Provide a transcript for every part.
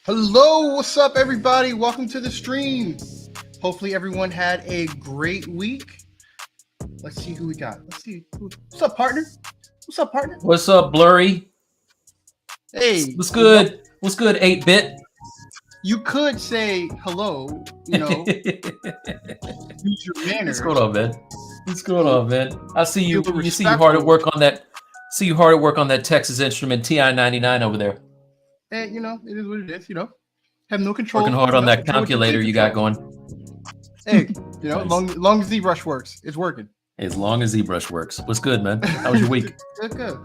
Hello, what's up, everybody? Welcome to the stream. Hopefully, everyone had a great week. Let's see who we got. Let's see. What's up, partner? What's up, partner? What's up, Blurry? Hey. What's good? What's good, 8-bit? You could say hello, you know. Use your manners. What's going on, man? What's going on, man? I see you. Feel You see you hard at work on that. See you hard at work on that Texas Instrument TI-99 over there. Hey, you know, it is what it is. You know, have no control. Working hard on that calculator you got going. Hey, you know, Nice. long as ZBrush works, it's working. As long as ZBrush works. What's good, man? How was your week? Good.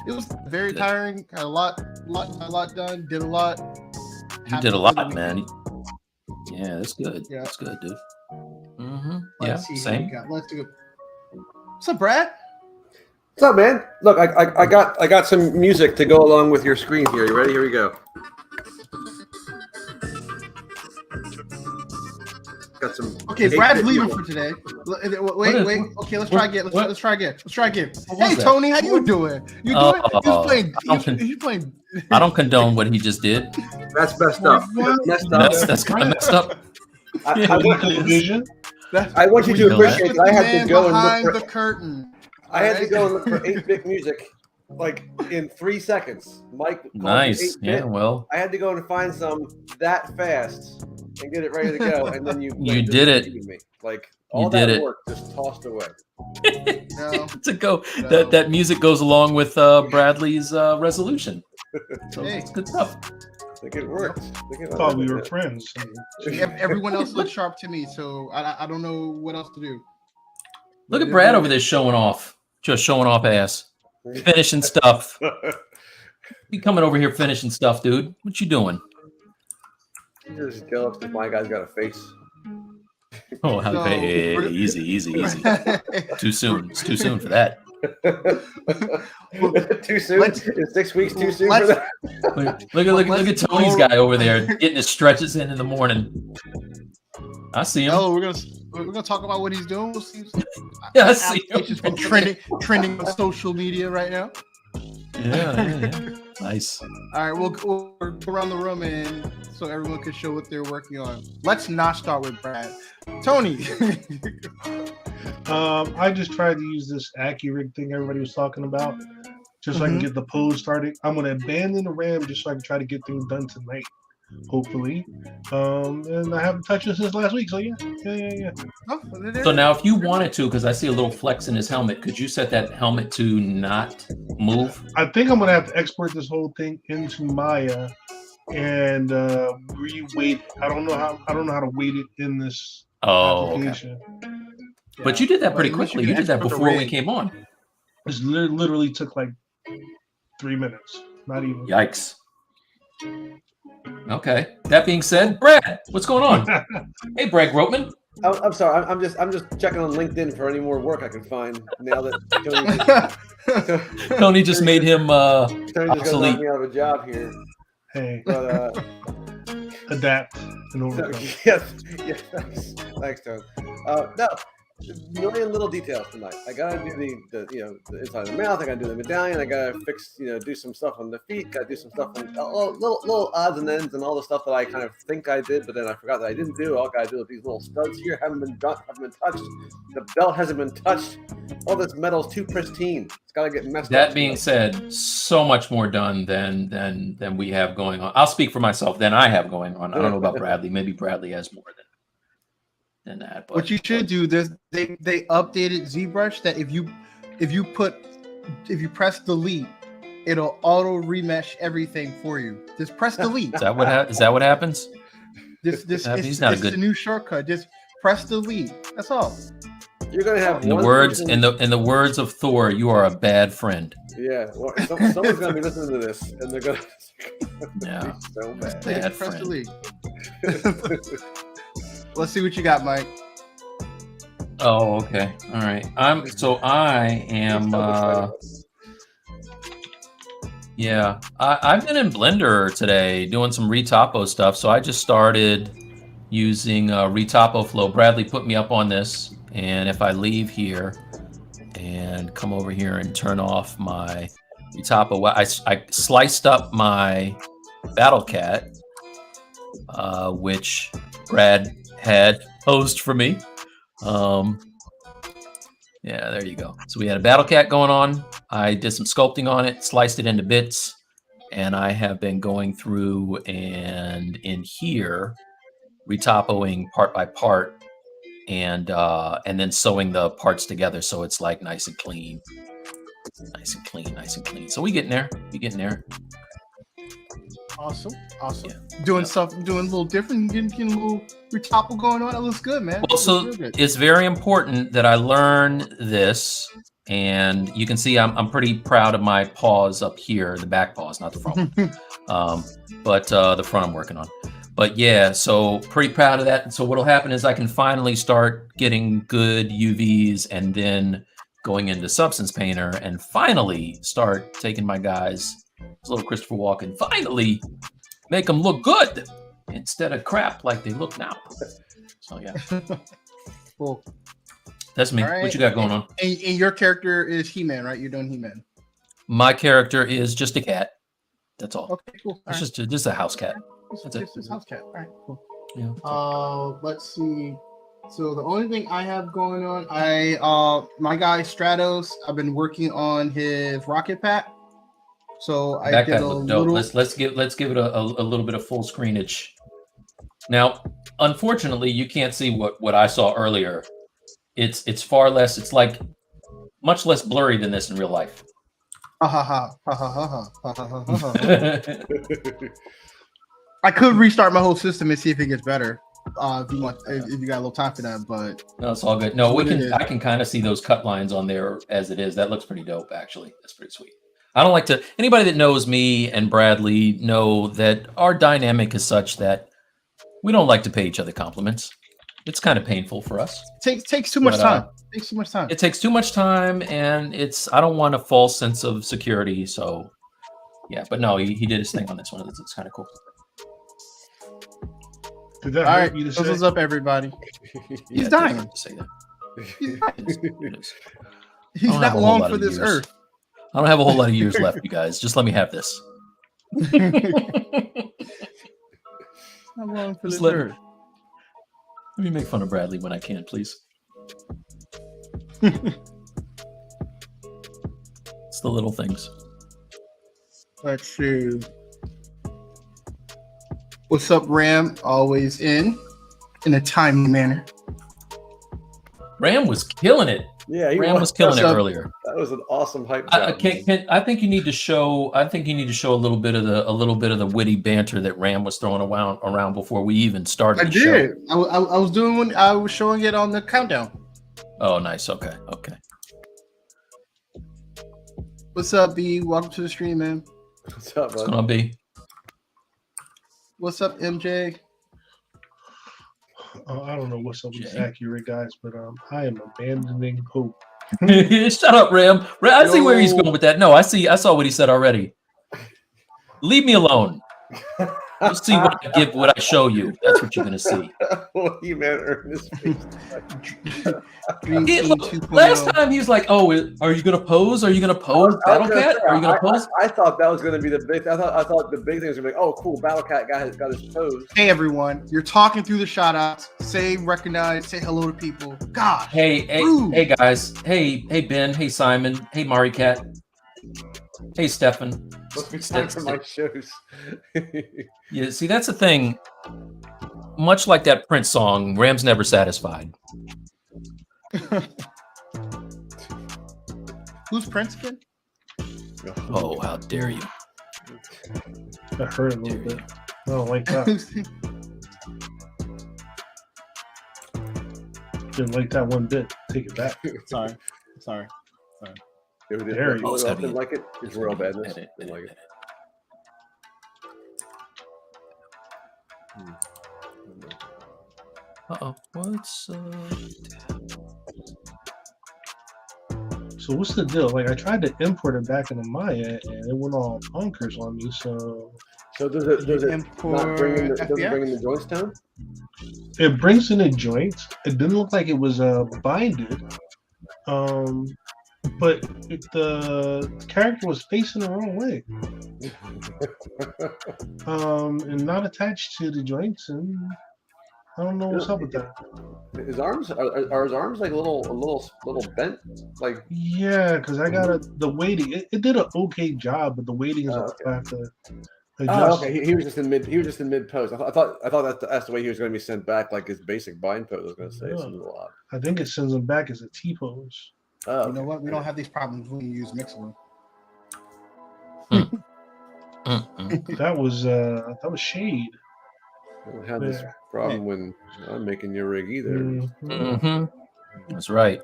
It was very tiring. Had a lot done. Did a lot. You did a lot, man. Yeah, that's good. Yeah. That's good, dude. Mm-hmm. Yeah, Let's see same. Let's do it. What's up, Brad? What's up, man? Look, I got some music to go along with your screen here. You ready? Here we go. Got some. Okay, Brad's leaving for today. Wait. Okay, let's try again. Let's try again. Hey, Tony, how you doing? You doing? He's playing. I don't condone what he just did. That's messed up. That's kind of messed up. I want you to appreciate that I had to go and behind look the for. curtain. I had to go and look for 8-bit music, like in 3 seconds. Mike. Nice. Yeah. Well. I had to go and find some that fast and get it ready to go, and then you did it. Me. Like all did that it. work just tossed away. No, to go. No. That music goes along with Bradley's resolution. So Hey. it's good stuff. I think it worked. I thought we were friends. everyone else looks sharp to me, so I don't know what else to do. Look at Brad over there showing off. Just showing off ass. Finishing stuff. You coming over here finishing stuff, dude. What you doing? You're just jealous because my guy's got a face. Oh, So- hey, easy. Too soon. It's too soon for that. Too soon? Is 6 weeks too soon for that? Look at Tony's guy over there getting his stretches in the morning. I see him. Oh, we're gonna talk about what he's doing. We'll see. Yeah, I see him. It's just been trending on social media right now. Yeah. Nice. All right, we'll go around the room and so everyone can show what they're working on. Let's not start with Brad. Tony. I just tried to use this AccuRig thing everybody was talking about, just so I can get the pose started. I'm gonna abandon the RAM just so I can try to get things done tonight, hopefully. And I haven't touched it since last week, so yeah. So now, if you wanted to, because I see a little flex in his helmet, could you set that helmet to not move? I think I'm gonna have to export this whole thing into Maya and re-weight. I don't know how to weight it in this application. But you did that pretty Well, unless quickly. you You can did that export the before we rig. came on. This literally took like 3 minutes, not even. Yikes. Okay. That being said, Brad, what's going on? Hey, Brad Groatman. I'm sorry. I'm just checking on LinkedIn for any more work I can find now that Tony just made him Tony just got obsolete. me out of a job here. Hey, But adapt and overcome. yes, thanks, Tony. No, million little details tonight. I gotta do the inside of the mouth. I gotta do the medallion. I gotta fix, do some stuff on the feet. Gotta do some stuff on little odds and ends and all the stuff that I kind of think I did, but then I forgot that I didn't do. All I gotta do with these little studs here haven't been touched. The belt hasn't been touched. All this metal's too pristine. It's gotta get messed up. That being said, so much more done than we have going on. I'll speak for myself than I have going on. I don't know about Bradley. Maybe Bradley has more than that. But What you should do, they updated ZBrush that if you press delete, it'll auto remesh everything for you. Just press delete. Is that what happens? He's not a it's a new shortcut. Just press delete. That's all. You're gonna have In the one words person- in the words of Thor, you are a bad friend. Yeah, well, someone's gonna be listening to this, and they're gonna. Yeah. Be so bad. Bad Just press friend. delete. Let's see what you got, Mike. Oh, okay. All right. I am yeah. I've been in Blender today doing some retopo stuff. So I just started using retopo flow. Bradley put me up on this, and if I leave here and come over here and turn off my retopo, I sliced up my Battle Cat which Brad had posed for me. Yeah, there you go. So we had a battle cat going on. I did some sculpting on it, sliced it into bits, and I have been going through and in here retopoing part by part, and then sewing the parts together so it's like nice and clean. Nice and clean, nice and clean. So we getting there. We getting there. Awesome. Awesome. Yeah. Doing stuff, doing a little different, getting a little retopple going on. It looks good, man. Well, so it's very important that I learn this, and you can see I'm pretty proud of my paws up here, the back paws, not the front one. But the front I'm working on. But yeah, so pretty proud of that. And so what'll happen is I can finally start getting good UVs and then going into Substance Painter and finally start taking my guys, this little Christopher Walken, finally make them look good instead of crap like they look now. So yeah. Cool. That's me. Right. What you got going on? And your character is He-Man, right? You're doing He-Man. My character is just a cat. That's all. Okay, cool. It's just a house cat. That's it. Just house cat. All right, cool. Yeah. Let's see. So the only thing I have going on, my guy Stratos, I've been working on his rocket pack. So I did a look dope. little. Let's give it a little bit of full screenage. Now, unfortunately, you can't see what I saw earlier. It's far less. It's like much less blurry than this in real life. I could restart my whole system and see if it gets better. If you want, if you got a little time for that, but no, it's all good. No, we can. I can kind of see those cut lines on there as it is. That looks pretty dope, actually. That's pretty sweet. I don't like to. Anybody that knows me and Bradley know that our dynamic is such that we don't like to pay each other compliments. It's kind of painful for us. Takes too much time. Takes too much time. It takes too much time, and I don't want a false sense of security. So, yeah. But no, he did his thing on this one. It's kind of cool. Did that All hurt right, you to say? what's up, everybody? He's Yeah, dying. to say that. He's dying. It is. He's I don't have not a whole long lot for of this years. earth. I don't have a whole lot of years left, you guys. Just let me have this. Not long for Just this let earth. me make fun of Bradley when I can, please. It's the little things. Let's see. What's up, Ram? Always in a timely manner. Ram was killing it. Yeah, Ram was killing it What's up? earlier. That was an awesome hype I job. think you need to show. I think you need to show a little bit of the witty banter that Ram was throwing around before we even started. I the show. did. I was doing when I was showing it on the countdown. Oh, nice. Okay. What's up, B? Welcome to the stream, man. What's up, What's bud? going on, B? What's up, MJ? I don't know what's up with this accurate, guys, but I am abandoning hope. Shut up, Ram. I see where he's going with that. No, I saw what he said already. Leave me alone. You'll see what I give, what I show you. That's what you're gonna see. Well, he man earned his face. Dream He- Team look, 2.0. last time he was like, "Oh, are you gonna pose? Are you gonna pose, Battle Cat? Are you gonna pose?" I thought that was going to be the big. I thought the big thing was going to be, oh, cool, Battle Cat got his pose. Hey, everyone. You're talking through the shout outs. Say, recognize, say hello to people. Gosh. Hey guys. Hey Ben. Hey Simon. Hey Mari Cat. Hey Stefan. Must be time for my shows. Yeah, see, that's the thing. Much like that Prince song, Ram's never satisfied. Who's Prince again? Oh, how dare you! That hurt a little bit. I don't like that. Didn't like that one bit. Take it back. Sorry. Dude, There you go. didn't like it. It's real badness. Didn't like it. Uh-oh. What's So what's the deal? Like I tried to import it back into Maya and it went all bonkers on me. So Does it not bring in FBX? bring in the joints down? it brings in the joints. It didn't look like it was binded. But the character was facing the wrong way. And not attached to the joints, and I don't know what's up with that. His arms are his arms like a little bent, like. Yeah, because I got the weighting. It did an okay job, but the weighting is Okay. I have to Oh, adjust. okay. He was just in mid. He was just in mid post. I thought that's the way he was going to be sent back, like his basic bind pose. I was going to say Yeah. something a lot. I think it sends them back as a T pose. Oh, You know what? We don't have these problems when you use Mixler. That was shade. I don't have this Yeah. problem when I'm making your rig either. Mhm. That's right.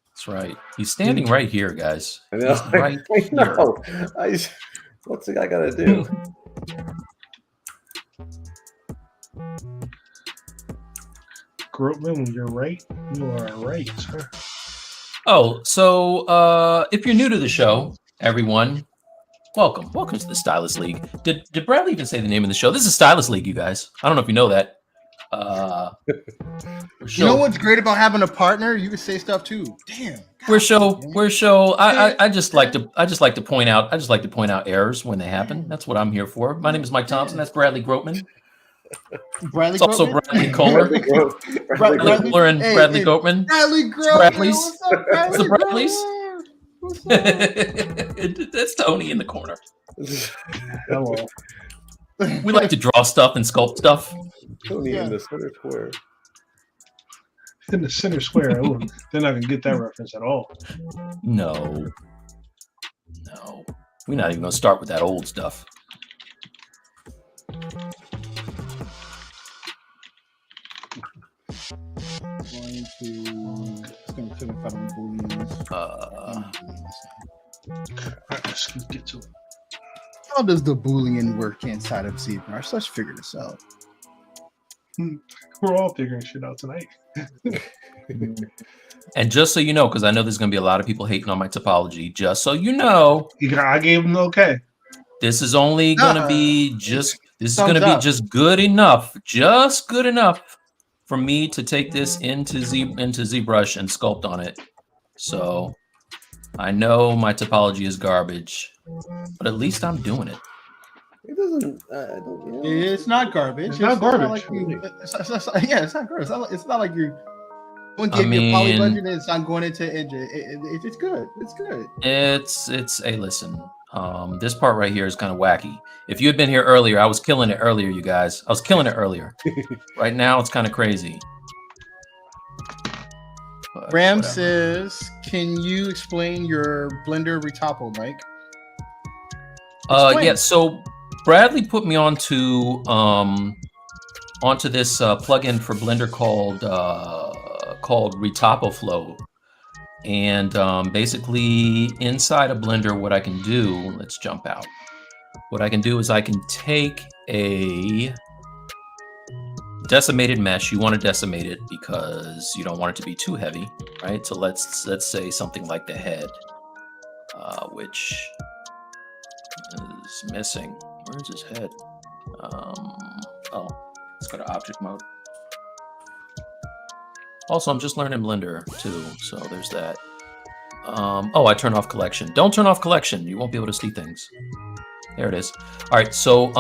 That's right. He's standing right here, guys. I know. He's right I here. know. What's the guy got to do? Groatman, when you're right, you are right, sir. Oh, so if you're new to the show, everyone, welcome. Welcome to the Stylus League. Did Bradley even say the name of the show? This is Stylus League, you guys. I don't know if you know that. You know what's great about having a partner? You can say stuff too. Damn. We're show. I just like to point out errors when they happen. That's what I'm here for. My name is Mike Thompson. That's Bradley Groatman. Bradley It's also Groatman? Bradley Kohler. Bradley Kohler and Bradley hey. Groatman. Bradley Groatman. Bradleys. What's up, Bradley? It's the Bradleys. What's up? That's Tony in the corner. Hello. We like to draw stuff and sculpt stuff. Tony in the center square. In the center square. Oh, they're not gonna get that reference at all. No. We're not even gonna start with that old stuff. Going to clarify the booleans. Alright, let's get to it. How does the boolean work inside of ZBrush? Let's figure this out. We're all figuring shit out tonight. And just so you know, because I know there's gonna be a lot of people hating on my topology, just so you know, I gave him the okay. this is only gonna be just good enough, for me to take this into ZBrush and sculpt on it. So I know my topology is garbage, but at least I'm doing it. It doesn't. It's not garbage. It's not garbage. It's not garbage. It's not like you're going to get your poly budget and it's not going into engine. It's good. It's good. Hey, listen. This part right here is kind of wacky. If you had been here earlier, I was killing it earlier, you guys. I was killing it earlier. Right now, it's kind of crazy. But Ram whatever. says, "Can you explain your Blender retopo, Mike?" Yeah. So Bradley put me onto this plugin for Blender called Retopoflow. And basically inside of Blender, what I can do, let's jump out. What I can do is I can take a decimated mesh. You want to decimate it because you don't want it to be too heavy, right? So let's say something like the head, which is missing. Where's his head? Let's go to object mode. Also, I'm just learning Blender too, so there's that. I turn off collection. Don't turn off collection. You won't be able to see things. There it is. All right, so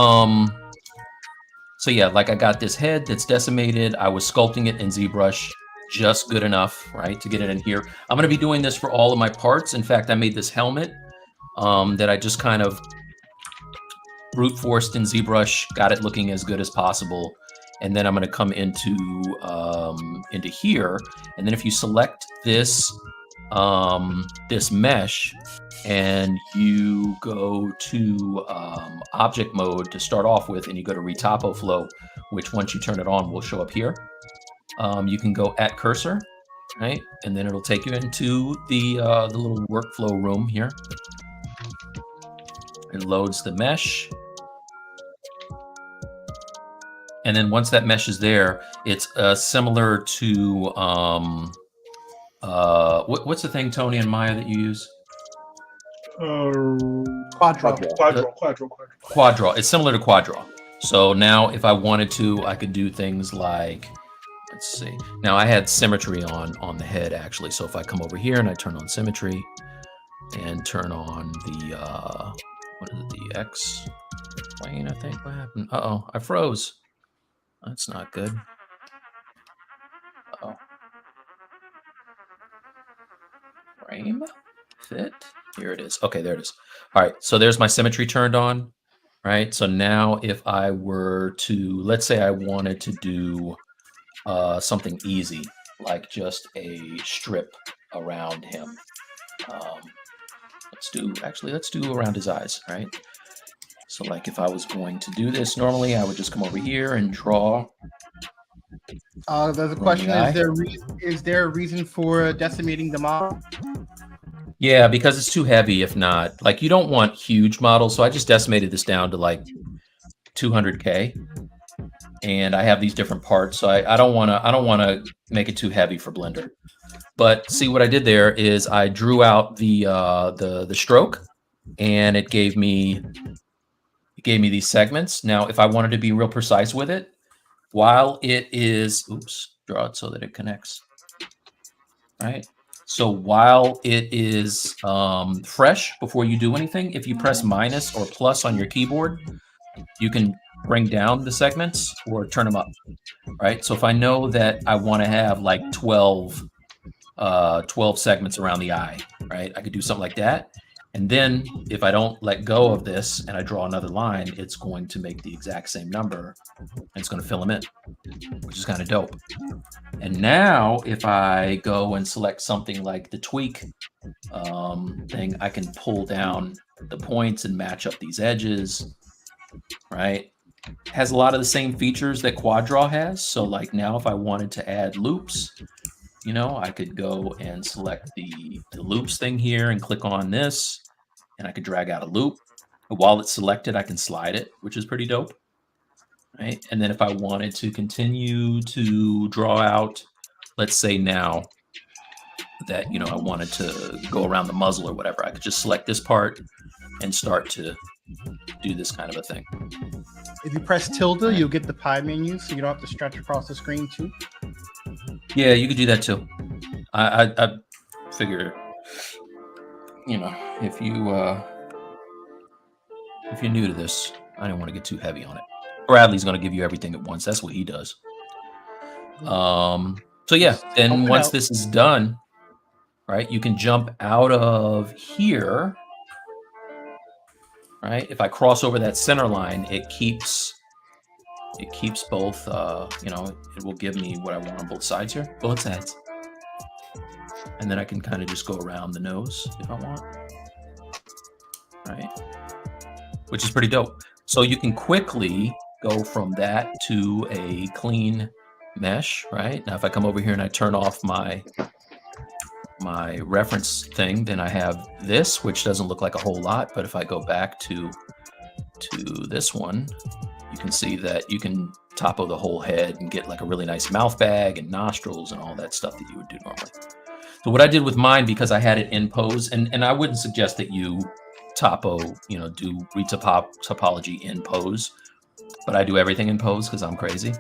yeah, like I got this head that's decimated. I was sculpting it in ZBrush, just good enough, right, to get it in here. I'm gonna be doing this for all of my parts. In fact, I made this helmet that I just kind of brute forced in ZBrush, got it looking as good as possible. And then I'm going to come into here, and then if you select this this mesh, and you go to object mode to start off with, and you go to Retopoflow, which once you turn it on will show up here. You can go at cursor, right, and then it'll take you into the little workflow room here. It loads the mesh. And then once that mesh is there, it's similar to what's the thing, Tony and Maya, that you use? Quadro. Quadro. It's similar to Quadro. So now, if I wanted to, I could do things like, let's see. Now I had symmetry on the head actually. So if I come over here and I turn on symmetry and turn on the what is it, the X plane, I think. What happened? Uh-oh, I froze. That's not good. Uh-oh. Frame? Fit? Here it is. Okay, there it is. All right, so there's my symmetry turned on. Right, so now if I were to, let's say I wanted to do something easy, like just a strip around him. Let's do around his eyes, right? So like if I was going to do this normally, I would just come over here and draw. There's a question: is there a reason for decimating the model? Yeah, because it's too heavy. If not, like you don't want huge models, so I just decimated this down to like 200K, and I have these different parts, so I don't want to make it too heavy for Blender. But see what I did there is I drew out the stroke, and it gave me these segments. Now, if I wanted to be real precise with it, while it is, draw it so that it connects, right? So while it is fresh before you do anything, if you press minus or plus on your keyboard, you can bring down the segments or turn them up, right? So if I know that I want to have like 12 segments around the eye, right? I could do something like that. And then if I don't let go of this and I draw another line, it's going to make the exact same number and it's going to fill them in, which is kind of dope. And now if I go and select something like the tweak thing, I can pull down the points and match up these edges, right? Has a lot of the same features that Quad Draw has. So like now if I wanted to add loops, you know, I could go and select the loops thing here and click on this, and I could drag out a loop. While it's selected, I can slide it, which is pretty dope, right? And then if I wanted to continue to draw out, let's say now that, you know, I wanted to go around the muzzle or whatever, I could just select this part and start to do this kind of a thing. If you press tilde, you'll get the pie menu, so you don't have to stretch across the screen too. Yeah, you could do that too. I figure, you know, if you're new to this, I didn't want to get too heavy on it. Bradley's going to give you everything at once. That's what he does. So yeah, then once this is done, right, you can jump out of here, right? If I cross over that center line, it keeps both, you know, it will give me what I want on both sides here, both sides. And then I can kind of just go around the nose if I want, right? Which is pretty dope. So you can quickly go from that to a clean mesh, right? Now, if I come over here and I turn off my reference thing, then I have this, which doesn't look like a whole lot. But if I go back to this one, you can see that you can topo the whole head and get like a really nice mouth bag and nostrils and all that stuff that you would do normally. So what I did with mine, because I had it in pose, and I wouldn't suggest that you topo, you know, do retopology in pose, but I do everything in pose because I'm crazy.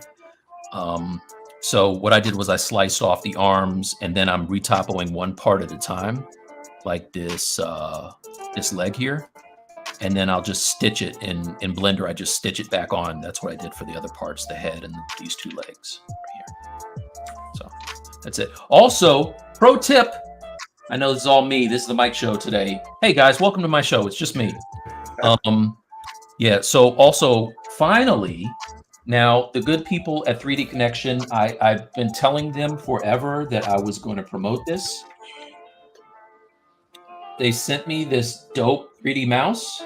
So what I did was I sliced off the arms, and then I'm retopoing one part at a time, like this this leg here. And then I'll just stitch it in Blender. I just stitch it back on. That's what I did for the other parts, the head and these two legs right here. So that's it. Also, pro tip. I know this is all me. This is the Mike Show today. Hey guys, welcome to my show. It's just me. Yeah. So also, finally, now the good people at 3D Connection, I've been telling them forever that I was going to promote this. They sent me this dope 3D mouse,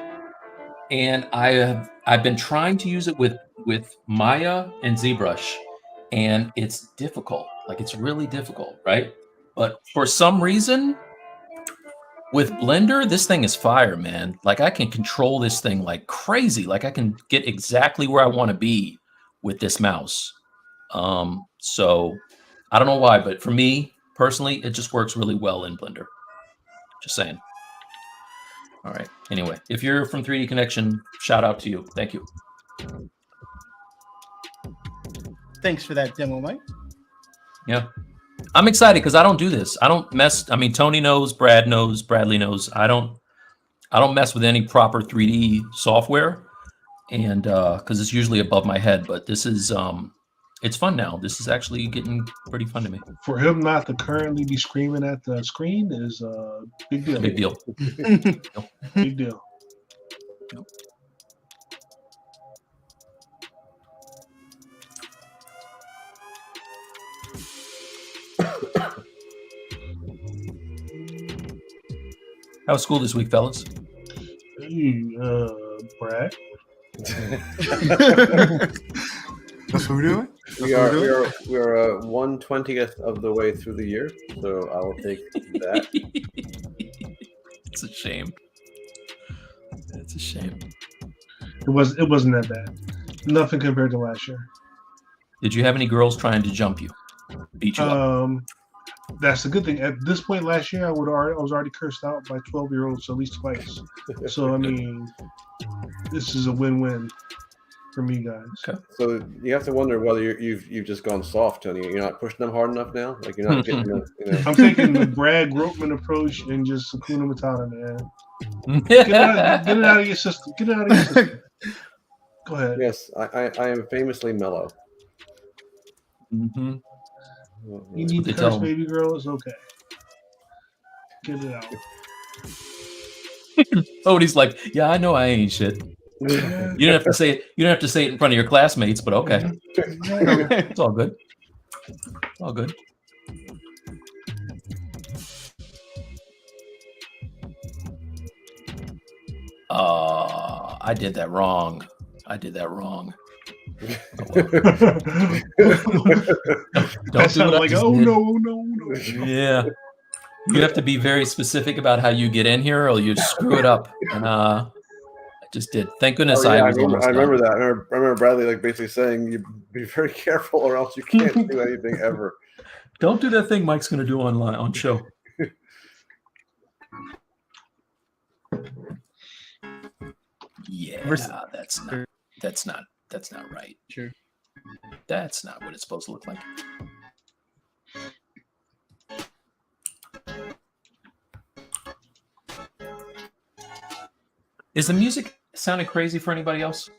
and I've been trying to use it with Maya and ZBrush, and it's difficult. Like, it's really difficult, right? But for some reason, with Blender, this thing is fire, man. Like, I can control this thing like crazy. Like, I can get exactly where I want to be with this mouse. So I don't know why, but for me personally, it just works really well in Blender. Just saying. All right. Anyway, if you're from 3D Connection, shout out to you. Thank you. Thanks for that demo, Mike. Yeah. I'm excited because I don't do this. I don't mess. I mean, Tony knows, Brad knows, Bradley knows. I don't I don't mess with any proper 3D software, and because it's usually above my head. But this is it's fun now. This is actually getting pretty fun to me. For him not to currently be screaming at the screen is a big deal. Big deal. Big deal. How was school this week, fellas? Hey, Brad. That's what we're doing. We are 1/20th of the way through the year, so I will take that. It's a shame. It's a shame. It wasn't that bad. Nothing compared to last year. Did you have any girls trying to jump you, beat you up? That's the good thing. At this point last year, I was already cursed out by 12-year-olds at least twice. So I mean, this is a win-win for me, guys. Okay. So you have to wonder whether you've just gone soft, Tony. You're not pushing them hard enough now. Like you're not getting them. I'm taking the Brad Groatman approach and just Hakuna Matata, man. Get it out of your system. Get it out of your system. Go ahead. Yes, I am famously mellow. Mm-hmm. You need to They tell curse 'em. baby girl, it's okay. Get it out. Oh, and he's like, yeah, I know I ain't shit. You don't have to say it. You don't have to say it in front of your classmates, but okay, it's all good. All good. I did that wrong. I did that wrong. Don't That do what sounded I like, just oh did. no. Yeah. You have to be very specific about how you get in here, or you screw it up. And I just did. Thank goodness Oh, yeah, I was almost I remember done. that. I remember Bradley like basically saying, "You be very careful, or else you can't do anything ever." Don't do that thing Mike's going to do on show. Yeah, that's not right. Sure. That's not what it's supposed to look like. Is the music sounding crazy for anybody else?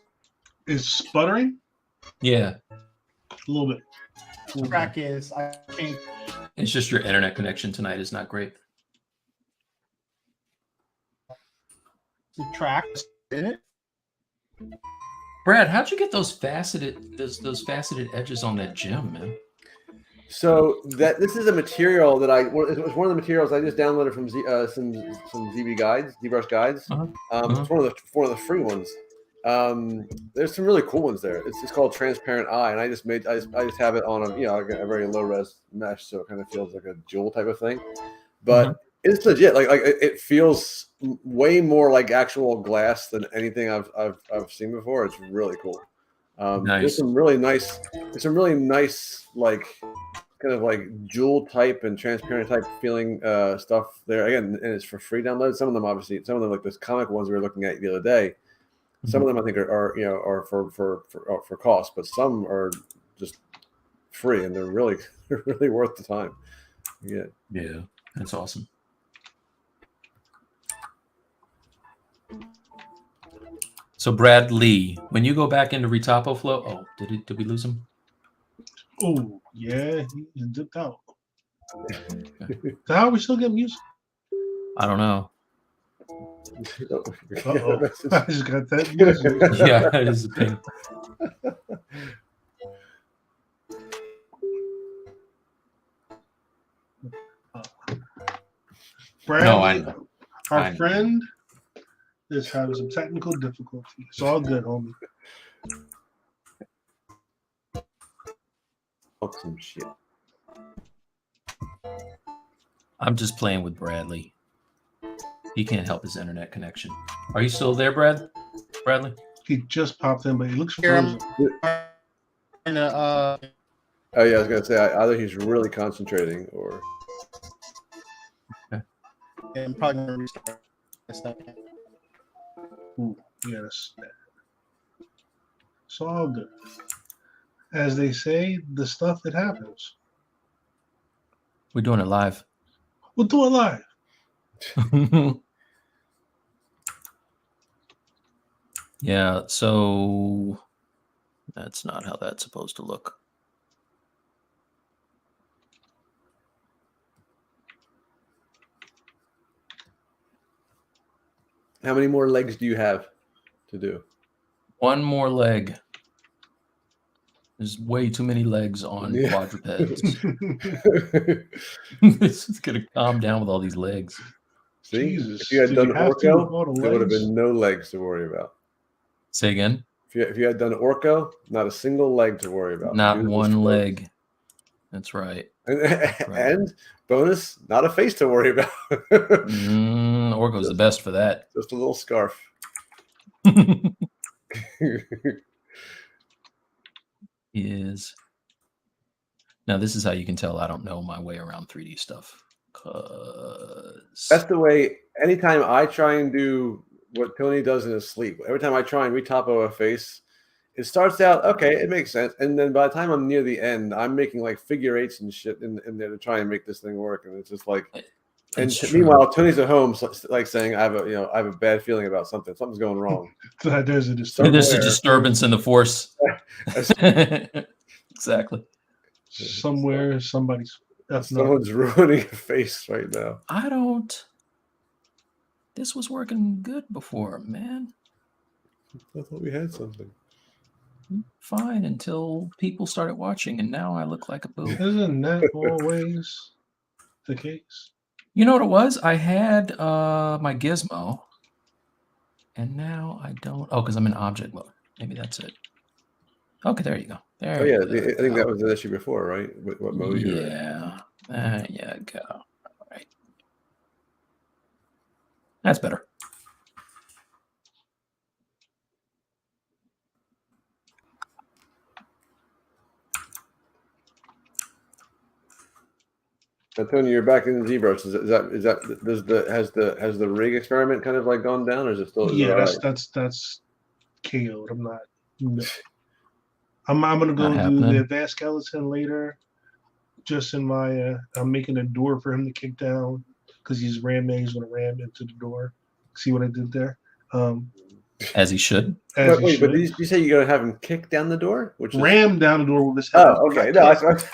Is sputtering? Yeah, A little bit. Track is I think it's just your internet connection tonight is not great. the tracks in it. Brad, how'd you get those faceted edges on that gem, man? So this is a material that it was one of the materials I just downloaded from some ZBrush guides. It's one of the free ones. There's some really cool ones there. It's called Transparent Eye, and I just have it on a very low res mesh, so it kind of feels like a jewel type of thing. But it's legit. Like it feels way more like actual glass than anything I've seen before. It's really cool. Nice. There's some really nice like kind of like jewel type and transparent type feeling stuff there. Again, and it's for free download. Some of them like those comic ones we were looking at the other day. Some of them I think are for cost, but some are just free, and they're really worth the time. Yeah, that's awesome. So Brad Lee, when you go back into Retopo Flow, did we lose him? Oh yeah, he dipped out. So how are we still getting music? I don't know. Uh-oh. I just got that music. Yeah, that is a pain. Brad, No, I know. our friend is having some technical difficulty. It's all good, homie. Some shit. I'm just playing with Bradley. He can't help his internet connection. Are you still there, Bradley? He just popped in, but he looks Here, frozen. Oh yeah, I was gonna say either he's really concentrating or. I'm probably gonna restart this stuff. Ooh, yes. It's all good. As they say, the stuff that happens. We're doing it live. We'll do it live. Yeah, so that's not how that's supposed to look. How many more legs do you have to do? One more leg. There's way too many legs on Yeah. quadrupeds. This is gonna calm down with all these legs. See, Jesus, if you had did done you have to with Orco, all the there would have legs? been no legs to worry about. Say again? If you had done Orco, not a single leg to worry about. Not Dude was one close. leg. That's right. And bonus, not a face to worry about. Orgo's the best for that. Just a little scarf. Is now this is how you can tell I don't know my way around 3D stuff. That's the way. Anytime I try and do what Tony does in his sleep, every time I try and retopo a face, it starts out okay, it makes sense, and then by the time I'm near the end, I'm making like figure eights and shit in there to try and make this thing work, and it's just like. And meanwhile, Tony's at home, like saying, "I have a bad feeling about something. Something's going wrong. There's a disturbance. There's a disturbance in the force." Exactly. Somewhere, somebody's. Someone's ruining a face right now. I don't. This was working good before, man. I thought we had something. Fine until people started watching, and now I look like a boob. Isn't that always the case? You know what it was? I had my gizmo, and now I don't. Oh, because I'm in object mode. Maybe that's it. Okay, there you go. There. Oh yeah, I think that was an issue before, right? What mode you're in. Yeah. There you go. All right. That's better. Now, Tony, you're back in ZBrush. Has the rig experiment kind of like gone down, or is it still? Yeah, that's KO'd. I'm not. No. I'm gonna go do the advanced skeleton later. Just in my, I'm making a door for him to kick down because he's ramming. He's gonna ram into the door. See what I did there? As he should. But did you say you're gonna have him kick down the door? Which is... ram down the door with his head. Oh, okay. No, I thought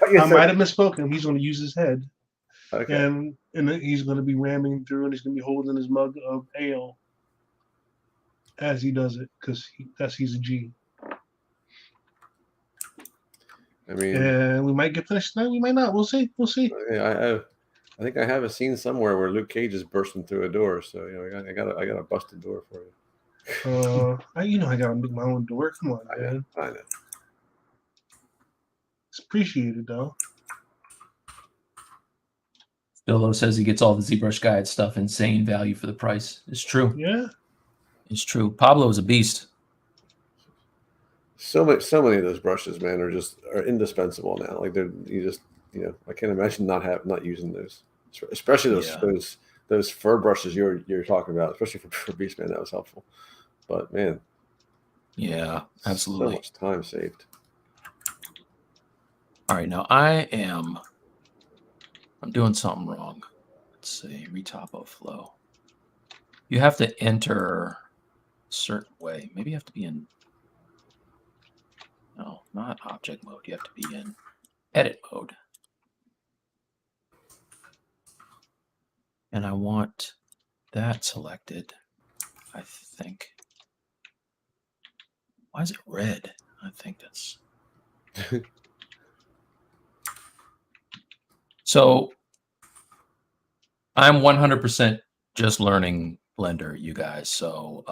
you I said... might have misspoken. He's gonna use his head. Okay. And he's gonna be ramming through, and he's gonna be holding his mug of ale as he does it because he's a G. I mean, and we might get finished tonight. We might not. We'll see. We'll see. I think I have a scene somewhere where Luke Cage is bursting through a door. So I got a busted door for you. I gotta make my own door. Come on, man. I know. It's appreciated though. Billo says he gets all the ZBrush guide stuff. Insane value for the price. It's true. Yeah, it's true. Pablo is a beast. So many of those brushes, man, are indispensable now. Like I can't imagine not using those, especially those fur brushes you're talking about, especially for Beastman. That was helpful, but man, yeah, absolutely, so much time saved. All right, now I'm doing something wrong. Let's see, retopo flow. You have to enter a certain way. Maybe you have to be in. No, not object mode. You have to be in edit mode. And I want that selected, I think. Why is it red? I think that's... So I'm 100% just learning Blender, you guys. So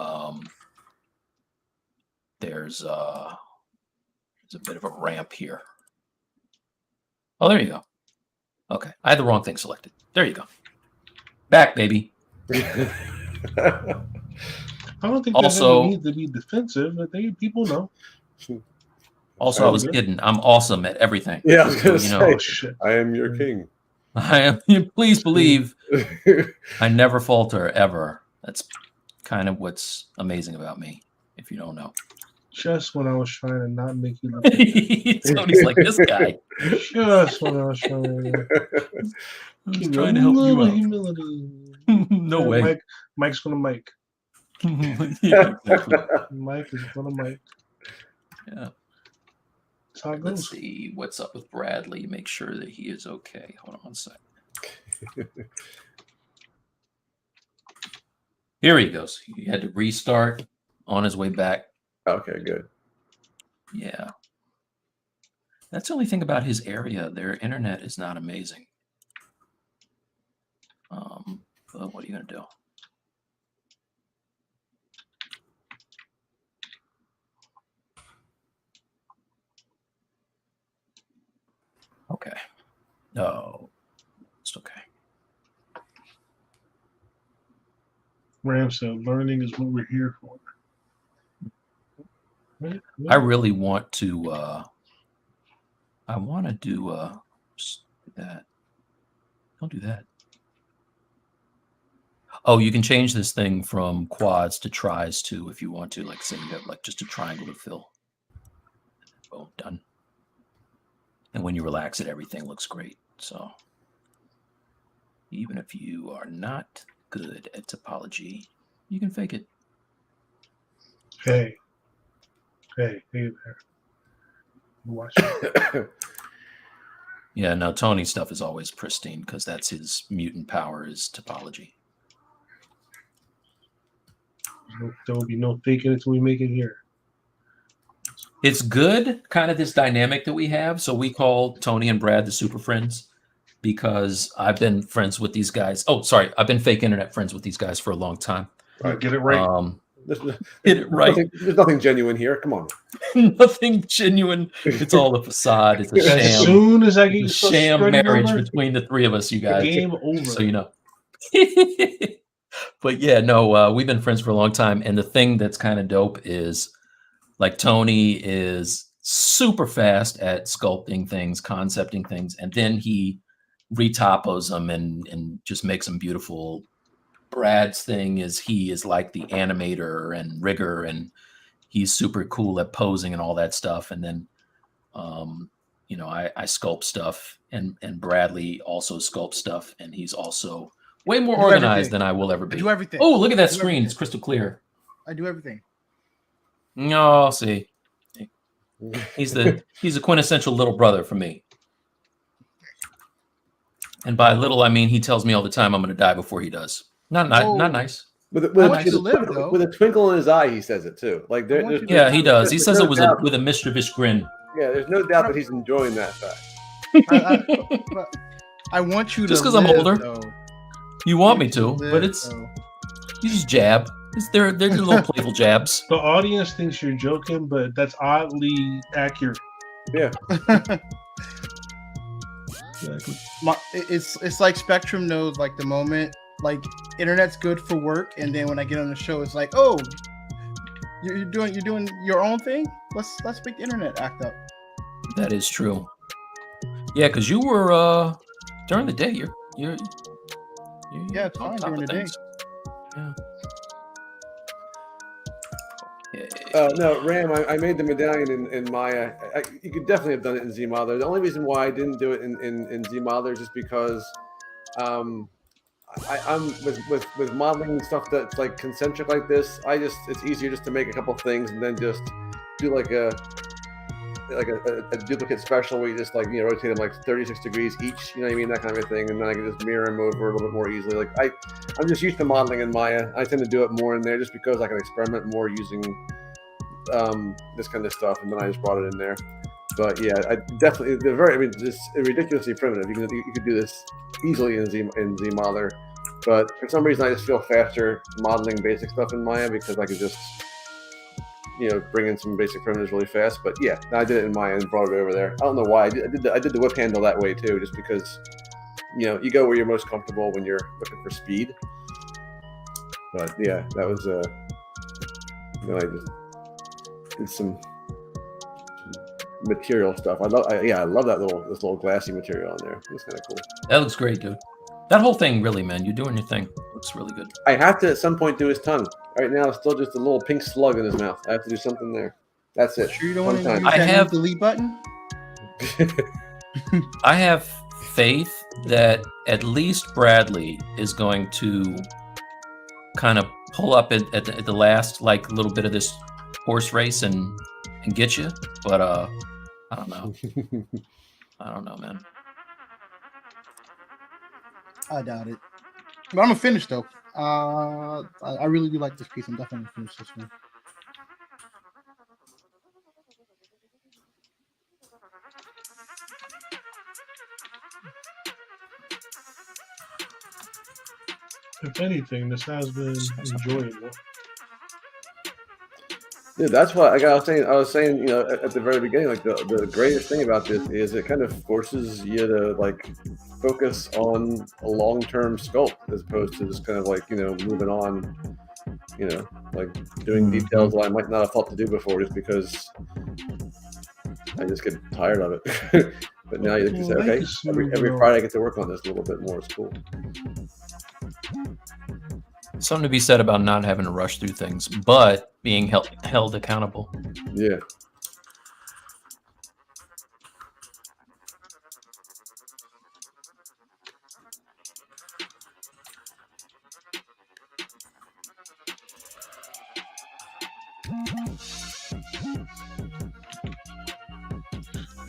there's a bit of a ramp here. Oh, there you go. Okay, I had the wrong thing selected. There you go. Back, baby. I don't think there's any need to be defensive. I think people know. Also, I was kidding. I'm awesome at everything. Yeah, I was going to say, I am your king. I am. Please believe I never falter, ever. That's kind of what's amazing about me, if you don't know. Just when I was trying to not make you look Tony's like, this guy. Just when I was trying to... I was trying to help you out. Humility. No way. Mike's going to Mike. Yeah, exactly. Mike is gonna Mike. Yeah. That's how it Let's goes. see what's up with Bradley. Make sure that he is okay. Hold on one sec. Here he goes. He had to restart on his way back. Okay, good. Yeah. That's the only thing about his area. Their internet is not amazing. But what are you going to do? Okay. No, it's okay. Ram said, "Learning is what we're here for." Right? I really want to. I want to do just do that. Don't do that. Oh, you can change this thing from quads to tris too if you want to. Like say you have like just a triangle to fill. Boom, done. And when you relax it, everything looks great. So even if you are not good at topology, you can fake it. Hey there. Watch it. Yeah, no, Tony's stuff is always pristine because that's his mutant power is topology. There will be no faking it until we make it here. It's good, kind of this dynamic that we have. So we call Tony and Brad the super friends because I've been friends with these guys. Oh, sorry. I've been fake internet friends with these guys for a long time. Right, get it right. Get it right. There's nothing genuine here. Come on. Nothing genuine. It's all a facade. It's a As sham. soon as I get It's a sham marriage between the three of us, you guys. Game over. So you know. But yeah, no, we've been friends for a long time. And the thing that's kind of dope is like Tony is super fast at sculpting things, concepting things, and then he retopos them and just makes them beautiful. Brad's thing is he is like the animator and rigger, and he's super cool at posing and all that stuff. And then, you know, I sculpt stuff, and Bradley also sculpts stuff, and he's also way more organized than I will ever be. I do everything. Oh, look at that I do screen. everything. It's crystal clear. I do everything. No, see. He's the quintessential little brother for me. And by little, I mean he tells me all the time I'm going to die before he does. Not nice. With With a twinkle in his eye, he says it too. Like Yeah, he does. He says it with a mischievous grin. Yeah, there's no doubt that he's enjoying that fact. I want you to Just because I'm older. Though. You want me to, but it's you just jab. They're just little playful jabs. The audience thinks you're joking, but that's oddly accurate. Yeah. Exactly. It's like Spectrum knows like the moment like internet's good for work, and then when I get on the show, it's like, oh, you're doing your own thing. Let's make the internet act up. That is true. Yeah, because you were during the day. You're Yeah, it's fine during the day. Yeah. No, Ram, I made the medallion in Maya. You could definitely have done it in ZModeler. The only reason why I didn't do it in ZModeler is just because I'm with modeling stuff that's like concentric like this. It's easier just to make a couple things and then just do like a duplicate special where you just like rotate them like 36 degrees each. You know what I mean? That kind of a thing, and then I can just mirror them over a little bit more easily. Like I'm just used to modeling in Maya. I tend to do it more in there just because I can experiment more using this kind of stuff, and then I just brought it in there. But yeah, I definitely it's ridiculously primitive. You could do this easily in ZModeler, but for some reason I just feel faster modeling basic stuff in Maya because I could just bring in some basic primitives really fast. But yeah, I did it in Maya and brought it over there. I don't know why I did the whip handle that way too, just because you go where you're most comfortable when you're looking for speed. But yeah, that was I just did some material stuff. I love that this little glassy material on there. It's kind of cool. That looks great, dude. That whole thing, really, man. You're doing your thing. Looks really good. I have to at some point do his tongue. Right now, it's still just a little pink slug in his mouth. I have to do something there. That's it. Sure you don't want to use I have the delete button? I have faith that at least Bradley is going to kind of pull up at the last like little bit of this horse race and get you, but I don't know. I don't know, man. I doubt it. But I'm gonna finish though. I really do like this piece. I'm definitely gonna finish this one. If anything, this has been enjoyable. Yeah, that's why I was saying, you know, at the very beginning, like the greatest thing about this is it kind of forces you to like focus on a long-term sculpt as opposed to just kind of like, you know, moving on, you know, like doing details that I might not have thought to do before just because I just get tired of it. But now you can say, okay, every Friday I get to work on this a little bit more. It's cool. Something to be said about not having to rush through things, but being held accountable. Yeah.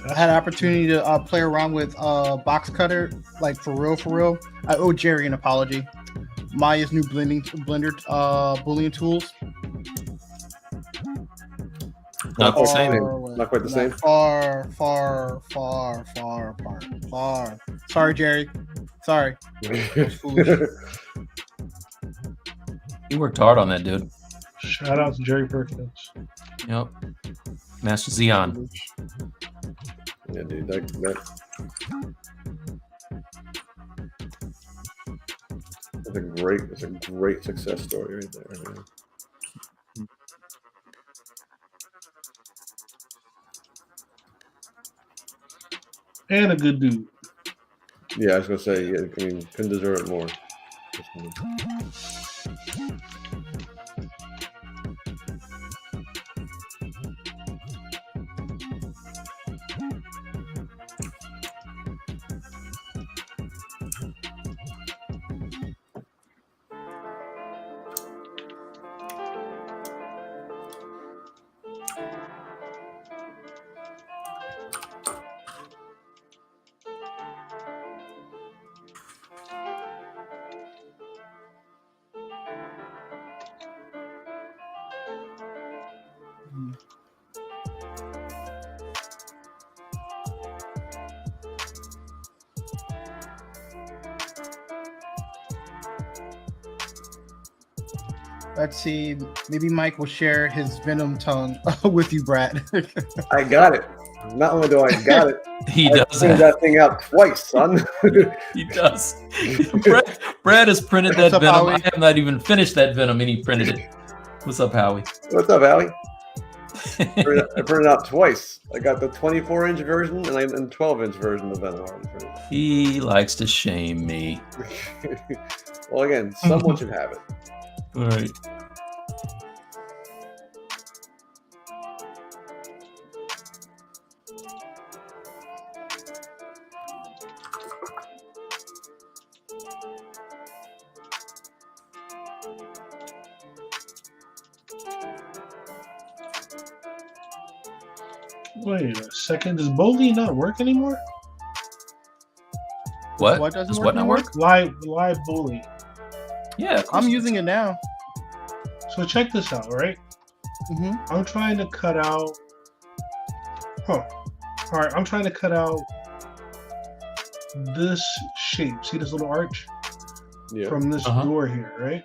I had an opportunity to play around with box cutter, like for real. I owe Jerry an apology. Maya's new blender Boolean tools. Not the same. Not quite the same. Far. Sorry, Jerry. Sorry. Foolish. You worked hard on that, dude. Shout out to Jerry Perkins. Yep. Master Xeon. Yeah, dude. That's a great success story right there. Man. And a good dude. Yeah, I was gonna say, yeah, I mean, couldn't deserve it more. Let's see. Maybe Mike will share his venom tongue with you, Brad. I got it. Not only do I got it, He I does printed that thing out twice, son. He does. Brad has printed that What's up, venom. Howie? I have not even finished that venom, and he printed it. What's up, Howie? What's up, Allie? I printed it out twice. I got the 24-inch version and 12-inch version of Venom already printed. He likes to shame me. Well, again, someone should have it. All right. Wait a second. Does Bowley not work anymore? What? What doesn't Does work what not anymore? work? Live Bowley. Yeah, of course I'm it using it now. So check this out, right? Mm-hmm. I'm trying to cut out. All right, I'm trying to cut out this shape. See this little arch Yeah. from this Uh-huh. door here, right?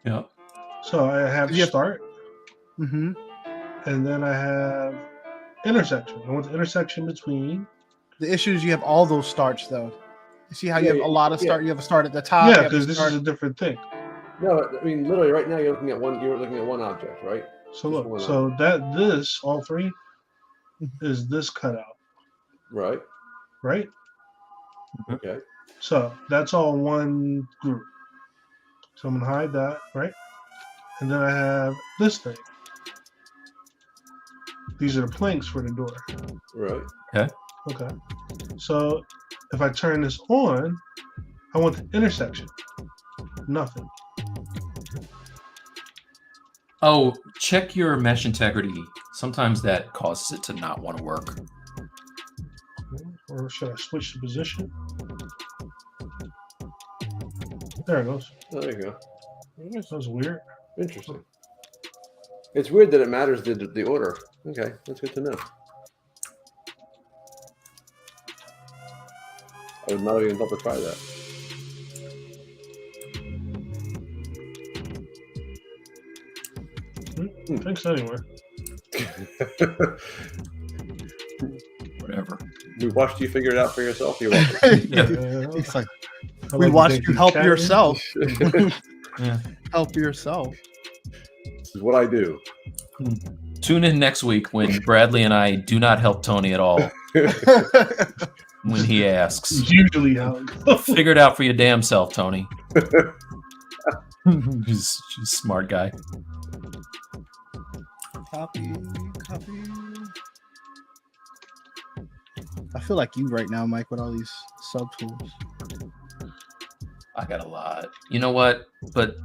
Yeah. So I have Yep. start, Mm-hmm. and then I have intersection. I want the intersection between. The issue is you have all those starts though. You see how you Yeah, have a lot of yeah. start. You have a start at the top. Yeah, you have a because this start- is a different thing. No, I mean, literally, right now you're looking at one. You're looking at one object, right? So Just look, one so this all three is this cutout, Right. right? Okay. So that's all one group. So I'm gonna hide that, right? And then I have this thing. These are the planks for the door. Right. Okay. So if I turn this on, I want the intersection. Nothing. Oh, check your mesh integrity. Sometimes that causes it to not want to work. Or should I switch the position? There it goes. Oh, there you go. That was weird. Interesting. It's weird that it matters the order. Okay, that's good to know. I would not even thought to try that. Thanks anyway. Whatever. We watched you figure it out for yourself. You're welcome. It's like I we like watched thank you help Chad. yourself. Yeah. Help yourself. This is what I do. Tune in next week when Bradley and I do not help Tony at all when he asks. Usually how. Figure it out for your damn self, Tony. He's a smart guy. Copy. I feel like you right now, Mike, with all these subtools. I got a lot. You know what? But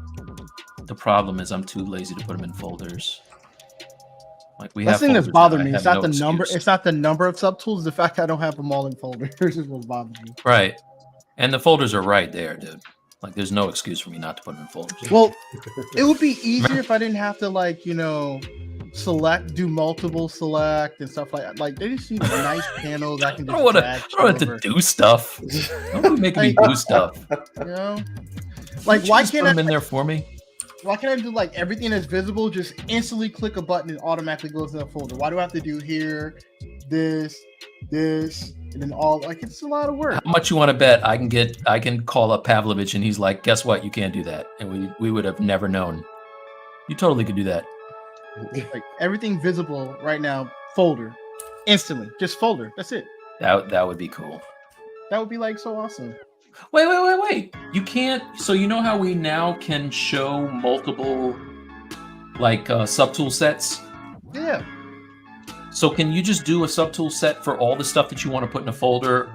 the problem is I'm too lazy to put them in folders. Like we The have thing that's folders bothered now, I me. have It's not no the number. excuse. It's not the number of subtools. The fact I don't have them all in folders is what bothers me. Right. And the folders are right there, dude. Like there's no excuse for me not to put them in folders. Well, it would be easier if I didn't have to do multiple select and stuff like that. Like they just need a nice panel that can I just don't drag want to over, do stuff. Don't be making me do stuff. you know? Like Can't why you just can't put them I? in there for me? Why can't I do like everything that's visible? Just instantly click a button and automatically goes to the folder. Why do I have to do here, this, and then all? Like it's a lot of work. How much you want to bet I can call up Pavlovich and he's like, guess what? You can't do that. And we would have never known. You totally could do that. Like everything visible right now, folder, instantly, just folder. That's it. That would be cool. That would be like so awesome. Wait. You can't. So you know how we now can show multiple like subtool sets? Yeah. So can you just do a subtool set for all the stuff that you want to put in a folder?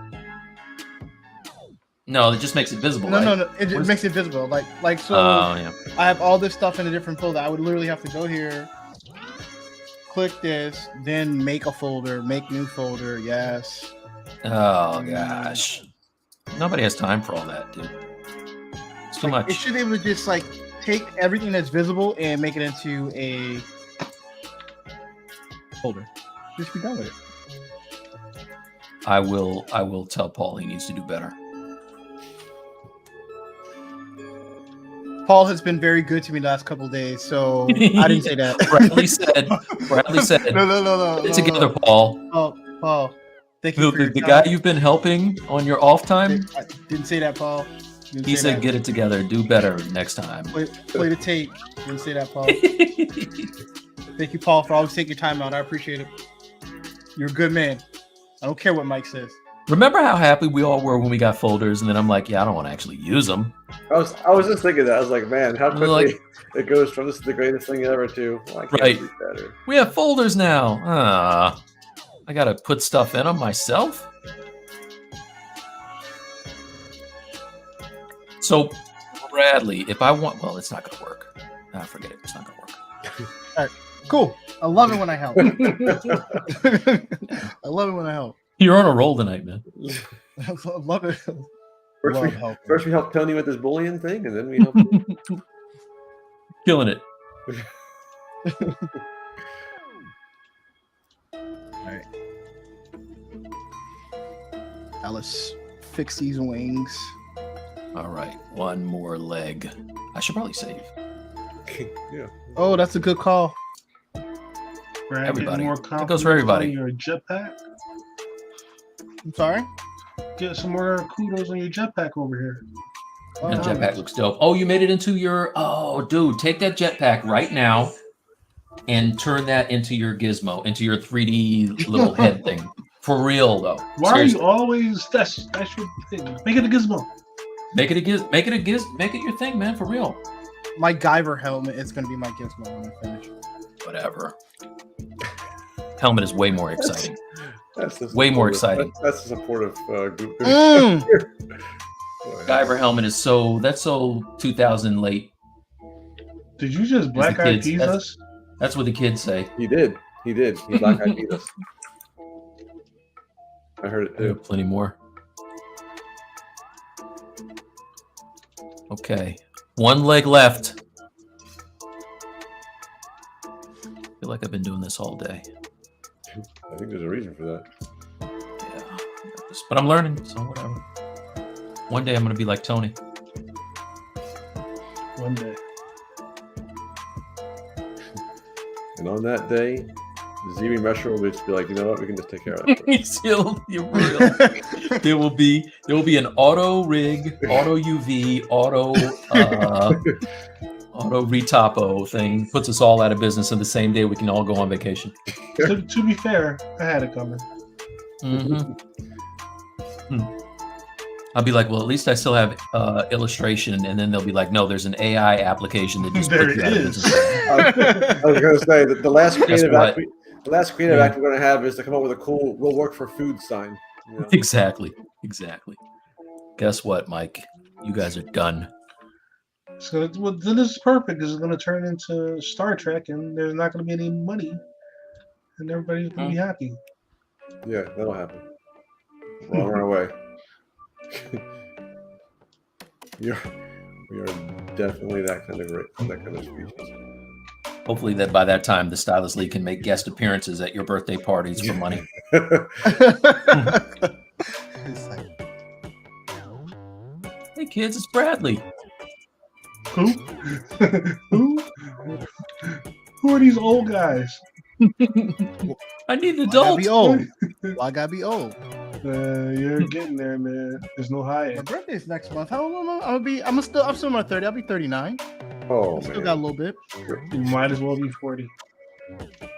No, it just makes it visible. No, right? no. It just makes it visible. Like so. Oh yeah. I have all this stuff in a different folder. I would literally have to go here, click this, then make a folder, make new folder. Yes. Oh gosh. Nobody has time for all that, dude. It's too Like, much. it should be able to just like take everything that's visible and make it into a folder. Just be done with it. I will tell Paul he needs to do better. Paul has been very good to me the last couple of days, so I didn't say that. Bradley said, No. Get it together, Paul. Oh, Paul. Thank you for your The time. guy you've been helping on your off time, I didn't say that, Paul. Didn't he say said, that. get it together, do better next time. Play the tape. Didn't say that, Paul. Thank you, Paul, for always taking your time out. I appreciate it. You're a good man. I don't care what Mike says. Remember how happy we all were when we got folders, and then I'm like, yeah, I don't want to actually use them. I was just thinking that. I was like, man, how quickly Like- it goes from this is the greatest thing ever to well, I can't Right. do better. We have folders now. I gotta put stuff in them myself. So, Bradley, if I want, well, it's not gonna work. Forget it. It's not gonna work. Cool. I love it when I help. I love it when I help. You're on a roll tonight, man. I love it. First, Love helping. we helped Tony with his bullying thing, and then we helped you. Killing it. Alright. Alice, fix these wings. All right, one more leg. I should probably save. Yeah. Oh, that's a good call. Brad, Everybody. get more That goes for everybody. on your jetpack. I'm sorry? Get some more kudos on your jetpack over here. Oh, That jetpack looks dope. Oh, you made it into your. Oh, dude, take that jetpack right now and turn that into your gizmo, into your 3D little head thing. For real, though. Why Seriously. are you always that's your thing? Make it a gizmo. Make it your thing, man. For real. My Guyver helmet is going to be my gizmo when I finish. Whatever. Helmet is way more exciting. That's the Way more supportive- exciting. That's the supportive group. Guyver helmet is so 2000 late. Did you just black eyed peas us? That's what the kids say. He did. He black eyed peas us. I heard it too. Plenty more. Okay, one leg left. I feel like I've been doing this all day. I think there's a reason for that. Yeah, but I'm learning, so whatever. One day I'm gonna be like Tony. One day. And on that day, ZBrush will just be like, you know what, we can just take care of it. There will be an auto rig, auto UV, auto retopo thing. Puts us all out of business, and the same day we can all go on vacation. To be fair, I had it coming. I'll be like, well, at least I still have illustration, and then they'll be like, no, there's an AI application that just there puts you it out of is. business. I was going to say that the last creative what? act we're going to have is to come up with a cool "We'll work for food" sign. You know? Exactly. Guess what, Mike? You guys are done. So well, then this is perfect because it's going to turn into Star Trek, and there's not going to be any money, and everybody's going to be happy. Yeah, that'll happen. We're on our way. We are definitely that kind of species. Hopefully that by that time the Stylus League can make guest appearances at your birthday parties for money. Hey kids, it's Bradley. Who? Who are these old guys? I need an I gotta adult. be old. I gotta be old. You're getting there, man. There's no higher. My birthday's next month. How old am I? I'm still in my 30. I'll be 39. Oh, Still man. got a little bit. You might as well be 40.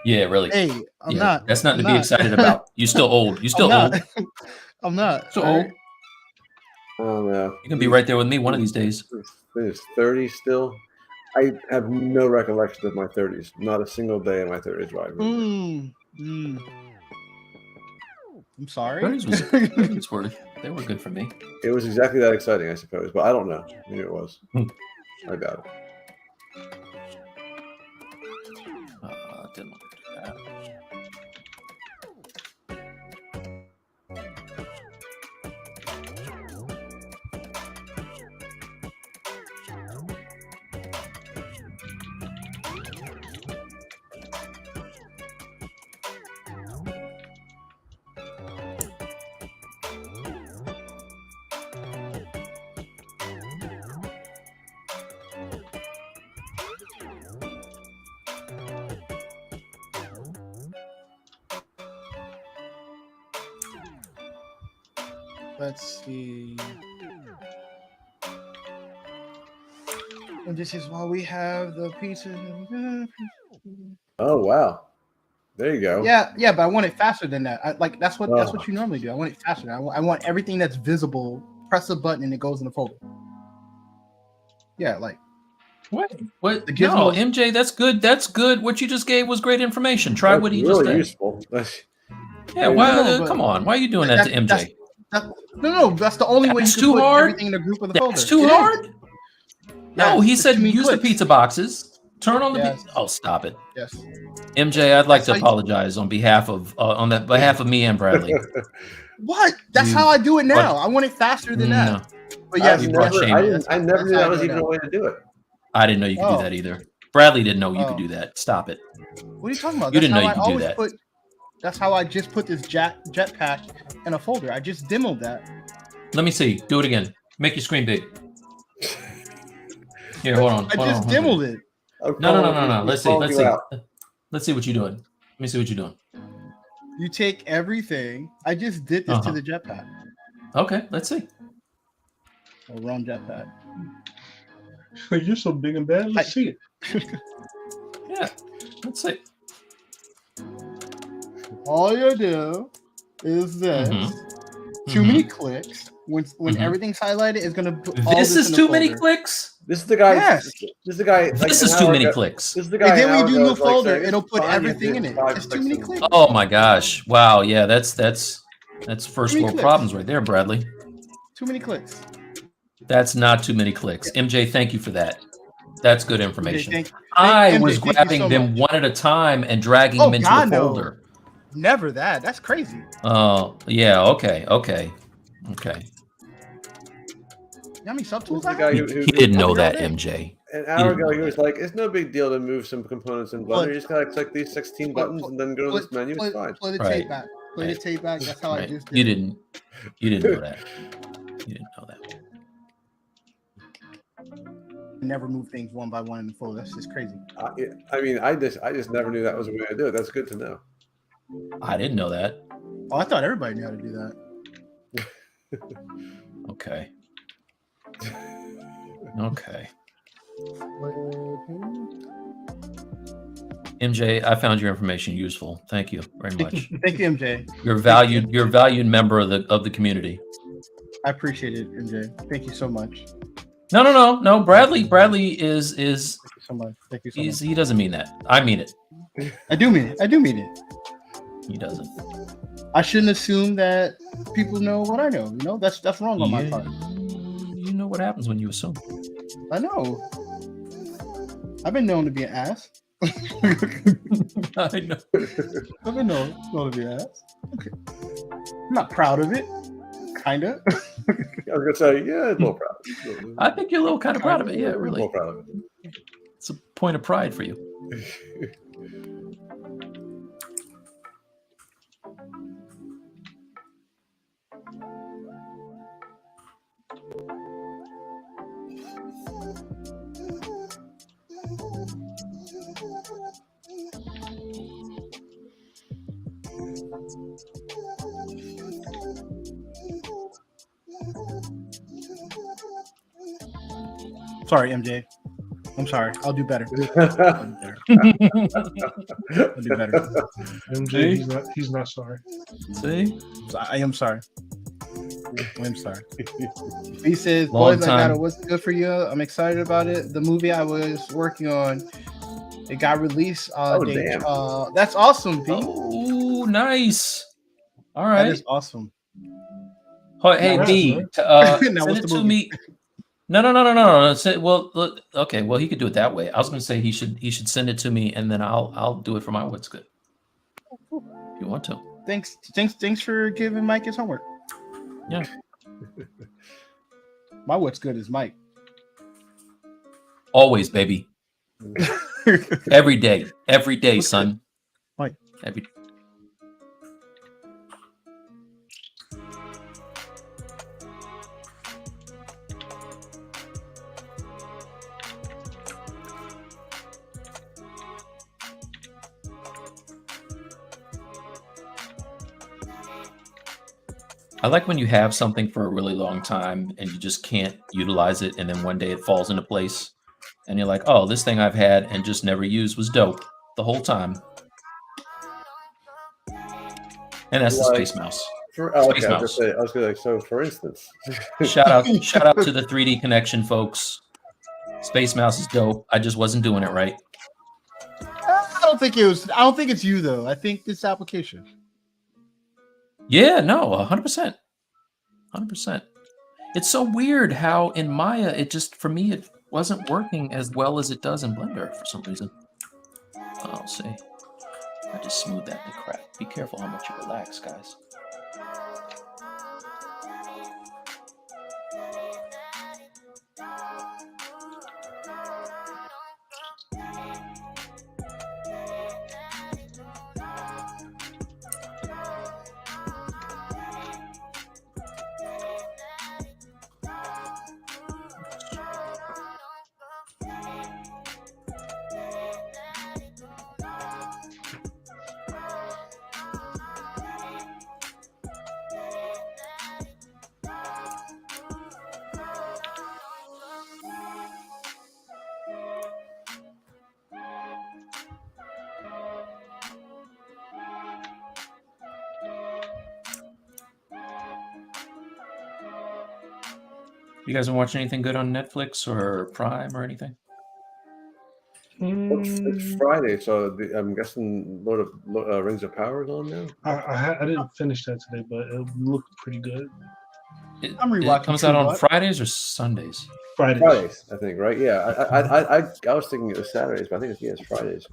Yeah, really. Hey, I'm not. That's nothing I'm to be not. excited about. You still old. You still I'm old. not. I'm not. So all old. right? Oh, no. You can be right there with me one of these days. It's 30 still. I have no recollection of my 30s. Not a single day in my 30s. Right? I'm sorry. 30s were they were good for me. It was exactly that exciting, I suppose, but I don't know. Maybe it was. I doubt it. Didn't want to do that. Let's see. And this is why we have the pieces. Oh, wow. There you go. Yeah, but I want it faster than that. That's what you normally do. I want it faster. I want everything that's visible. Press a button and it goes in the folder. Yeah, like What? No, gizmos- MJ, that's good. That's good. What you just gave was great information. Try That's what he really just said. useful. Yeah, why? No, but Come on. Why are you doing that to MJ? No, that's the only way you That's can too put hard? everything in a group of the folder. That's too It is. hard? No, Yes, he it's said too many use the clicks. pizza boxes. Turn on the Yes. pizza. Oh, stop it. Yes. MJ, I'd like to That's how you- apologize on behalf of me and Bradley. What? That's You- how I do it now. I want it faster than No, that. But yes, you brought shame. I never knew that was even now. a way to do it. I didn't know you could Oh. do that either. Bradley didn't know you could Oh. do that. Stop it. What are you talking about? You didn't know how you I could do always that. That's how I just put this jetpack in a folder. I just demoed that. Let me see. Do it again. Make your screen big. Here, hold on. I just demoed it. No. Let's see. Let's see what you're doing. Let me see what you're doing. You take everything. I just did this to Uh-huh. the jetpack. Okay, let's see. Oh, wrong jetpack. You're so big and bad. Let's see it. Yeah, let's see. All you do is this. Too many clicks. When Mhm. everything's highlighted, it's gonna put all This is in the too many folder. clicks. This is the guy. Yes. This is the guy. This is too many clicks. This is the guy. And then when you do an new hour ago was folder, saying, it'll "It's put fine, you everything did in it. 5 It's too many and- clicks. Oh my gosh! Wow, yeah, that's first Three world clicks. problems right there, Bradley. Too many clicks. That's not too many clicks. MJ, thank you for that. That's good information. I was grabbing them one at a time and dragging them into a folder. No. Never that. That's crazy. Oh, yeah. Okay. Okay. Okay. You know how many subtools I guy have? He didn't know that, MJ. An hour ago, he was like, "It's no big deal to move some components in Blender. You just gotta click these 16 buttons and then go to this menu. It's fine." Play the tape back. Play the tape back. That's how I just did. You didn't know that. You didn't know that. Never move things one by one in the folder. That's just crazy. I mean, I just never knew that was the way to do it. That's good to know. I didn't know that. Oh, I thought everybody knew how to do that. Okay. Okay. MJ, I found your information useful. Thank you very much. Thank you, MJ. You're a valued member of the community. I appreciate it, MJ. Thank you so much. No. Bradley is. Thank you so much. Thank you so much. He doesn't mean that. I mean it. I do mean it. He doesn't. I shouldn't assume that people know what I know. You know, that's wrong on my part. You know what happens when you assume. I know. I've been known to be an ass. I know. I've been known to be an ass. Okay. I'm not proud of it. Kinda. I was gonna say, yeah, a little proud. I think you're a little kind of proud of it. Yeah, really. A little proud of it. It's a point of pride for you. Sorry, MJ. I'm sorry. I'll do better. I'll do better. MJ, he's not sorry. See? I am sorry. I'm sorry. He says, Long boys, time. I got it. What's good for you? I'm excited about it. The movie I was working on, it got released. Damn. That's awesome, Pete. Oh, nice. All right. That is awesome. Oh, hey, B, send what's it the to movie? me. No. Well, look, okay. Well, he could do it that way. I was going to say he should send it to me, and then I'll do it for my what's good. If you want to. Thanks for giving Mike his homework. Yeah. My what's good is Mike. Always, baby. Every day, son. Mike. Every. I like when you have something for a really long time and you just can't utilize it, and then one day it falls into place, and you're like, "Oh, this thing I've had and just never used was dope the whole time." And that's the Space Mouse. Okay, I was gonna say, so for instance, shout out to the 3D Connection folks. Space Mouse is dope. I just wasn't doing it right. I don't think it's you though. I think it's application. Yeah, no, 100%. 100%. It's so weird how in Maya, it just, for me, it wasn't working as well as it does in Blender for some reason. I'll see. I just smoothed that to crap. Be careful how much you relax, guys. You guys been watching anything good on Netflix or Prime or anything? It's Friday, so I'm guessing Lord of Rings of Power is on now. I didn't finish that today, but it looked pretty good. I'm It rewatching comes True out on Blood. Fridays or Sundays? Fridays, I think, right? Yeah, I was thinking it was Saturdays, but I think it's Fridays.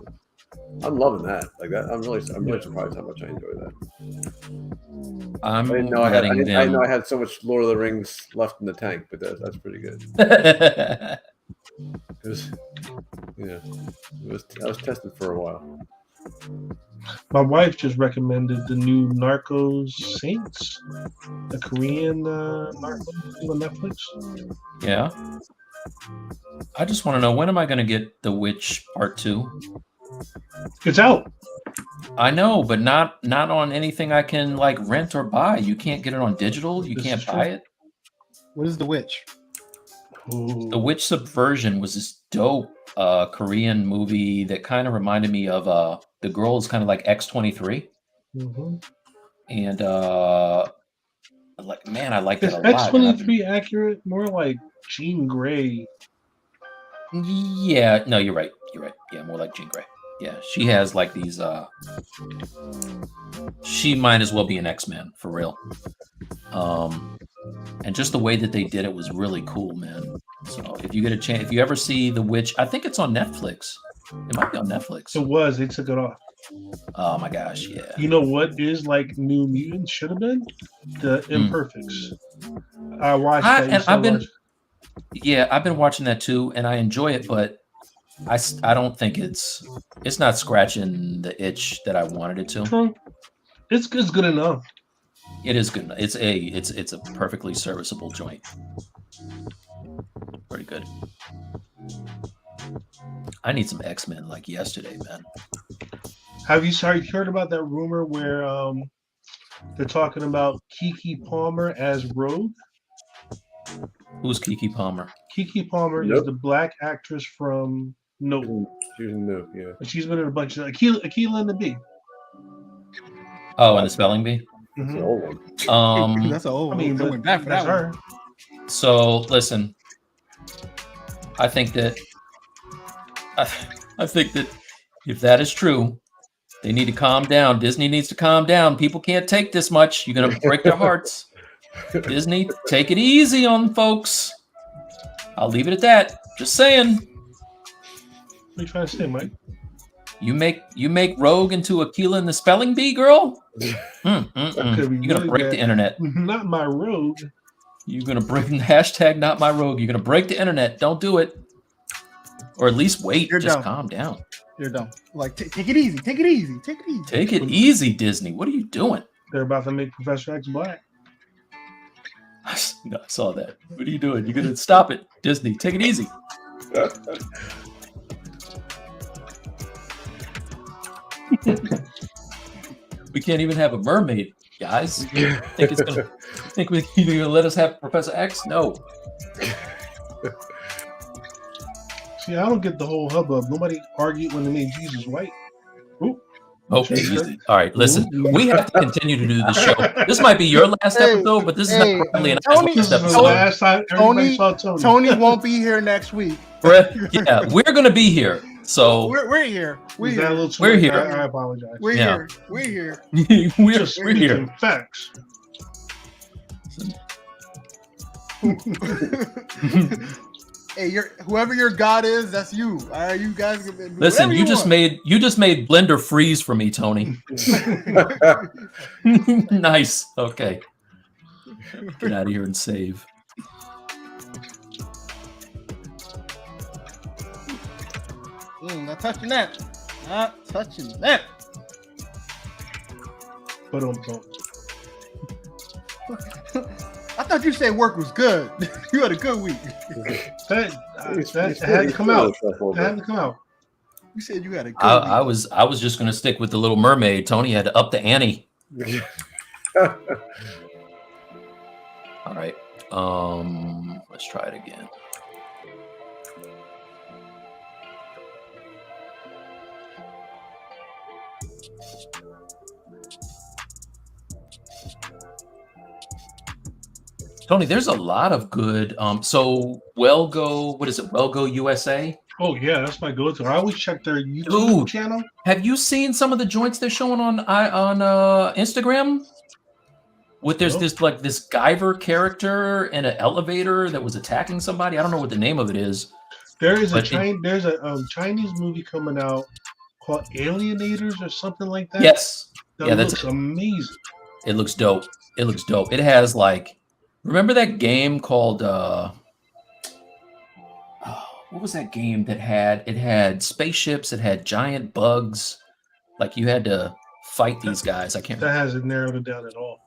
I'm loving that. Like that, I'm really surprised how much I enjoy that. I I'm didn't know I letting had. I didn't know I them. had so much Lord of the Rings left in the tank, but that's pretty good. It was, yeah, I was tested for a while. My wife just recommended the new Narcos Saints, the Korean Narcos thing on Netflix. Yeah. I just want to know, when am I going to get The Witch Part 2? It's out. I know, but not on anything I can like rent or buy. You can't get it on digital. You This can't is buy true. it. What is The Witch? Ooh. The Witch Subversion was this dope Korean movie that kind of reminded me of the girl is kind of like X-23. Mhm. And like, man, I liked it Is a lot. And I've been- X-23 accurate? More like Jean Grey. Yeah, no, you're right. You're right. Yeah, more like Jean Grey. Yeah, she has like these. She might as well be an X-Men for real. And just the way that they did it was really cool, man. So if you get a chance, if you ever see The Witch, I think it's on Netflix. It might be on Netflix. It was. They took it off. Oh my gosh, yeah. You know what is like New Mutants should have been? The Imperfects. I watched that. I've been watching that too, and I enjoy it, but I don't think it's not scratching the itch that I wanted it to. True. It's good enough. It is good. It's a perfectly serviceable joint. Pretty good. I need some X-Men like yesterday, man. Have you heard about that rumor where they're talking about Keke Palmer as Rogue? Who's Keke Palmer? Keke Palmer is the black actress from Nope. She was in Nope, yeah. She's been in a bunch of Akilah and the Bee. Oh, and the spelling bee. That's an old one. That's an old one. I mean, I went back for that's that her. one. So listen, I think that if that is true, they need to calm down. Disney needs to calm down. People can't take this much. You're gonna break their hearts. Disney, take it easy on folks. I'll leave it at that. Just saying. What are you trying to say, Mike? You make Rogue into Akilah and the spelling bee, girl? You're gonna break the internet. Not my Rogue. You're gonna break the hashtag not my Rogue. You're gonna break the internet. Don't do it. Or at least wait. You're just dumb. calm down. You're dumb. Like, take it easy. Take it easy. Take it easy. Take it easy, Disney. What are you doing? They're about to make Professor X black. No, I saw that. What are you doing? You're gonna stop it, Disney. Take it easy. We can't even have a mermaid, guys. Think you're gonna let us have Professor X? No. See, I don't get the whole hubbub. Nobody argued when they made Jesus white. Ooh. Okay, easy. All right, listen. We have to continue to do the show. This might be your last episode, but this is not probably an Tony, This is the episode. last time everybody saw Tony. Tony won't be here next week. Yeah, we're gonna be here. So We're here. Is that a little too We're much? here. I apologize. We're Yeah. here. We're here. we're Just here. speaking facts. Hey, whoever your God is, that's you. All right, you guys can do Listen, whatever you just made Blender freeze for me, Tony. Nice. Okay. Get out of here and save. Not touching that. Not touching that. But I thought you said work was good. You had a good week. that had to come out. That had to come out. You said you had a good I week. was just gonna stick with the Little Mermaid. Tony had to up the ante. All right. Let's try it again. Tony, there's a lot of good. So Wellgo, what is it? Wellgo USA. Oh yeah, that's my go-to. I always check their YouTube Dude. channel. Have you seen some of the joints they're showing on Instagram? there's this Guyver character in an elevator that was attacking somebody. I don't know what the name of it is. There's a Chinese movie coming out called Alienators or something like that. Yes. That looks amazing. It looks dope. It has remember that game called what was that game that had spaceships, it had giant bugs, like you had to fight these guys. I can't That hasn't narrowed it down at all.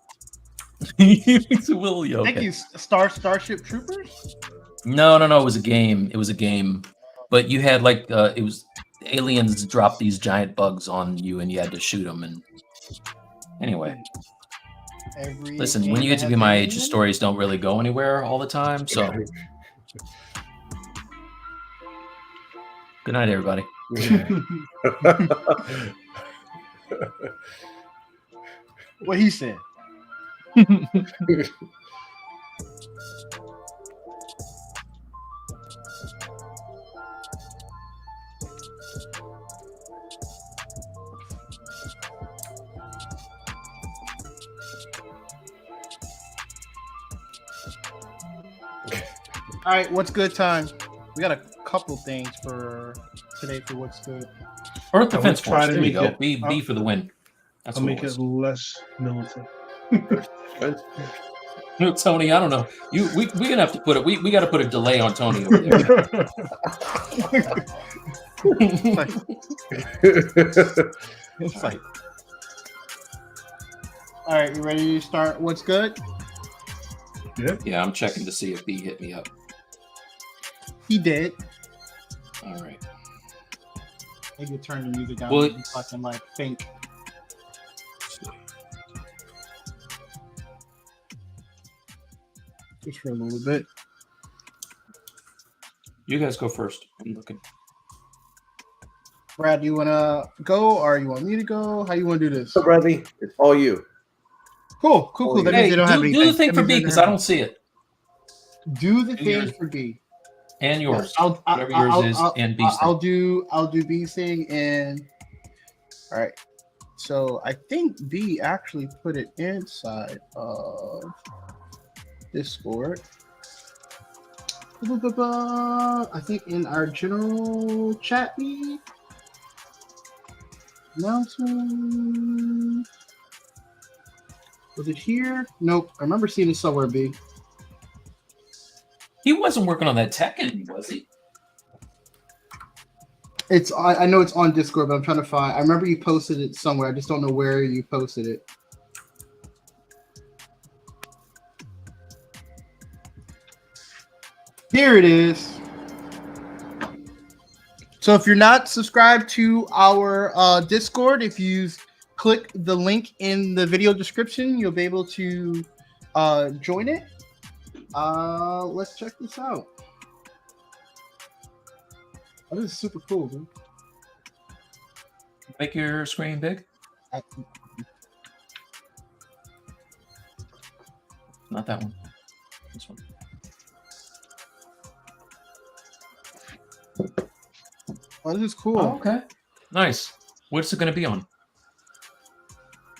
Will, Thank you, Starship Troopers. No, it was a game. But you had it was aliens drop these giant bugs on you and you had to shoot them. And anyway, listen, when you get to be my age, the stories don't really go anywhere all the time. So good night, everybody. What he said. All right, what's good time? We got a couple things for today for what's good. Earth Defense try Force. to There we make go. B for the win. That's I'll what make it was. it less militant. Tony, I don't know. We're gonna have to put it. We got to put a delay on Tony over there. It's like, all right, you ready to start? What's good? Yeah, I'm checking to see if B hit me up. He did. All right. Maybe turn the music down Well, and fucking think. Just for a little bit. You guys go first. I'm looking. Brad, do you want to go or you want me to go? How you want to do this? So, Bradley, it's all you. Cool. That means Hey, they don't have anything. do the thing for B because I don't see it. Do the Do thing yours. for B. And yours. Whatever yours is and B's thing. I'll do B's thing and all right. So I think B actually put it inside of Discord. I think in our general chat B. Announcement. Was it here? Nope. I remember seeing it somewhere, B. He wasn't working on that Tekken, was he? I know it's on Discord, but I'm trying to find. I remember you posted it somewhere. I just don't know where you posted it. Here it is. So if you're not subscribed to our Discord, if you click the link in the video description, you'll be able to join it. Let's check this out. Oh, this is super cool, dude. Make your screen big. Not that one. This one. Oh, this is cool. Oh, okay. Nice. What's it going to be on?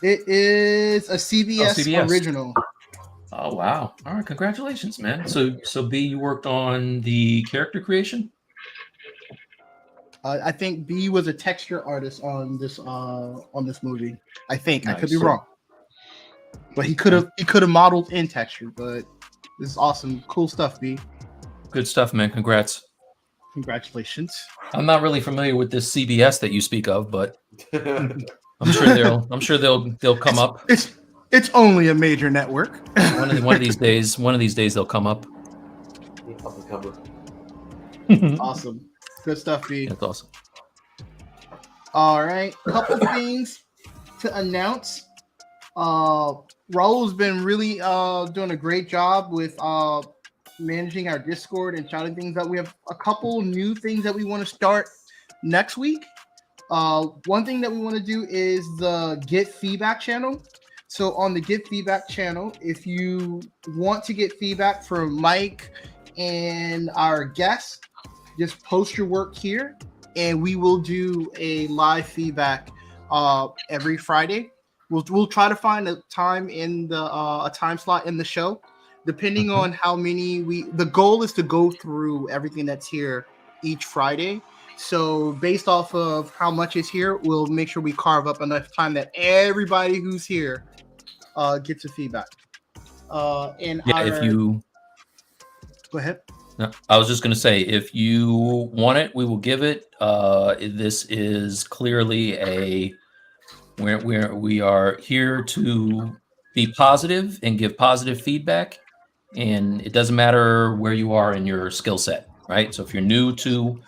It is a CBS, CBS. original. Oh, wow. All right. Congratulations, man. So B, you worked on the character creation? I think B was a texture artist on this movie. I think. Nice. I could be wrong. But he could have modeled in texture, but this is awesome. Cool stuff, B. Good stuff, man. Congrats. Congratulations. I'm not really familiar with this CBS that you speak of, but I'm sure they'll come up. It's only a major network. One of these days they'll come up. Awesome. Good stuff, B. That's awesome. All right. Couple things to announce. Raul's been really doing a great job with managing our Discord and shouting things out. We have a couple new things that we want to start next week. One thing that we want to do is the Get Feedback channel. So on the Get Feedback channel, if you want to get feedback from Mike and our guests, just post your work here and we will do a live feedback every Friday. We'll try to find a time in the a time slot in the show, depending on how many the goal is to go through everything that's here each Friday. So based off of how much is here, we'll make sure we carve up enough time that everybody who's here gets a feedback. And Yeah, if you go ahead. No, I was just going to say, if you want it, we will give it. This is clearly we are here to be positive and give positive feedback, and it doesn't matter where you are in your skill set, right? So if you're new to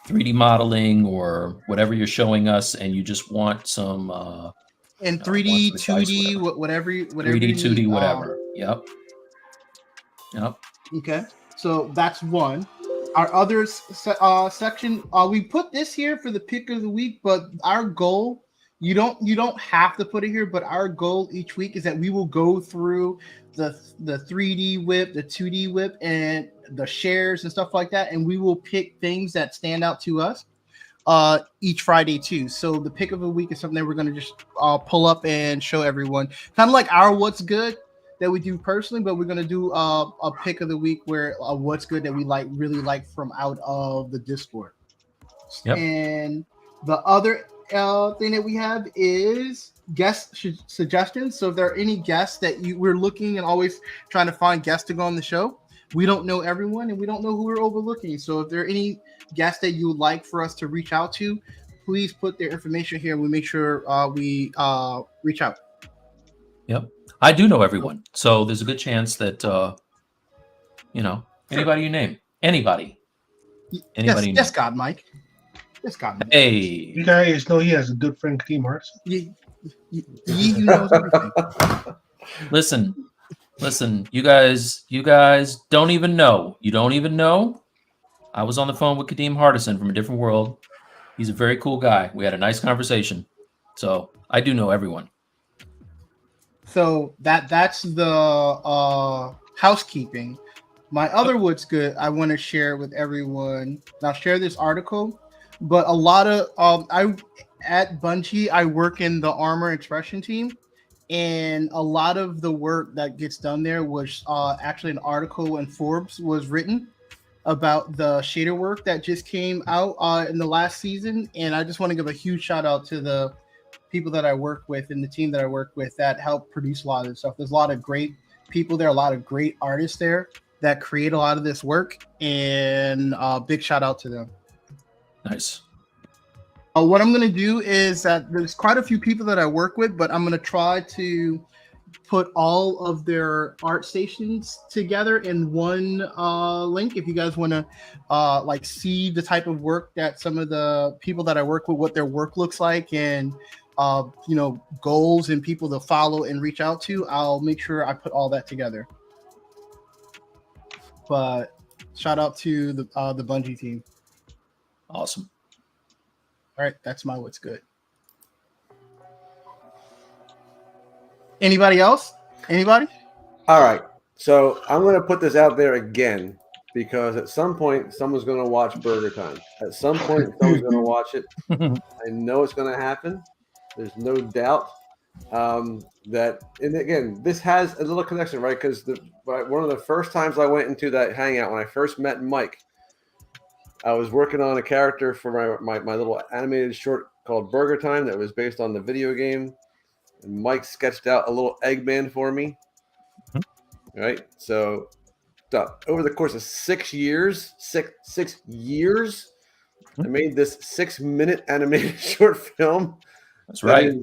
3D modeling or whatever you're showing us, and you just want some in 3D, some advice, 2D, whatever 3D, 2D, whatever. Yep. Okay. So that's one. Our other section, we put this here for the pick of the week, but our goal, you don't have to put it here, but our goal each week is that we will go through the 3D whip, the 2D whip, and the shares and stuff like that, and we will pick things that stand out to us each Friday too. So the pick of the week is something that we're going to just pull up and show everyone, kind of like our what's good that we do personally, but we're going to do a pick of the week where what's good that we really like from out of the Discord. Yep. And the other thing that we have is guest suggestions. So if there are any guests that we're looking and always trying to find guests to go on the show, we don't know everyone and we don't know who we're overlooking. So if there are any guests that you would like for us to reach out to, please put their information here and we make sure we reach out. Yep. I do know everyone, so there's a good chance that anybody you name, anybody. Yes, God, Mike. Yes, God, Mike. Hey, you guys know he has a good friend, Kadeem Arts. He knows everything. Listen, you guys don't even know. You don't even know. I was on the phone with Kadeem Hardison from a different world. He's a very cool guy. We had a nice conversation. So I do know everyone. So that's the housekeeping. My other what's good I want to share with everyone. I'll share this article, but a lot of at Bungie, I work in the armor expression team, and a lot of the work that gets done there was actually an article in Forbes was written about the shader work that just came out in the last season. And I just want to give a huge shout out to the people that I work with and the team that I work with that help produce a lot of this stuff. There's a lot of great people there, a lot of great artists there that create a lot of this work, and big shout out to them. Nice. What I'm going to do is that there's quite a few people that I work with, but I'm going to try to put all of their art stations together in one link. If you guys want to see the type of work that some of the people that I work with, what their work looks like, and goals and people to follow and reach out to, I'll make sure I put all that together. But shout out to the Bungie team. Awesome. All right, that's my what's good. Anybody else? Anybody? All right. So I'm going to put this out there again because at some point someone's going to watch Burger Time. At some point someone's going to watch it. I know it's going to happen. There's no doubt that, and again, this has a little connection, right? Because one of the first times I went into that hangout when I first met Mike, I was working on a character for my little animated short called Burger Time that was based on the video game. And Mike sketched out a little Eggman for me. Right? So over the course of 6 years, I made this 6-minute animated short film. That's right.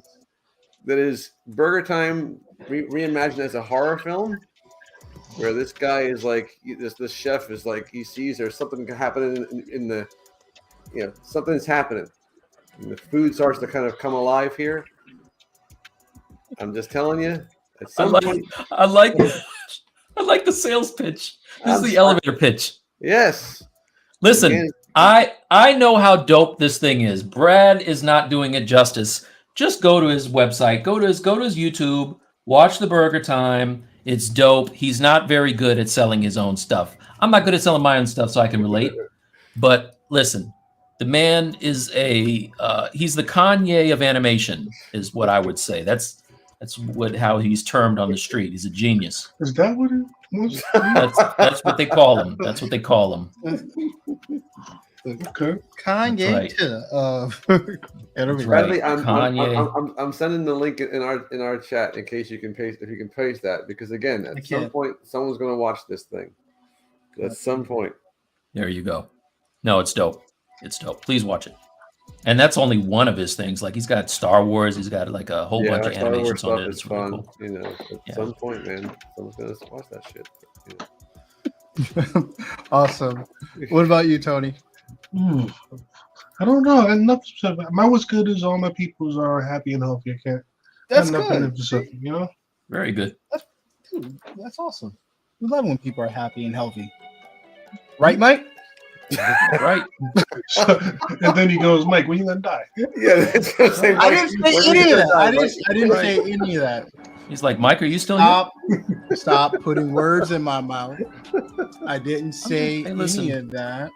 That is Burger Time reimagined as a horror film, where this guy is like, this chef is like, he sees there's something happening in the, something's happening. And the food starts to kind of come alive here. I'm just telling you. I like the sales pitch. This is the elevator pitch. Yes. Listen, Again. I know how dope this thing is. Brad is not doing it justice. Just go to his website, go to his YouTube, watch the Burger Time. It's dope. He's not very good at selling his own stuff. I'm not good at selling my own stuff, so I can relate. But listen, the man is he's the Kanye of animation, is what I would say. That's That's how he's termed on the street. He's a genius. Is that what it was? That's what they call him. That's what they call him. Okay. Kanye right. to That's Bradley, right. Kanye. I'm sending the link in our chat in case you can paste if you can paste that, because again, at some point someone's going to watch this thing. At some point. There you go. No, it's dope. It's dope. Please watch it. And that's only one of his things. Like he's got Star Wars. He's got like a whole bunch of animations on it. It's fun. really cool. You know, at some point, man, someone's going to watch that shit. Awesome. What about you, Tony? I don't know. Enough. My what's good is all my peoples are happy and healthy. I can't. That's nothing good. You know. Very good. That's awesome. We love when people are happy and healthy. Right, Mike? Right. And then he goes, Mike, when you gonna die? Yeah, that's gonna say, I didn't say any of that. I didn't say any of that. He's like, Mike, are you still here? Stop putting words in my mouth. I didn't say Hey, listen. any of that.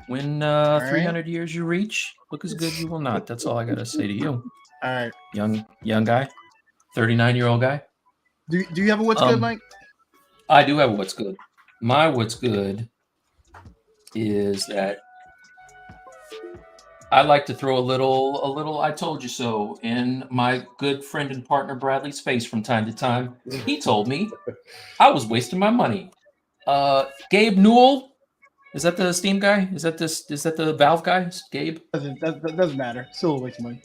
When 300 years you reach, look as good you will not. That's all I gotta say to you. All right. Young guy, 39-year-old guy. Do you have a what's good, Mike? I do have a what's good. My what's good is that I like to throw a little I told you so in my good friend and partner Bradley's face from time to time. He told me I was wasting my money. Gabe Newell, is that the Steam guy? Is that the Valve guy? Gabe? That doesn't matter. Still a waste of money.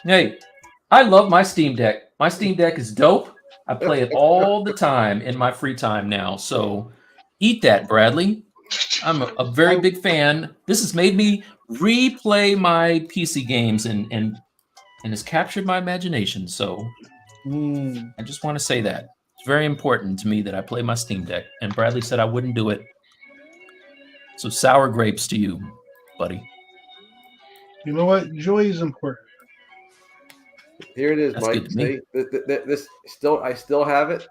Hey, I love my Steam Deck. My Steam Deck is dope. I play it all the time in my free time now. So eat that, Bradley. I'm a very big fan. This has made me replay my PC games and has captured my imagination. So I just want to say that. It's very important to me that I play my Steam Deck. And Bradley said I wouldn't do it. So sour grapes to you, buddy. You know what? Joy is important. Here it is, That's Mike. good to me. See, I still have it.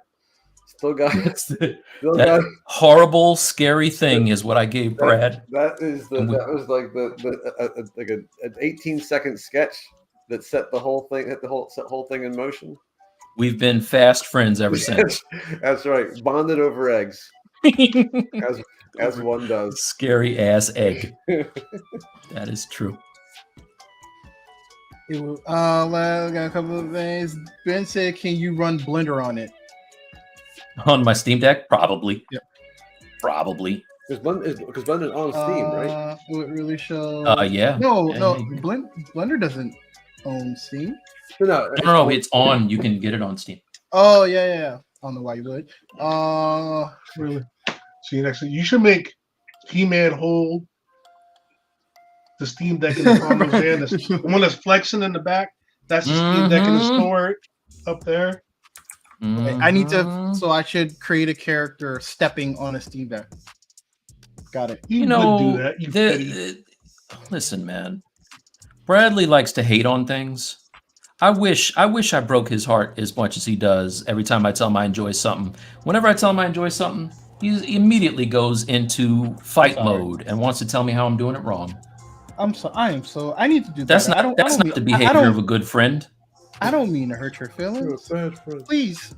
Still got it. That horrible, scary thing is what I gave Brad. That was like an 18-second sketch that set the whole thing in motion. We've been fast friends ever since. That's right. Bonded over eggs. as one does. Scary ass egg. That is true. Well, I got a couple of things. Ben said, "Can you run Blender on it?" On my Steam Deck? Probably. Yep. Probably. Because Blender's on Steam, right? Will it really show? Yeah. No. Yeah. Blender doesn't own Steam. No, it's on. You can get it on Steam. Oh yeah. I don't know why you would. Really? See you next week. You should make He-Man hold the Steam Deck in the palm of his hand. The one that's flexing in the back. That's the Steam Deck in the store up there. I need to. So I should create a character stepping on a Steam Deck. Got it. You know, do that. Listen, man. Bradley likes to hate on things. I wish I broke his heart as much as he does every time I tell him I enjoy something. Whenever I tell him I enjoy something, he immediately goes into fight mode and wants to tell me how I'm doing it wrong. I need to do that. That's not the behavior of a good friend. I don't mean to hurt your feelings. You're a bad friend. Please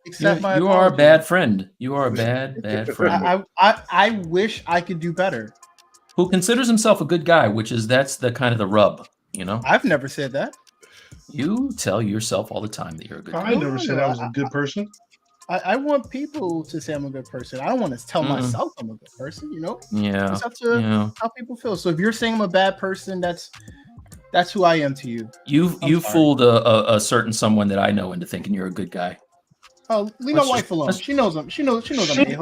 accept my. You are a bad friend. You are a bad friend. I wish I could do better. Who considers himself a good guy, that's the kind of the rub, you know? I've never said that. You tell yourself all the time that you're a good guy. I never said I was a good person. I want people to say I'm a good person. I don't want to tell myself I'm a good person, you know? Yeah. It's up to how people feel. So if you're saying I'm a bad person, that's who I am to you. You fooled a certain someone that I know into thinking you're a good guy. Oh, leave my wife alone. She knows I'm a hoe. She loves me.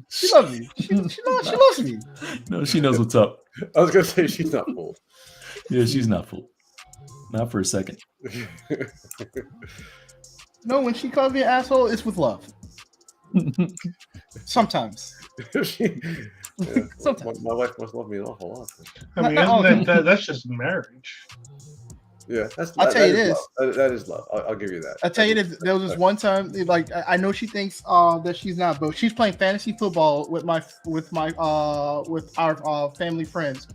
She loves me. She loves me. No, she knows what's up. I was gonna say she's not fooled. Yeah, she's not fooled. Not for a second. No, when she calls me an asshole, it's with love. Sometimes. Sometimes. My wife must love me an awful lot. I mean, that's just marriage. Yeah, I'll tell you this. That is love. I'll give you that. I'll tell you this. There was this one time, like I know she thinks that she's not, but she's playing fantasy football with our family friends,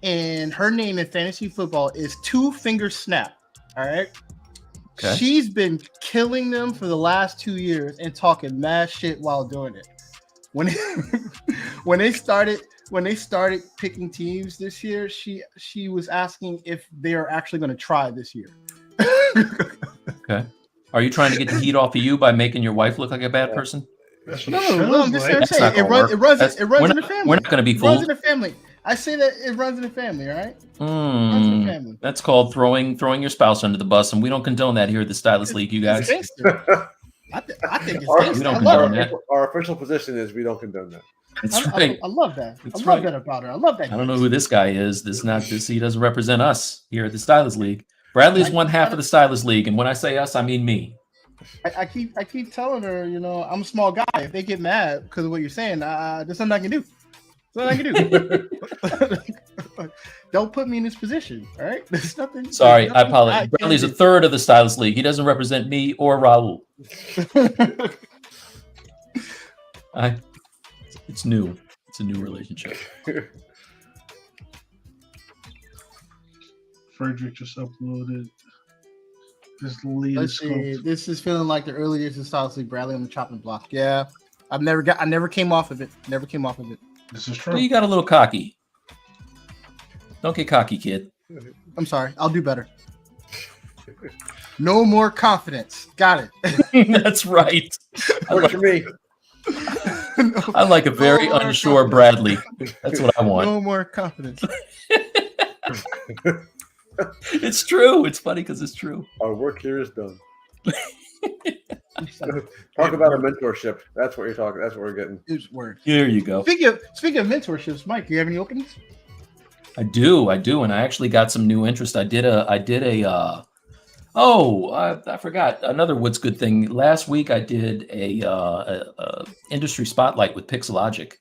and her name in fantasy football is Two Finger Snap. All right. Okay. She's been killing them for the last 2 years and talking mad shit while doing it. When when they started picking teams this year, she was asking if they are actually going to try this year. Okay. Are you trying to get the heat off of you by making your wife look like a bad person? That's what No, it no, I'm sounds just like. That's saying not it gonna runs work. it runs in the family. We're not going to be It runs fooled. in the family. I say that it runs in the family, all right? Runs in the family. That's called throwing your spouse under the bus, and we don't condone that here at the Stylus League, you guys. It's gangster. I think it's Our- gangster. We don't I condone love that. it. Our official position is we don't condone that. That's I right. love that. That's I love right. that about her. I love that. I don't know who this guy is. He doesn't represent us here at the Stylus League. Bradley is one half of the Stylus League, and when I say us, I mean me. I keep telling her, I'm a small guy. If they get mad because of what you're saying, there's nothing I can do. There's nothing I can do. Don't put me in this position, all right? There's nothing. Sorry, there's I nothing apologize. can Bradley's a do. third of the Stylus League. He doesn't represent me or Raul. It's new. It's a new relationship. Frederick just uploaded his latest Let's see. sculpt. This is feeling like the early years of Stylus League. Bradley on the chopping block. Yeah, I never came off of it. Never came off of it. This is Well, true. you got a little cocky. Don't get cocky, kid. I'm sorry. I'll do better. No more confidence. Got it. That's right. Works for me. I like a very No more unsure confidence. Bradley. That's what I want. No more confidence. It's true. It's funny because it's true. Our work here is done. Talk about a mentorship. That's what you're talking. That's what we're getting. It's word. There you go. Speaking of mentorships, Mike, do you have any openings? I do, and I actually got some new interest. I forgot another What's Good thing. Last week I did a industry spotlight with Pixelogic.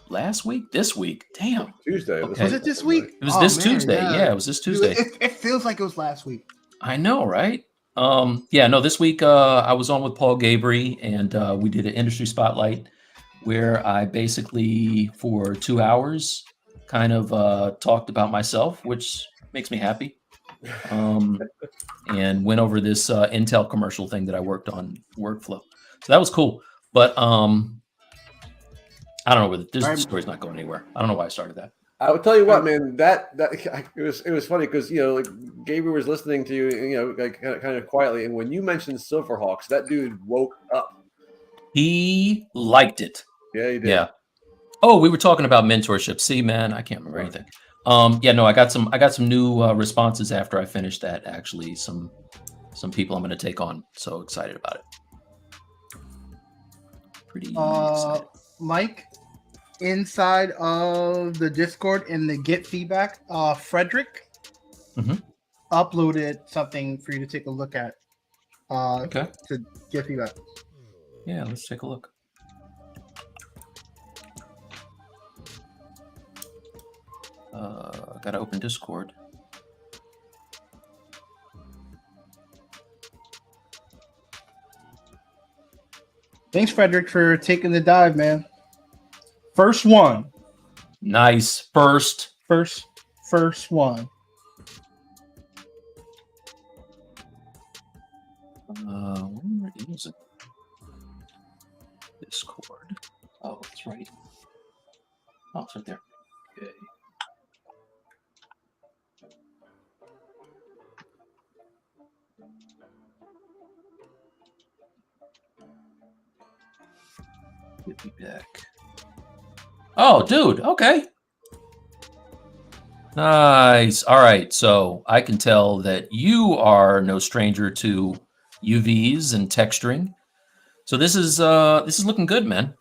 Last week, this week, damn, Tuesday. Okay. Was it this week? it was Oh, this man, Tuesday. Yeah, it was this Tuesday. It feels like it was last week. I know, right? This week I was on with Paul Gabry, and we did an industry spotlight where I basically for 2 hours kind of talked about myself, which makes me happy, and went over this Intel commercial thing that I worked on, workflow. So that was cool, but I don't know whether this story's not going anywhere. I don't know why I started that. I would tell you what, man. That it was funny because like Gabriel was listening to you, like kind of quietly, and when you mentioned Silverhawks, that dude woke up. He liked it. Yeah, he did. Yeah. Oh, we were talking about mentorship. See, man, I can't remember anything. I got some new responses after I finished that. Actually, some people I'm going to take on. So excited about it. Pretty excited. Mike, inside of the Discord in the Get feedback, Frederick uploaded something for you to take a look at. Okay. To get feedback. Yeah, let's take a look. Gotta open Discord. Thanks, Frederick, for taking the dive, man. First one. Nice. First one. Where is it? Discord. Oh, it's right. Oh, it's right there. Okay. Get me back. Oh, dude. Okay. Nice. All right. So I can tell that you are no stranger to UVs and texturing. So this is looking good, man.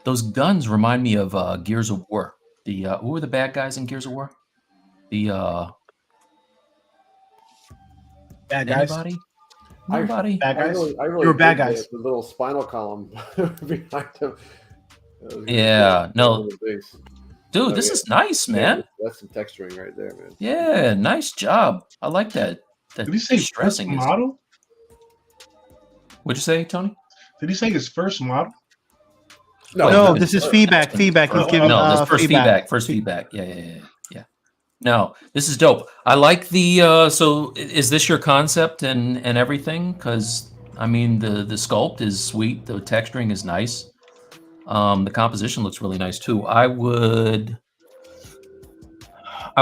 Those guns remind me of Gears of War. Who were the bad guys in Gears of War? Bad guys. Anybody? Nobody? Bad guys. I really You were bad did guys. The little spinal column behind him. Yeah, no. Dude, Oh, this yeah. is nice, man. Yeah, that's some texturing right there, man. Yeah, nice job. I like that. Did he say stressing first is. model? What'd you say, Tony? Did he say his first model? No, this is feedback. Feedback. He's giving No, that's first feedback. feedback. First feedback. Yeah. No, this is dope. I like the. So, is this your concept and everything? Because I mean, the sculpt is sweet. The texturing is nice. The composition looks really nice too. I would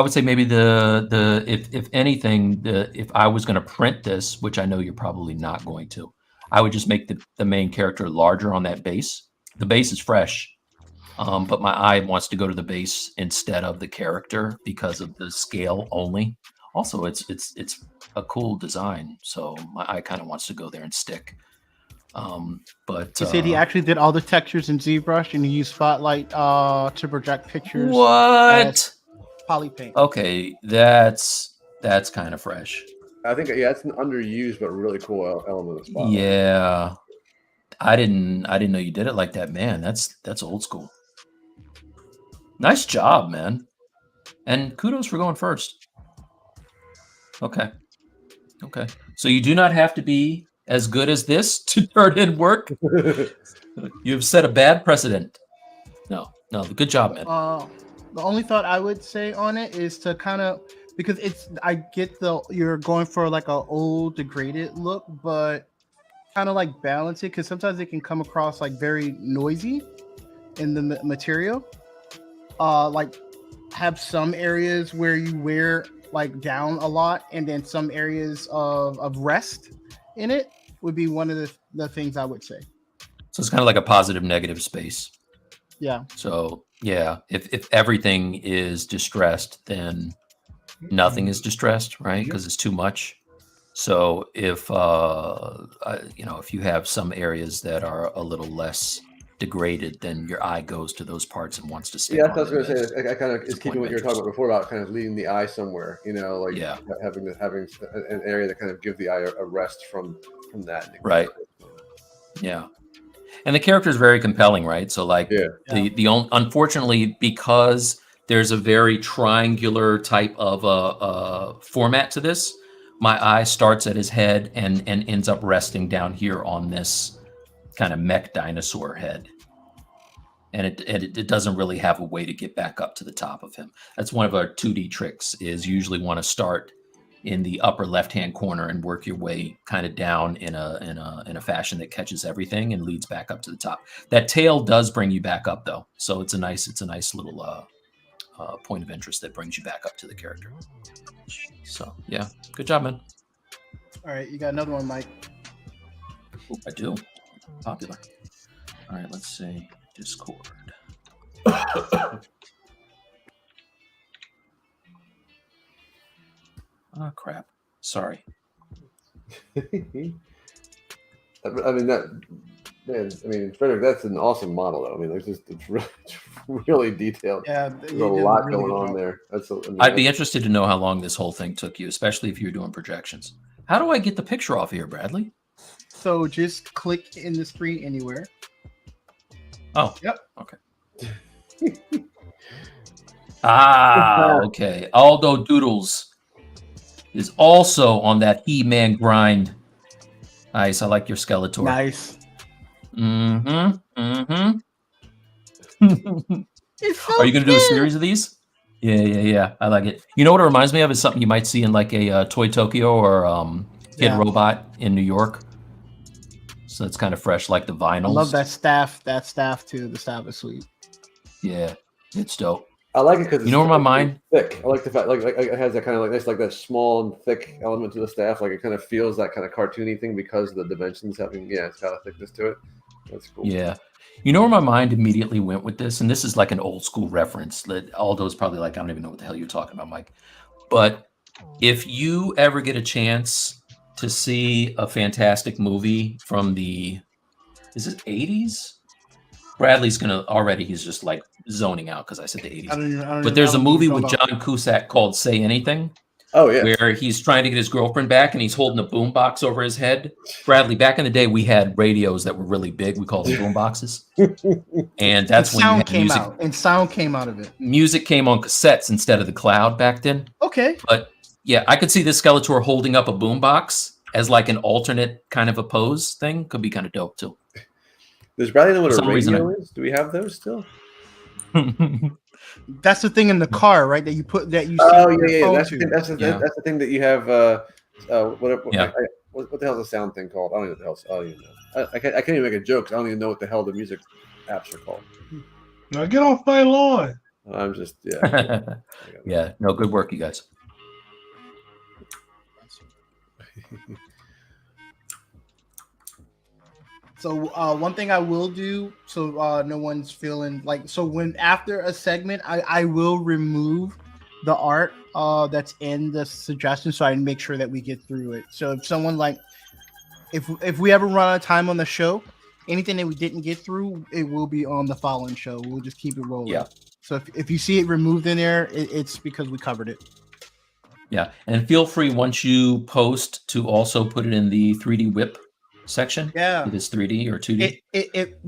say maybe the if anything, if I was going to print this, which I know you're probably not going to, I would just make the main character larger on that base. The base is fresh. But my eye wants to go to the base instead of the character because of the scale only. Also, it's a cool design, so my eye kind of wants to go there and stick. But He said he actually did all the textures in ZBrush and he used Spotlight to project pictures. What? Poly paint. Okay, that's kind of fresh. I think it's an underused but really cool element of Spotlight. Yeah, I didn't know you did it like that, man. That's old school. Nice job, man. And kudos for going first. Okay. So you do not have to be as good as this to turn in work. You've set a bad precedent. No, good job, man. The only thought I would say on it is to kind of, because I get you're going for like an old degraded look, but kind of like balance it, because sometimes it can come across like very noisy in the material. Like have some areas where you wear like down a lot, and then some areas of rest in it would be one of the things I would say. So it's kind of like a positive negative space. Yeah. So yeah, if everything is distressed, then nothing is distressed, right? Because it's too much. So if if you have some areas that are a little less degraded, then your eye goes to those parts and wants to stay. Yeah, that's what I was going to say. I kind of is keeping what you were talking about before about kind of leading the eye somewhere. Like having an area that kind of give the eye a rest from that. Right. Yeah. And the character is very compelling, right? So like unfortunately, because there's a very triangular type of format to this, my eye starts at his head and ends up resting down here on this kind of mech dinosaur head. And it doesn't really have a way to get back up to the top of him. That's one of our 2D tricks, is usually want to start in the upper left-hand corner and work your way kind of down in a fashion that catches everything and leads back up to the top. That tail does bring you back up though. So it's a nice little point of interest that brings you back up to the character. So yeah, good job, man. All right, you got another one, Mike. Ooh, I do. Popular. All right, let's see. Discord. Oh crap! Sorry. I mean Frederick, that's an awesome model, though. I mean, it's really detailed. Yeah, there's a lot really going on there. I'd be interested to know how long this whole thing took you, especially if you're doing projections. How do I get the picture off here, Bradley? So just click in the screen anywhere. Oh. Yep. Okay. Okay. Aldo Doodles is also on that He-Man grind. Nice. I like your Skeletor. Nice. It's so Are you going to do a series of these? Yeah. I like it. You know what it reminds me of is something you might see in like a Toy Tokyo or Kid Robot in New York. So it's kind of fresh, like the vinyls. I love that staff too. The staff is sweet. Yeah, it's dope. I like it because you know where my mind thick. I like the fact like it has that kind of like nice, like that small and thick element to the staff. Like it kind of feels that kind of cartoony thing because of the dimensions having it's got a thickness to it. That's cool. Yeah, you know where my mind immediately went with this, and this is like an old school reference. That Aldo's probably like, I don't even know what the hell you're talking about, Mike. But if you ever get a chance to see a fantastic movie from is it 80s? Bradley's he's just like zoning out because I said the 80s. But there's a movie with John Cusack called Say Anything. Oh, yeah. Where he's trying to get his girlfriend back and he's holding a boombox over his head. Bradley, back in the day, we had radios that were really big. We called them boomboxes. And that's when sound came out. And sound came out of it. Music came on cassettes instead of the cloud back then. Okay. But yeah, I could see this Skeletor holding up a boombox as like an alternate kind of a pose thing. Could be kind of dope too. Does Bradley know what a radio is? Do we have those still? That's the thing in the car, right? That you put that you. Oh sync your yeah. phone That's to. that's the Yeah. that's the thing that you have. Yeah. What the hell's the sound thing called? I don't even know what the hell. I don't even know. I can't even make a joke. 'Cause I don't even know what the hell the music apps are called. Now get off my lawn. I'm just yeah. Yeah. No, good work, you guys. So one thing I will do, so no one's feeling like, so when after a segment, I will remove the art that's in the suggestion, so I make sure that we get through it. So if someone like, if we ever run out of time on the show, anything that we didn't get through, it will be on the following show. We'll just keep it rolling. Yeah. So if you see it removed in there, it's because we covered it. Yeah. And feel free once you post to also put it in the 3D whip section. Yeah. It is 3D or 2D.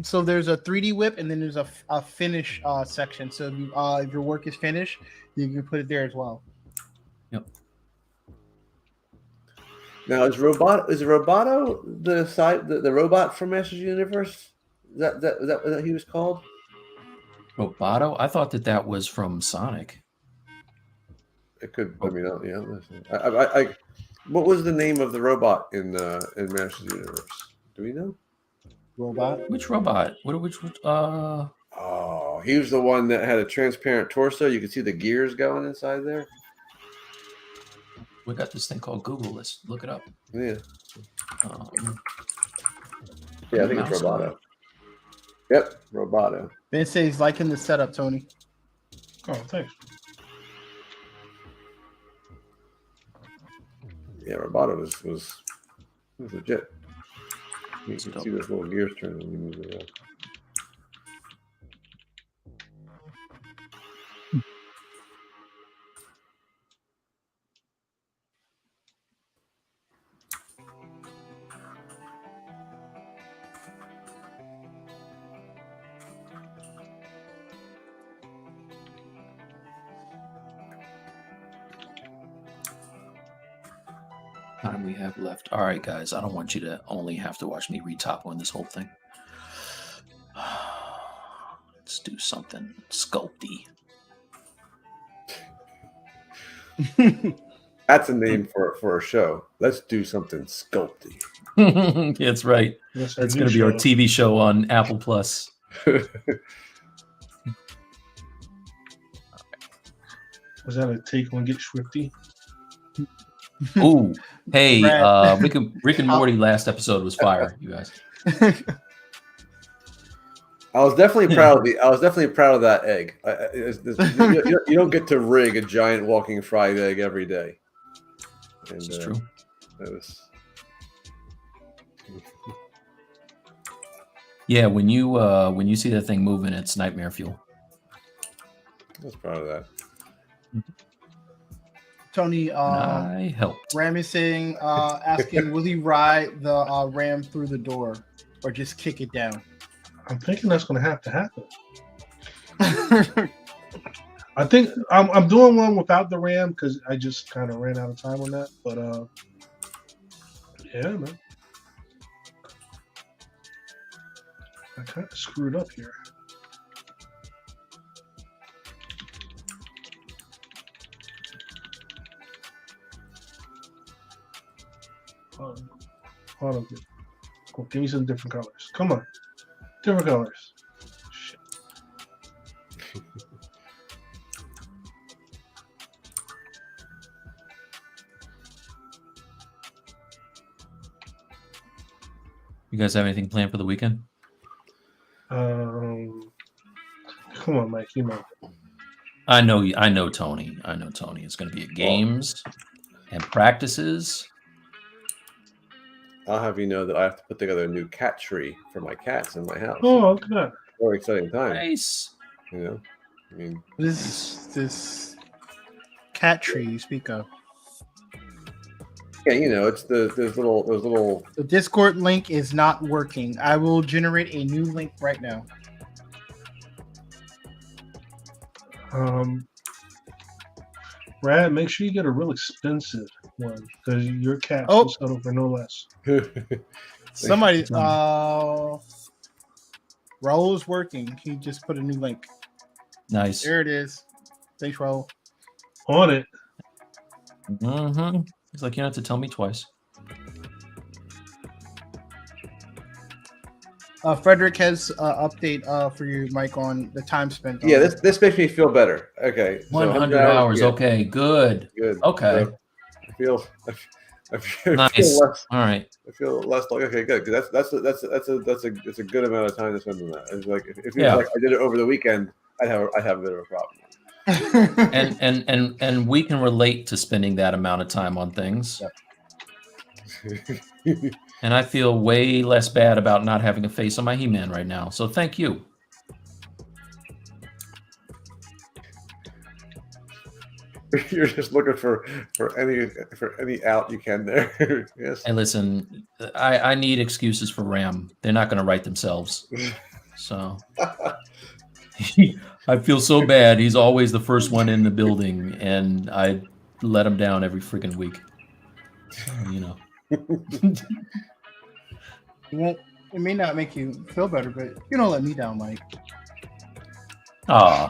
So there's a 3D whip and then there's a finish section. So if your work is finished, you can put it there as well. Yep. Now is Roboto the robot from Masters Universe? Is that what he was called? Roboto? I thought that was from Sonic. It could. I mean, yeah. I what was the name of the robot in Masters Universe? Do we know? Robot? Which robot? Which Oh, he was the one that had a transparent torso. You could see the gears going inside there. we got this thing called Google. Let's look it up. Yeah. I Yeah, I think it's Roboto. Yep, Roboto. Ben says liking the setup, Tony. Oh, thanks. Yeah, Roboto was legit. You can see those little gears turning when you move it around. How do we have left? All right, guys. I don't want you to only have to watch me retop on this whole thing. Let's do something sculpty. That's a name for a show. Let's do something sculpty. That's right. That's That's going to be our TV show on Apple Plus. Was that a take on Get Swifty? Ooh, hey, Brad. Rick and Morty last episode was fire, you guys. I was definitely proud of that egg. You don't get to rig a giant walking fried egg every day. And, This is true. That was... Yeah, when you see that thing moving, it's nightmare fuel. I was proud of that. Tony, I helped. Ram is saying, asking, will he ride the ram through the door or just kick it down? I'm thinking that's going to have to happen. I think I'm doing one without the ram because I just kind of ran out of time on that. But yeah, man, I kind of screwed up here. Hold on. Cool. Give me some different colors. Come on. Different colors. Shit. You guys have anything planned for the weekend? Come on, Mike. You know. I know Tony. It's going to be at games and practices. I'll have you know that I have to put together a new cat tree for my cats in my house. Oh, look at that. Very exciting time. Nice. You know, I mean, This cat tree you speak of. yeah, you know, it's those little. The Discord link is not working. I will generate a new link right now. Brad, make sure you get a real expensive one because your cat Oh. will settle for no less. Somebody, Raul's working. He just put a new link. Nice. There it is. Thanks, Raul. On it. Mm-hmm. It's like you don't have to tell me twice. Frederick has update for you, Mike, on the time spent. Yeah, on this makes me feel better. Okay, so 100 hours. yeah, Okay, good. good. Okay. So I feel Nice. less. All right. I feel less like okay, good. 'Cause that's a good amount of time to spend on that. It's like if it was Yeah. like I did it over the weekend, I'd have a bit of a problem. And we can relate to spending that amount of time on things. And I feel way less bad about not having a face on my He-Man right now. So thank you. You're just looking for any out you can there. Yes. Hey, listen, I need excuses for Ram. They're not going to write themselves. So I feel so bad. He's always the first one in the building, and I let him down every freaking week. So, you know. It may not make you feel better, but you don't let me down, Mike. I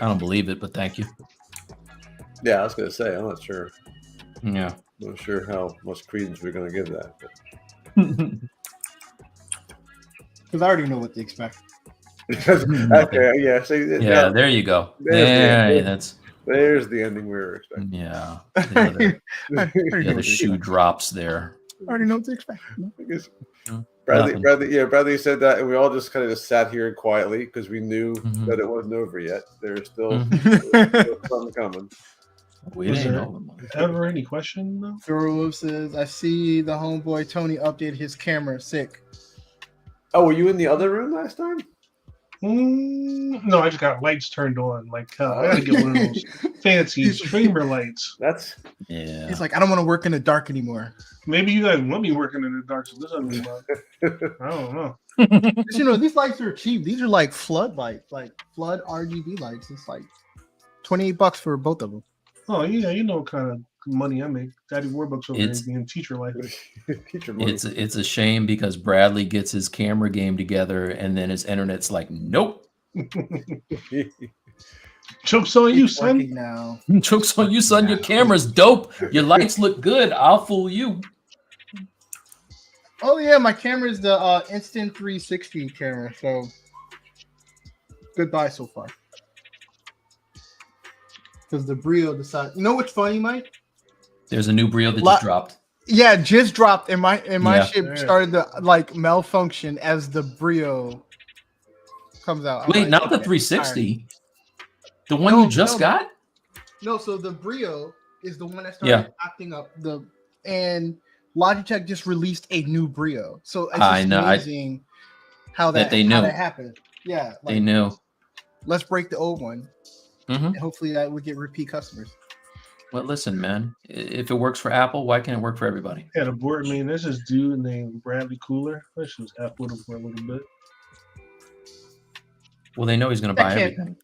don't believe it, but thank you. Yeah, I was gonna say I'm not sure. Yeah. Not sure how much credence we're gonna give that. Because I already know what to expect. Okay, yeah. So Yeah, there you go. There's the ending we were expecting. Yeah. I The shoe drops there. already know what to expect. I guess Nothing. Bradley said that, and we all just kind of just sat here quietly because we knew Mhm. that it wasn't over yet. There's still, Mhm. still something coming. We Was didn't there know. ever any question though? Thurl says, I see the homeboy Tony update his camera. Sick. Oh, were you in the other room last time? No, I just got lights turned on. Like I gotta get one of those fancy streamer lights. That's Yeah. He's like, I don't want to work in the dark anymore. Maybe you guys want me working in the dark, so this doesn't about. I don't know. You know, these lights are cheap. These are like flood lights, like flood RGB lights. It's like $28 for both of them. Oh yeah, you know what kind of money I make. Daddy Warbucks over It's- there being teacher life. teacher money. It's a shame because Bradley gets his camera game together and then his internet's like, nope. Joke's on you, It's working son. now. Joke's on you, son. Your camera's dope. Your lights look good. I'll fool you. Oh yeah, my camera is the Instant 360 camera. So goodbye so far. Because the Brio decided. You know what's funny, Mike? There's a new Brio that just dropped. Yeah, just dropped, and my Yeah. ship Yeah. started to like malfunction as the Brio comes out. I'm Wait, like, not the okay, 360. The one No, you just no. got? No, so the Brio is the one that started acting up. And Logitech just released a new Brio, so it's I just know, amazing how that they knew. how that happened. Yeah, like, They knew. let's break the old one, Hmm. and hopefully that would get repeat customers. Well, listen, man. If it works for Apple, why can't it work for everybody? Had a board meeting. There's this dude named Bradley Cooler. I should was F with him for a little bit. Well, they know he's going to That buy can't- everything.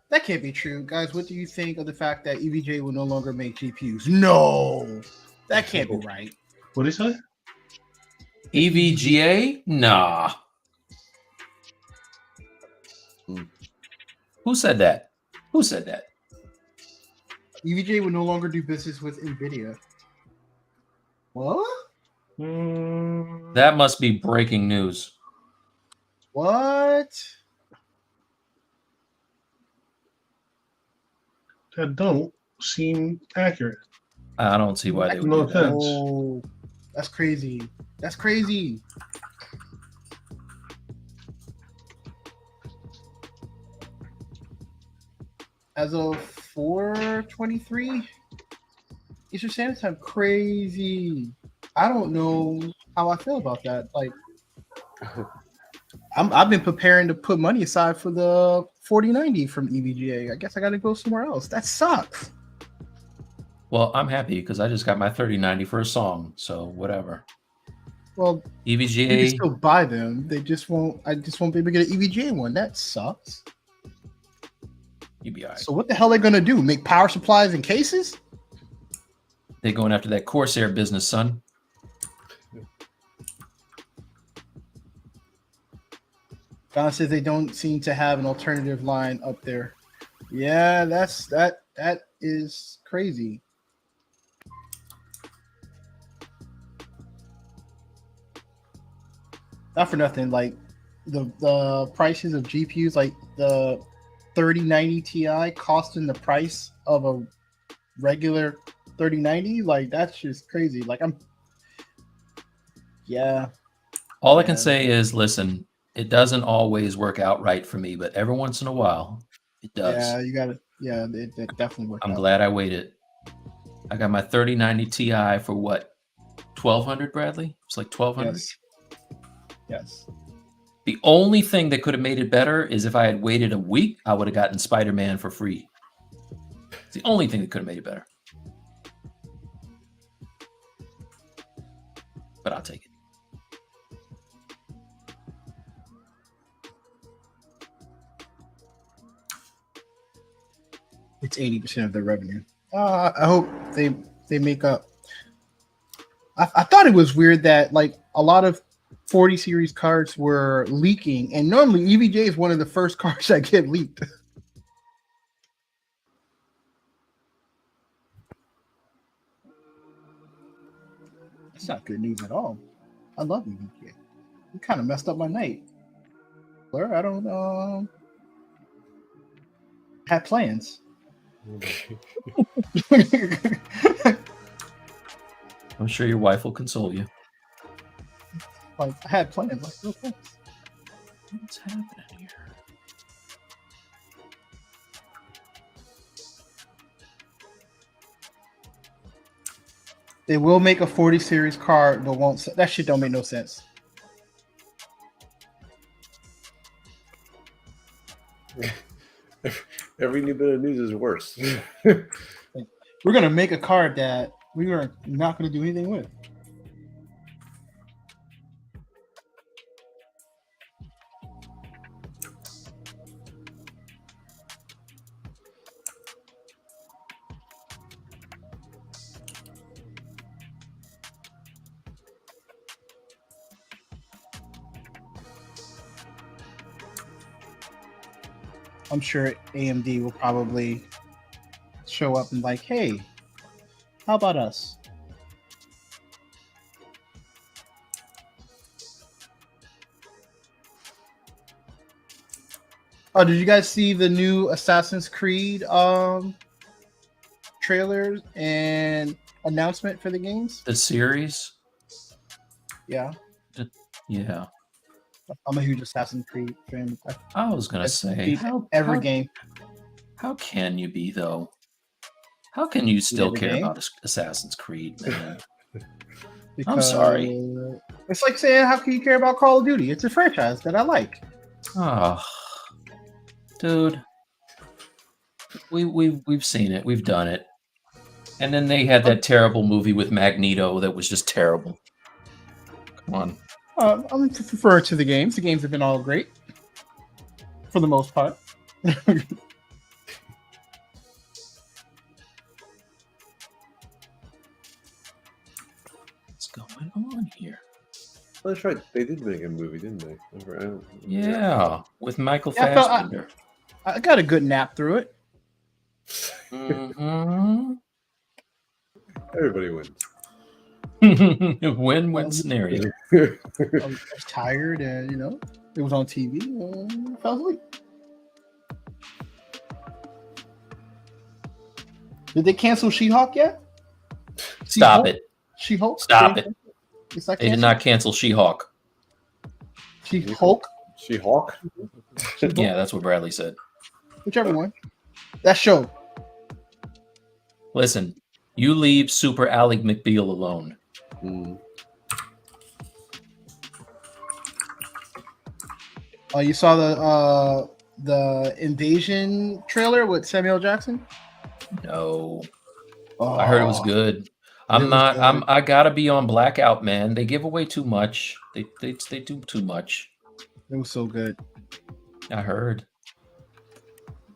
That can't be true, guys. What do you think of the fact that EVJ will no longer make GPUs? No, that can't be right. What'd he say? EVGA? Nah. Who said that? Who said that? EVJ will no longer do business with NVIDIA. What? That must be breaking news. What? That don't seem accurate. I don't see why they would No do that. offense. Oh, that's crazy. That's crazy. As of 4:23 Eastern Standard Time, crazy. I don't know how I feel about that. Like, I've been preparing to put money aside for the 4090 from EVGA. I guess I got to go somewhere else. That sucks. Well, I'm happy because I just got my 3090 for a song, so whatever. Well, you can EVGA, still buy them. They just won't. I just won't be able to get an EVGA one. That sucks. you be all right. So what the hell are they gonna do? Make power supplies and cases? They're going after that Corsair business, son. Don says they don't seem to have an alternative line up there. Yeah, that is crazy. Not for nothing, like the prices of GPUs, like the 3090 Ti costing the price of a regular 3090, like that's just crazy. Like All I can say is, listen, it doesn't always work out right for me, but every once in a while, it does. Yeah, you got it. Yeah, it definitely worked. I'm glad I waited. I got my 3090 Ti for what? 1200, Bradley? It's like 1200. Yes. The only thing that could have made it better is if I had waited a week, I would have gotten Spider-Man for free. It's the only thing that could have made it better. But I'll take it. It's 80% of their revenue. I hope they make up. I thought it was weird that like a lot of 40 series cards were leaking, and normally EVJ is one of the first cards that get leaked. That's not good news at all. I love EVJ. You kind of messed up my night. Blur, I don't have plans. I'm sure your wife will console you. Like I had plans. Like, no thanks. What's happening here? They will make a 40 series card, but won't. That shit don't make no sense. Every new bit of news is worse. We're gonna make a card that we are not gonna do anything with. I'm sure AMD will probably show up and like, hey, how about us? Oh, did you guys see the new Assassin's Creed trailers and announcement for the games? The series? Yeah. Yeah. I'm a huge Assassin's Creed fan. I was gonna say every game. How can you be though? How can you still every care game? about Assassin's Creed, man? Because I'm sorry. It's like saying, how can you care about Call of Duty? It's a franchise that I like. Oh, dude, we've seen it, we've done it, and then they had that terrible movie with Magneto that was just terrible. Come on. I'm referring to the games. The games have been all great for the most part. What's going on here? Oh, that's right. They did make a movie, didn't they? Yeah, with Michael Yeah, Fassbender. I got a good nap through it. Mm-hmm. Everybody wins. Win-win scenario. I was tired, and it was on TV, and I fell asleep. Did they cancel She-Hulk yet? Stop it. She-Hulk? Stop it. It's not They did not cancel She-Hulk. She-Hulk? She-Hulk? Yeah, that's what Bradley said. Whichever one. That show. Listen, you leave Super Ally McBeal alone. Oh, you saw the Invasion trailer with Samuel Jackson? No. Oh, I heard it was good. I gotta be on blackout, man. They give away too much. They do too much. It was so good. I heard.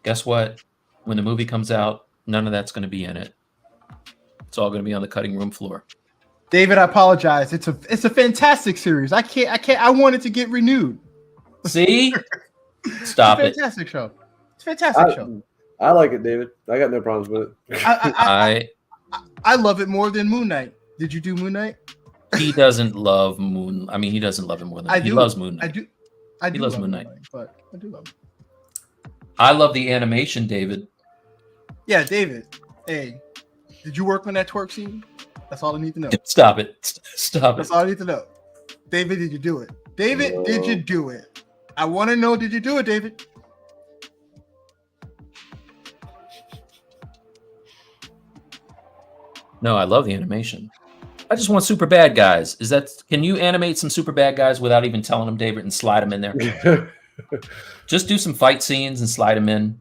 Guess what? When the movie comes out, none of that's gonna be in it. It's all gonna be on the cutting room floor. David, I apologize. It's a fantastic series. I want it to get renewed. See? Stop it. It's a fantastic show. It's a fantastic show. I like it, David. I got no problems with it. I love it more than Moon Knight. Did you do Moon Knight? He doesn't love Moon. I mean, he doesn't love it more than he loves Moon Knight. I do. He loves Moon Knight, but I do love it. I love the animation, David. Yeah, David. Hey, did you work on that twerk scene? That's all I need to know. Stop it. Stop it. That's all I need to know. David, did you do it? David, did you do it? I want to know, did you do it, David? No, I love the animation. I just want super bad guys. Can you animate some super bad guys without even telling them, David, and slide them in there? Just do some fight scenes and slide them in.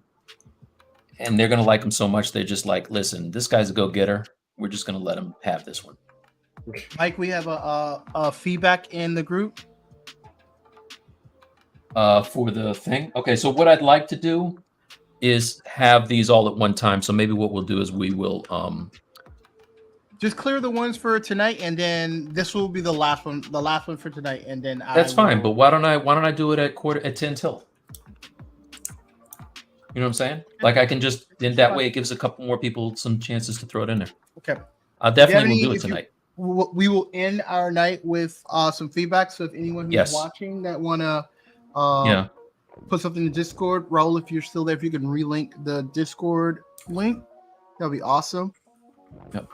And they're going to like them so much. They're just like, listen, this guy's a go-getter. We're just going to let him have this one. Mike, we have a feedback in the group. For the thing. Okay, so what I'd like to do is have these all at one time. So maybe what we'll do is we will just clear the ones for tonight, and then this will be the last one for tonight, and then that's fine. But why don't I do it at 10 till? You know what I'm saying? Like I can just in that way it gives a couple more people some chances to throw it in there. Okay. I definitely will do it tonight. We will end our night with some feedback. So if anyone who's watching that wanna put something in Discord, Raul, if you're still there, if you can relink the Discord link, that'll be awesome. Yep.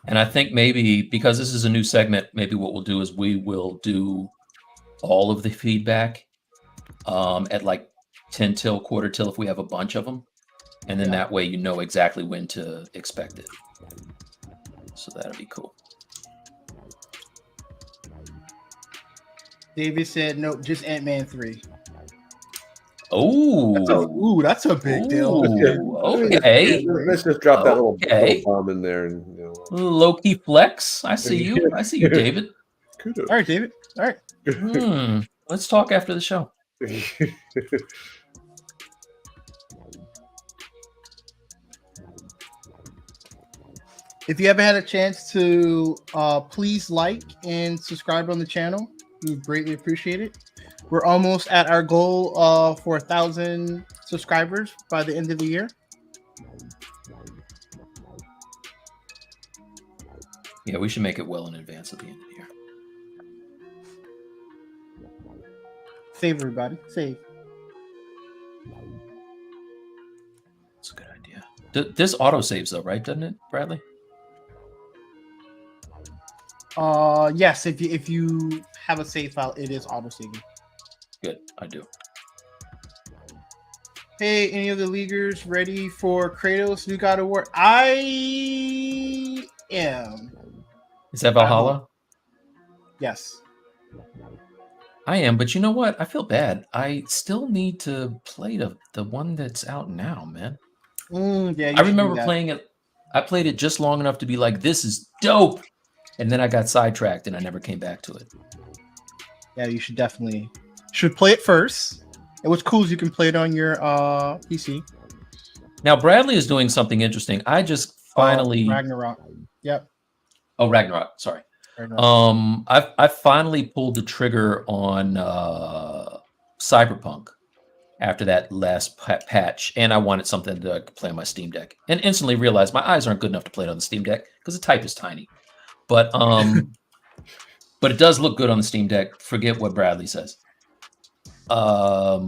And I think maybe because this is a new segment, maybe what we'll do is we will do all of the feedback at like 10 till, quarter till if we have a bunch of them. And then that way you know exactly when to expect it. So that'll be cool. David said, no, just Ant-Man 3. Oh, that's a big deal. Okay. Let's just drop that little bomb in there, and low-key flex. I see you. I see you, David. All right, David. All right. Let's talk after the show. If you haven't had a chance to please like and subscribe on the channel, we greatly appreciate it. We're almost at our goal for 1,000 subscribers by the end of the year. Yeah, we should make it well in advance of the end of the year. Save everybody. Save. That's a good idea. This auto saves though, right? Doesn't it, Bradley? Yes. If you have a save file, it is auto saving. Good, I do. Hey, any of the leaguers ready for Kratos' new God of War? I am. Is that Valhalla? Yes. I am, but you know what? I feel bad. I still need to play the one that's out now, man. Yeah. I remember playing it. I played it just long enough to be like, this is dope. And then I got sidetracked and I never came back to it. Yeah, you should definitely play it first. And what's cool is you can play it on your PC. Now Bradley is doing something interesting. I just finally Ragnarok. Yep. Oh, Ragnarok. Sorry. Ragnarok. I finally pulled the trigger on Cyberpunk after that last patch, and I wanted something to play on my Steam Deck, and instantly realized my eyes aren't good enough to play it on the Steam Deck because the type is tiny. But but it does look good on the Steam Deck. Forget what Bradley says. But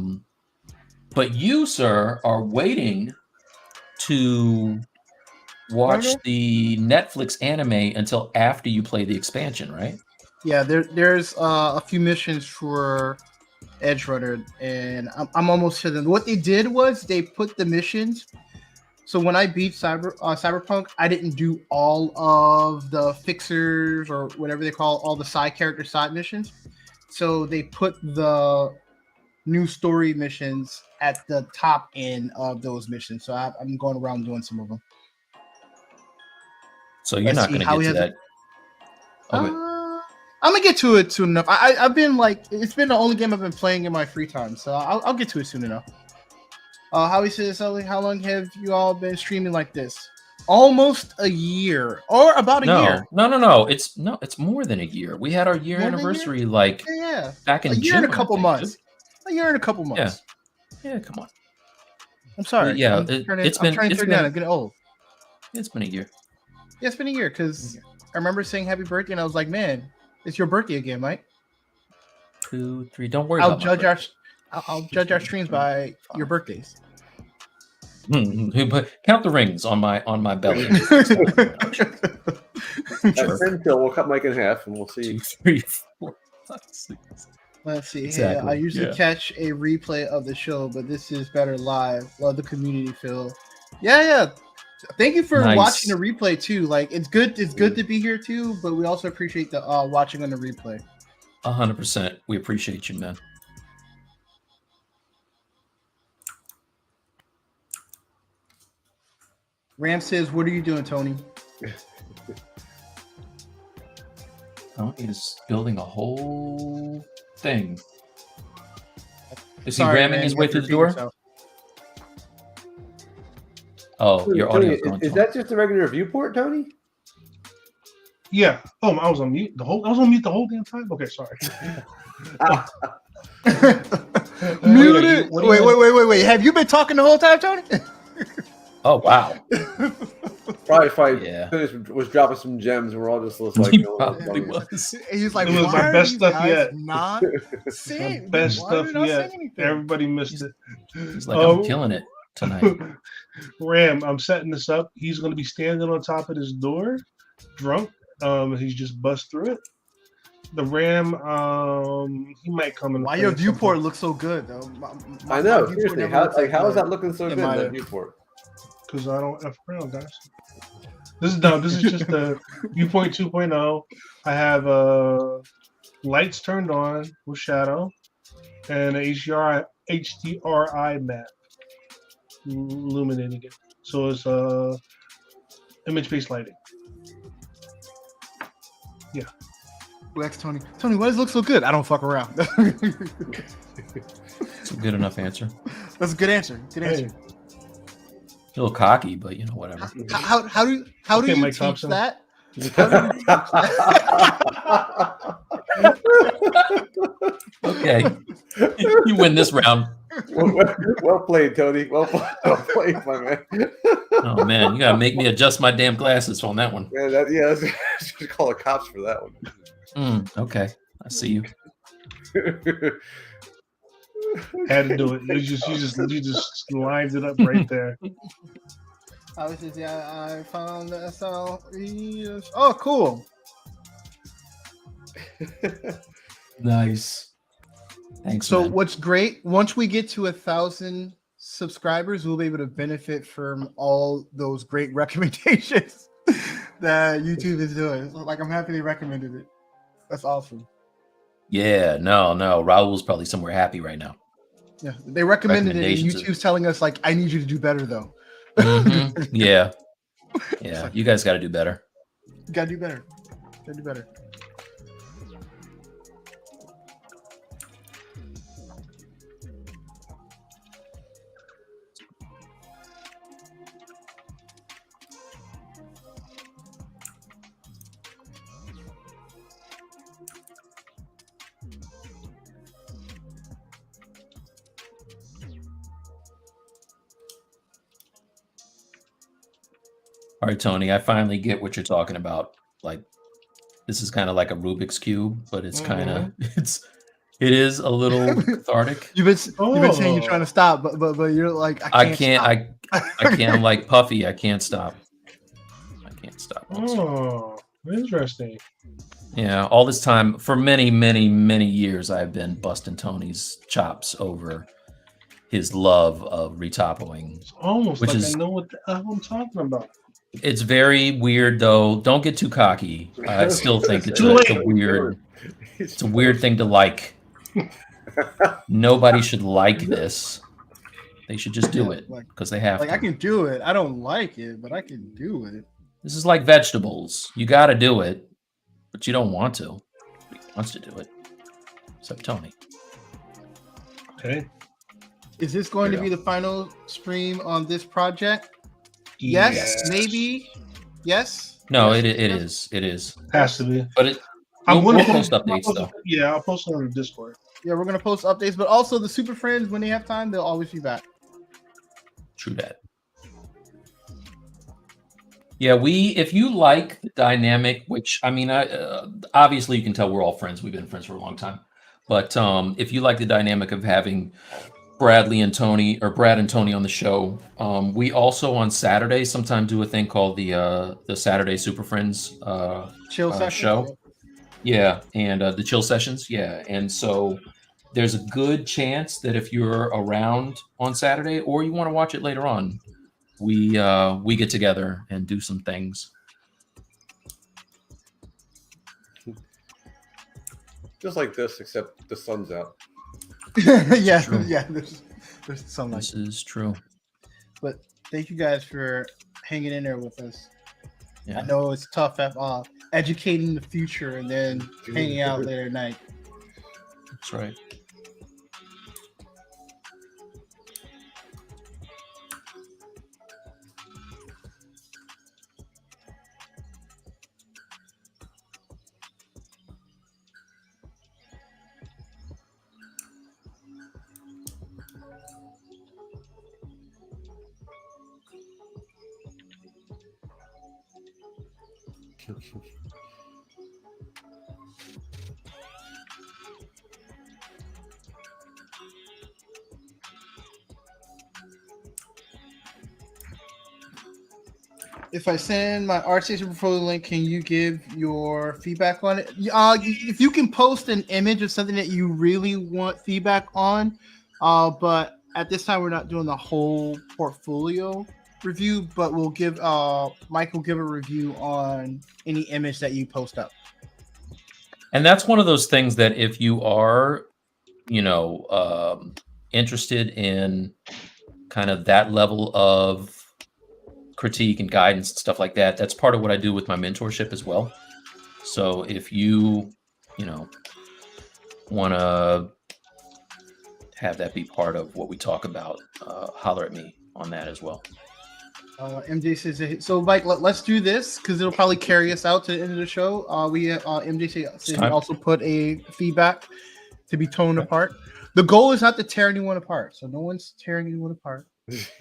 you, sir, are waiting to watch the Netflix anime until after you play the expansion, right? Yeah, there's a few missions for Edge Runner, and I'm almost to them. What they did was they put the missions. So when I beat Cyberpunk, I didn't do all of the fixers or whatever they call all the side character side missions. So they put the new story missions at the top end of those missions. So I'm going around doing some of them. So you're not going to get to that. I'm gonna get to it soon enough. I've been like, it's been the only game I've been playing in my free time, so I'll get to it soon enough. Howie says, how long have you all been streaming like this? Almost a year, or about a year. No. It's more than a year. We had our year anniversary back in June. A year and a couple months. A year and a couple months. Yeah, come on. I'm sorry. Yeah, I'm turning 39. I'm getting old. It's been a year. Yeah, it's been a year because I remember saying happy birthday and I was like, man, it's your birthday again, Mike. 2, 3. Don't worry I'll about judge I'll judge our streams by your birthdays. But count the rings on my belly. Until we'll cut Mike in half and we'll see. 2, 3, 4, 5, 6. Let's see. Exactly. Hey, I usually catch a replay of the show, but this is better live. Love the community feel. Yeah. Thank you for watching the replay too. Like it's good to be here too, but we also appreciate the watching on the replay. 100%. We appreciate you, man. Ram says, "What are you doing, Tony?" Tony is building a whole thing. Is Sorry, he ramming man, his you way have through to the door? repeat yourself. Oh, your audio Is that just a regular viewport, Tony? Yeah. Oh, I was on mute the whole damn time. Okay, sorry. Muted. Wait. Have you been talking the whole time, Tony? Oh, wow. Probably if I was dropping some gems, and we're all just like, He probably was. He's like, It was my best stuff yet. Not The saying best why are stuff we not yet. saying anything? Everybody missed it. He's like, I'm killing it tonight. Ram, I'm setting this up. He's going to be standing on top of this door, drunk. He's just bust through it. The Ram, he might come in. Why your viewport looks so good though? I know. Seriously, how is that looking so good? That viewport. Because I don't F around, guys. This is just the viewpoint 2.0. I have lights turned on with shadow and a HDRI map illuminating it. So it's image-based lighting. Yeah. Well, Tony. Tony, why does it look so good? I don't fuck around. It's a good enough answer. That's a good answer. Good answer. Hey. A little cocky, but whatever. How do you Mike teach Thompson. that? Okay. You win this round. Well played, Tony. Well played, my man. Oh, man. You got to make me adjust my damn glasses on that one. Yeah, should call the cops for that one. Okay. I see you. Had to do it. You just lined it up right there. I found the SL. Oh, cool. Nice. Thanks. So man. what's great, once we get to 1,000 subscribers, we'll be able to benefit from all those great recommendations that YouTube is doing. Like, I'm happy they recommended it. That's awesome. Yeah, no. Raul's probably somewhere happy right now. Yeah, they recommended it, and YouTube's telling us, like, I need you to do better, though. Mm-hmm. Yeah. You guys got to do better. You gotta do better. All right, Tony, I finally get what you're talking about. Like, this is kind of like a Rubik's Cube, but it's kind of, it is a little cathartic. You've been saying you're trying to stop, but you're like, I can't. I'm like Puffy. I can't stop. Oh, interesting. Yeah, all this time, for many, many, many years, I've been busting Tony's chops over his love of retopoing. It's almost like I know what the hell I'm talking about. It's very weird, though. Don't get too cocky. I still think it's a weird thing to like. Nobody should like this. They should just do it because they have to. I can do it. I don't like it, but I can do it. This is like vegetables. You got to do it, but you don't want to. He wants to do it. Except Tony. Okay. Is this going to be the final stream on this project? Yes. Maybe. Yes. No, it is. It is. Has to be. But I'm we'll going post updates though. Yeah, I'll post it on the Discord. Yeah, we're gonna post updates, but also the Super Friends, when they have time, they'll always be back. True that. Yeah, if you like the dynamic, which I mean, obviously you can tell we're all friends. We've been friends for a long time. But if you like the dynamic of having Brad and Tony on the show, we also on Saturday sometimes do a thing called the Saturday Super Friends Chill session show. Yeah, and the chill sessions. Yeah, and so there's a good chance that if you're around on Saturday or you want to watch it later on, we get together and do some things. Just like this, except the sun's out. yeah, True. yeah. There's sunlight. This is true. But thank you guys for hanging in there with us. Yeah. I know it's tough at educating the future and then hanging out later at night. That's right. If I send my ArtStation portfolio link, can you give your feedback on it? If you can post an image of something that you really want feedback on, but at this time we're not doing the whole portfolio review, but we'll give Mike will give a review on any image that you post up. And that's one of those things that if you are, interested in kind of that level of critique and guidance and stuff like that, that's part of what I do with my mentorship as well. So if you want to have that be part of what we talk about, holler at me on that as well. MJ says, so Mike, let's do this because it'll probably carry us out to the end of the show. MJ says he also put a feedback to be torn apart. The goal is not to tear anyone apart, so no one's tearing anyone apart.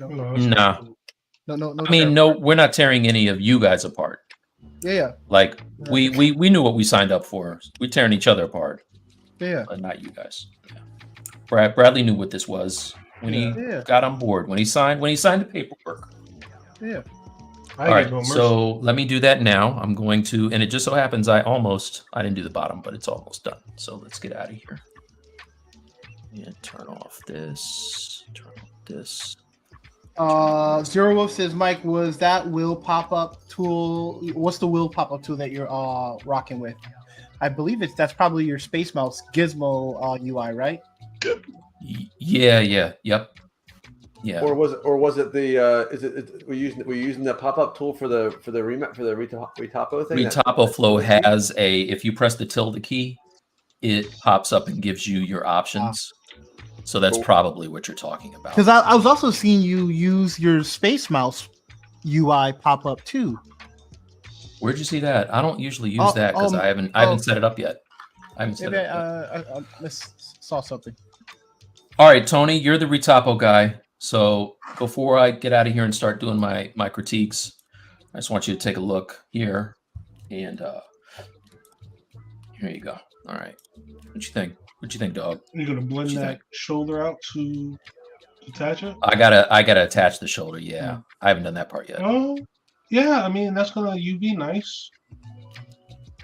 No. No. I mean, no, we're not tearing any of you guys apart. Yeah. Like we knew what we signed up for. We're tearing each other apart. Yeah. But not you guys. Yeah. Bradley knew what this was when he got on board. When he signed the paperwork. Yeah. All right. So let me do that now. I'm going to, and it just so happens I didn't do the bottom, but it's almost done. So let's get out of here. And turn off this. Turn off this. Zero Wolf says, Mike, was that will pop-up tool? What's the will pop-up tool that you're rocking with? I believe that's probably your Space Mouse Gizmo UI, right? Yeah. Yep. Yeah. Or was it the we're using the pop-up tool for the retopo thing? Retopo Flow has if you press the tilde key, it pops up and gives you your options. So that's probably what you're talking about. Because I was also seeing you use your Space Mouse UI pop up too. Where'd you see that? I don't usually use that because I haven't set it up yet. I haven't set it up yet. I saw something. All right, Tony, you're the retopo guy. So before I get out of here and start doing my critiques, I just want you to take a look here, and here you go. All right, what you think? What you think, dog? You're gonna blend that shoulder out to attach it? I gotta attach the shoulder. Yeah, I haven't done that part yet. Oh, yeah. I mean, that's gonna UV nice.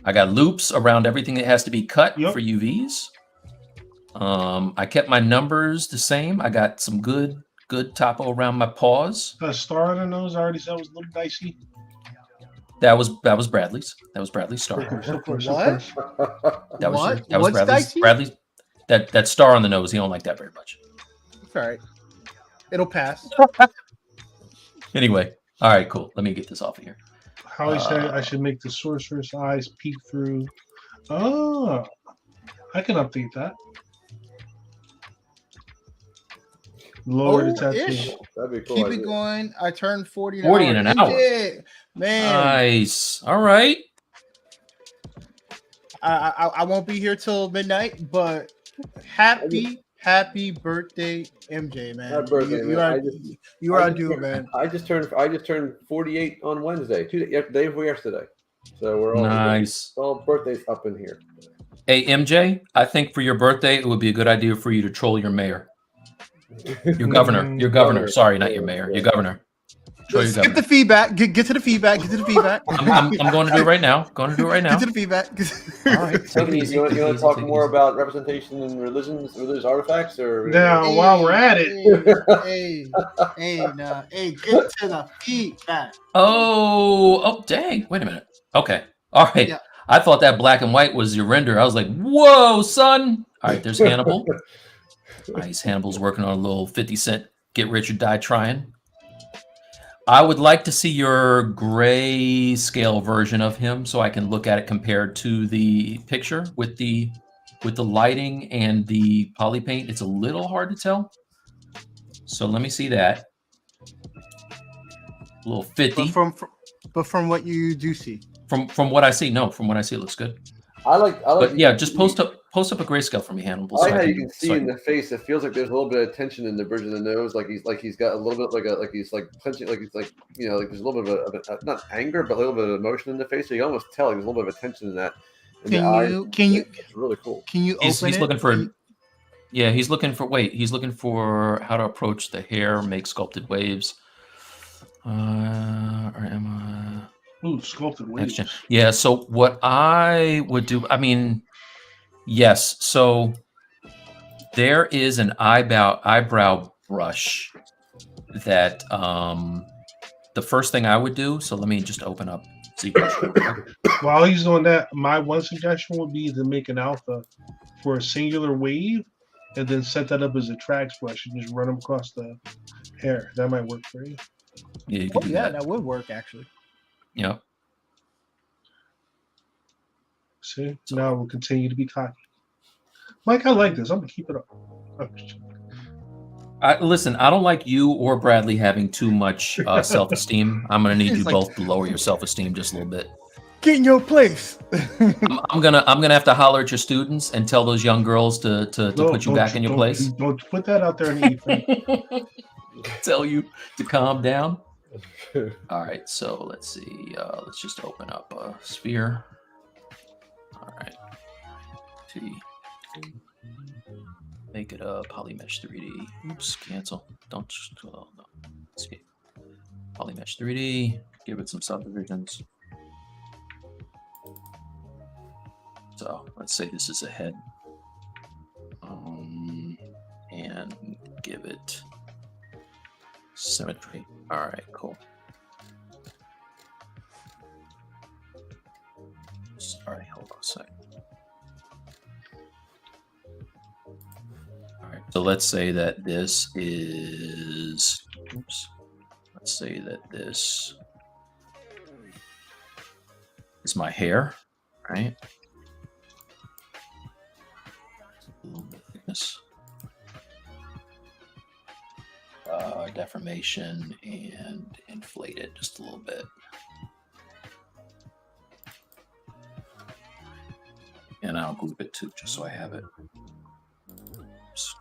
I got loops around everything that has to be cut for UVs. I kept my numbers the same. I got some good topo around my paws. That star on the nose, I already said was a little dicey. That was Bradley's. That was Bradley's star. What? That was What's Bradley's. dicey? Bradley's. That star on the nose. He don't like that very much. It's all right. It'll pass. Anyway, all right, cool. Let me get this off of here. Howie said I should make the sorcerer's eyes peek through. Oh, I can update that. Lower the tattoo. That'd be cool. Keep it going. I turned 40 an 40 hour. in an hour. Man. Nice. All right. I won't be here till midnight, but Happy birthday, MJ, man. Happy birthday, you man. are you are due, turned, man. I just turned 48 on Wednesday, the day before yesterday. So we're all Nice. all birthdays up in here. Hey, MJ, I think for your birthday, it would be a good idea for you to troll your mayor. Your governor. Your governor. Sorry, not your mayor. Your governor. Troll your Skip governor. the feedback. Get to the feedback. Get to the feedback. I'm going to do it right now. Going to do it right now. Get to the feedback. All right. So you want to talk more about representation in religious artifacts, or Now, while we're at it, hey, get to the feedback. Oh, dang. Wait a minute. Okay. All right. Yeah. I thought that black and white was your render. I was like, whoa, son. All right, there's Hannibal. Nice. Hannibal's working on a little 50 Cent get rich or die trying. I would like to see your grayscale version of him so I can look at it compared to the picture with the lighting and the poly paint. It's a little hard to tell. So let me see that. A little 50. But from what you do see. From what I see, no. From what I see, it looks good. I like. But yeah, just post up a grayscale for me, Hannibal. I like how you can see in the face. It feels like there's a little bit of tension in the bridge of the nose, like he's got a little bit like he's punching, like he's like like there's a little bit of a, not anger, but a little bit of emotion in the face. So you almost tell there's a little bit of a tension in that. It's really cool. Can you he's looking for. Yeah, he's looking for how to approach the hair, make sculpted waves. Or am I? Ooh, sculpted waves. Yeah, so what I would do, I mean, yes, so there is an eyebrow brush that the first thing I would do, so let me just open up ZBrush. While he's doing that, my one suggestion would be to make an alpha for a singular wave and then set that up as a tracks brush and just run them across the hair. That might work for you. Yeah, you could do that. That would work actually. Yeah. See, now we'll continue to be cocky. Mike, I like this. I'm gonna keep it up. Listen, I don't like you or Bradley having too much self-esteem. I'm gonna need you both to lower your self-esteem just a little bit. Get in your place. I'm gonna have to holler at your students and tell those young girls to put you back in your place. Don't put that out there in the Tell you to calm down. All right, so let's see. Let's just open up a sphere. All right. Make it a polymesh 3D. Oops, cancel. Don't. No. Let's see. Polymesh 3D. Give it some subdivisions. So let's say this is a head. And give it symmetry. All right, cool. Sorry, hold on a sec. All right, so let's say that this is, oops. Let's say that this is my hair, right? A little bit of thickness. Deformation and inflate it just a little bit. And I'll group it too, just so I have it. Oops.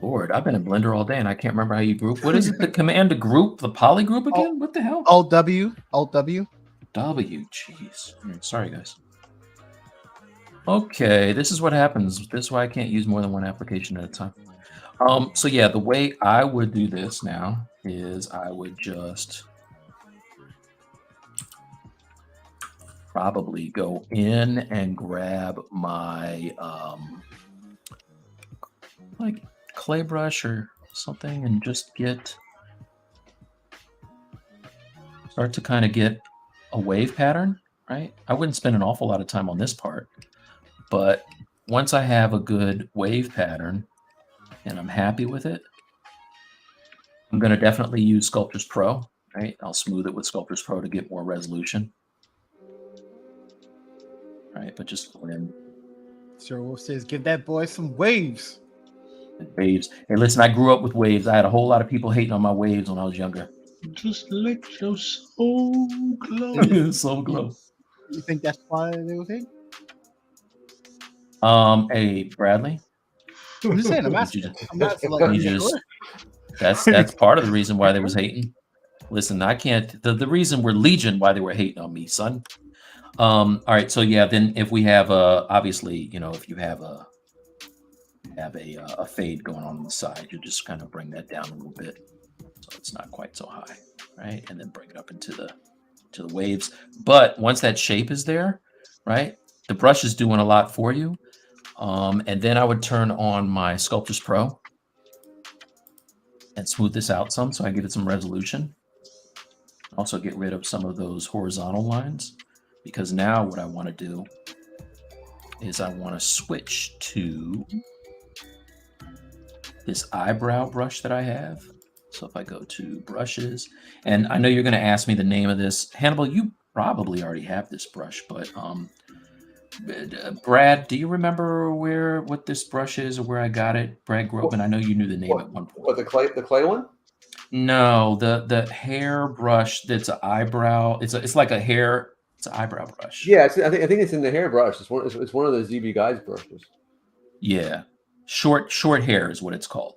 Lord, I've been in Blender all day and I can't remember how you group. What is it? The command to group? The poly group again? What the hell? Alt W. Alt W. W, jeez. Sorry, guys. Okay, this is what happens. This is why I can't use more than one application at a time. So yeah, the way I would do this now is I would just probably go in and grab my like clay brush or something and just start to kind of get a wave pattern, right? I wouldn't spend an awful lot of time on this part, but once I have a good wave pattern and I'm happy with it, I'm going to definitely use Sculptors Pro, right? I'll smooth it with Sculptors Pro to get more resolution. Right, but just go in. Sir Wolf says, give that boy some waves. Waves. Hey, listen, I grew up with waves. I had a whole lot of people hating on my waves when I was younger. Just let your soul glow. So close. You think that's why they would think? Hey, Bradley. I'm just saying. I'm You asking. just, I'm asking. Like, are you you just sure? that's part of the reason why they was hating. Listen, I can't. The reason we're legion why they were hating on me, son. All right, so yeah, then if we have obviously, you know, if you have a fade going on the side, you just kind of bring that down a little bit so it's not quite so high, right? And then bring it up into the waves. But once that shape is there, right, the brush is doing a lot for you. And then I would turn on my Sculptors Pro and smooth this out some so I give it some resolution. Also get rid of some of those horizontal lines, because now what I want to do is I want to switch to this eyebrow brush that I have. So if I go to brushes, and I know you're going to ask me the name of this. Hannibal, you probably already have this brush, but Brad, do you remember what this brush is or where I got it? Brad Groatman, I know you knew the name at one point. What, the clay one? No, the hair brush that's an eyebrow. It's like a hair. It's an eyebrow brush. Yeah, I think it's in the hairbrush. It's one of the ZB guys brushes. Yeah, short hair is what it's called.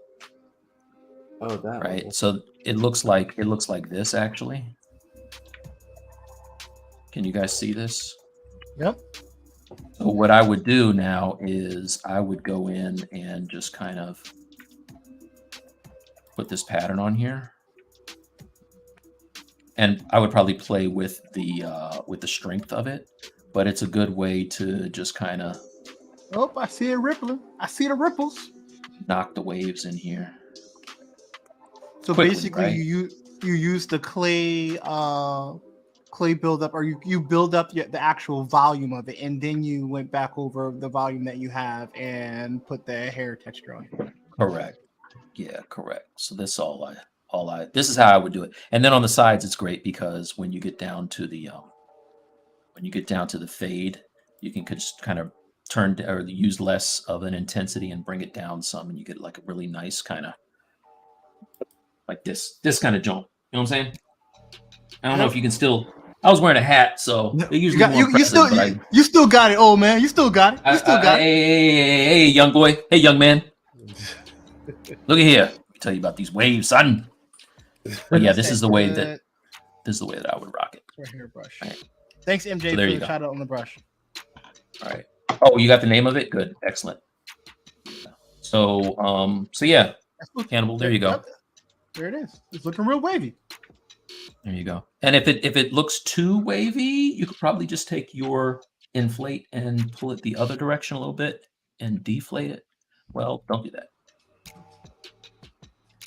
Oh, that right. one. So it looks like this actually. Can you guys see this? Yep. So what I would do now is I would go in and just kind of put this pattern on here, and I would probably play with the strength of it, but it's a good way to just kind of I see it rippling. I see the ripples. knock the waves in here. So Quickly, basically, right? you use the clay buildup, or you build up the actual volume of it, and then you went back over the volume that you have and put the hair texture on it. Correct. Yeah, correct. So this this is how I would do it. And then on the sides, it's great because when you get down to the fade, you can just kind of turn or use less of an intensity and bring it down some, and you get like a really nice kind of like this kind of jump. You know what I'm saying? I don't know if you can still. I was wearing a hat, so they usually you still got it, old man. You still got it. You still got it. Hey, young boy. Hey, young man. Look at here. Let me tell you about these waves, son. But yeah, this is the way that I would rock it. For hairbrush. Right. Thanks, MJ, So there for you the go. shout out on the brush. All right. Oh, you got the name of it? Good. Excellent. So yeah, Hannibal, there you go. There it is. It's looking real wavy. There you go. And if it looks too wavy, you could probably just take your inflate and pull it the other direction a little bit and deflate it. Well, don't do that.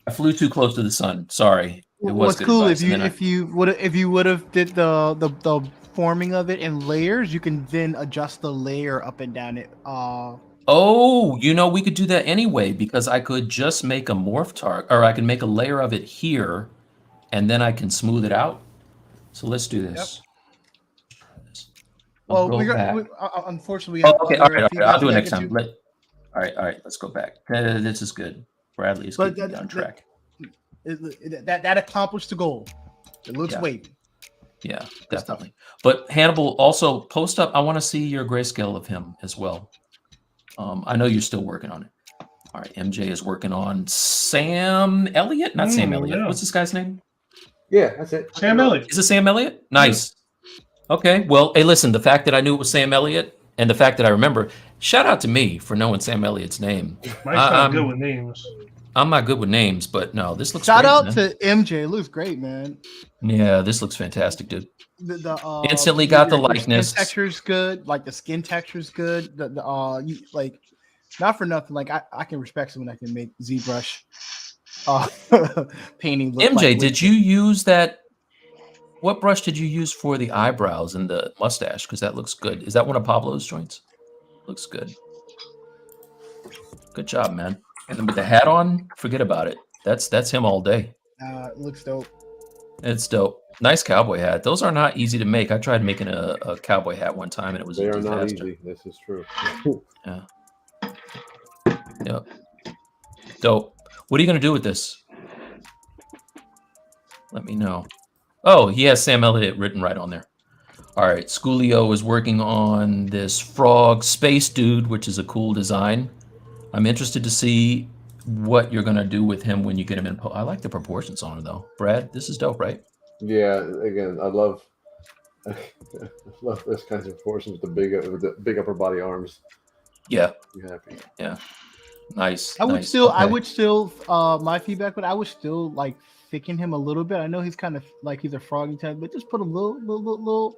I flew too close to the sun. Sorry. It was good cool advice. if you would have did the forming of it in layers, you can then adjust the layer up and down it. Oh, we could do that anyway, because I could just make a morph target, or I can make a layer of it here, and then I can smooth it out. So let's do this. Well, unfortunately, we have okay, all right. I'll do it next time. All right. Let's go back. This is good. Bradley is keeping me on track. That accomplished the goal. It looks wavy. Yeah, definitely. But Hannibal, also post up. I want to see your grayscale of him as well. I know you're still working on it. All right, MJ is working on Sam Elliott, not Sam Elliott. Yeah. What's this guy's name? Yeah, that's it. Sam Elliott. Is it Sam Elliott? Nice. Okay. Well, hey, listen. The fact that I knew it was Sam Elliott and the fact that I remember, shout out to me for knowing Sam Elliott's name. Mike's not good with names. I'm not good with names, but no, this looks Shout great, out man. to MJ. It looks great, man. Yeah, this looks fantastic, dude. The Instantly got the likeness. Skin texture's good. Like the skin texture's good. Not for nothing. Like I can respect someone that can make ZBrush painting. Look MJ, like did you use that? What brush did you use for the eyebrows and the mustache? Because that looks good. Is that one of Pablo's joints? Looks good. Good job, man. And then with the hat on, forget about it. That's him all day. It looks dope. It's dope. Nice cowboy hat. Those are not easy to make. I tried making a cowboy hat one time, and it was They a are not disaster. easy. This is true. Yeah. Yep. Dope. What are you gonna do with this? let me know. Oh, he has Sam Elliott written right on there. All right, Schoolio is working on this frog space dude, which is a cool design. I'm interested to see what you're gonna do with him when you get him in. I like the proportions on him though. Brad, this is dope, right? Yeah, again, I love those kinds of proportions with the big upper body arms. Yeah. You happy? Yeah. Nice. I would nice. still, Okay. my feedback, but I would still like thicken him a little bit. I know he's kind of like he's a froggy type, but just put a little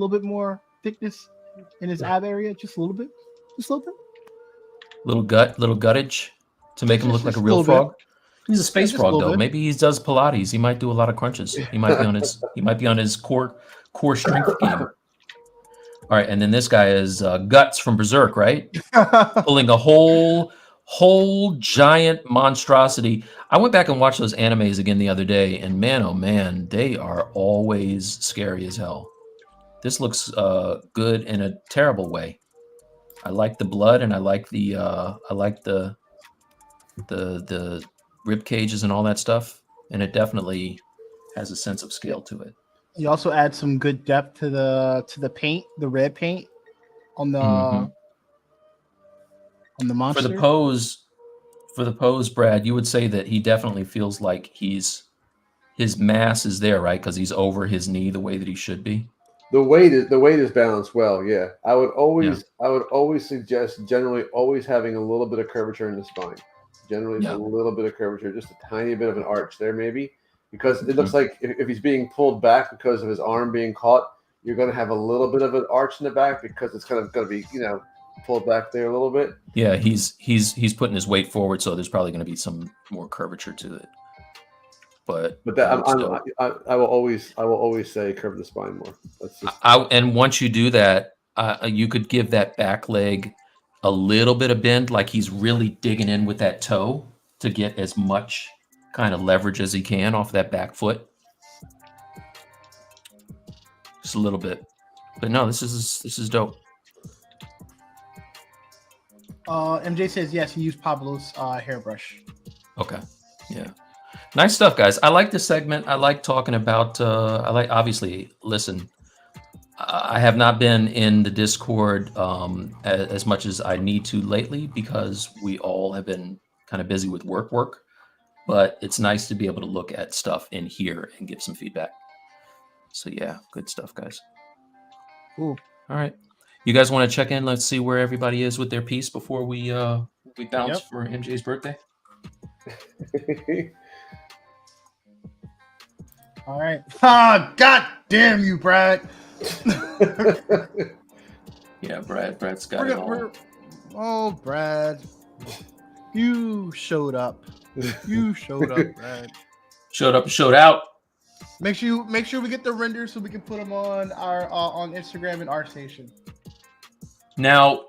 bit more thickness in his ab area, just a little bit, Little guttage to make him look like a real frog. He's a space frog though. Maybe he does Pilates. He might do a lot of crunches. He might be on his core strength game. All right, and then this guy is Guts from Berserk, right? Pulling a whole giant monstrosity. I went back and watched those animes again the other day, and man, oh man, they are always scary as hell. This looks good in a terrible way. I like the blood, and I like the rib cages and all that stuff, and it definitely has a sense of scale to it. You also add some good depth to the paint, the red paint on the on the monster. For the pose, Brad, you would say that he definitely feels like his mass is there, right? Because he's over his knee the way that he should be. The weight is balanced well. Yeah, I would always suggest generally always having a little bit of curvature in the spine. Generally, a little bit of curvature, just a tiny bit of an arch there, maybe. Because it looks like if he's being pulled back because of his arm being caught, you're going to have a little bit of an arch in the back because it's kind of going to be, pulled back there a little bit. Yeah, he's putting his weight forward, so there's probably going to be some more curvature to it. But that I will always say curve the spine more. That's just... and once you do that, you could give that back leg a little bit of bend, like he's really digging in with that toe to get as much kind of leverage as he can off that back foot. Just a little bit. But no, this is dope. MJ says yes, he used Pablo's hairbrush. Okay. Yeah. Nice stuff, guys. I like this segment. I like talking about obviously, listen, I have not been in the Discord as much as I need to lately because we all have been kind of busy with work. But it's nice to be able to look at stuff in here and give some feedback. So yeah, good stuff, guys. Cool. All right. You guys want to check in? Let's see where everybody is with their piece before we bounce for MJ's birthday. All right. Ah, God damn you, Brad. Yeah, Brad's got it all. Oh, Brad. You showed up. Brad. Showed up, showed out. Make sure we get the renders so we can put them on our on Instagram and ArtStation. Now,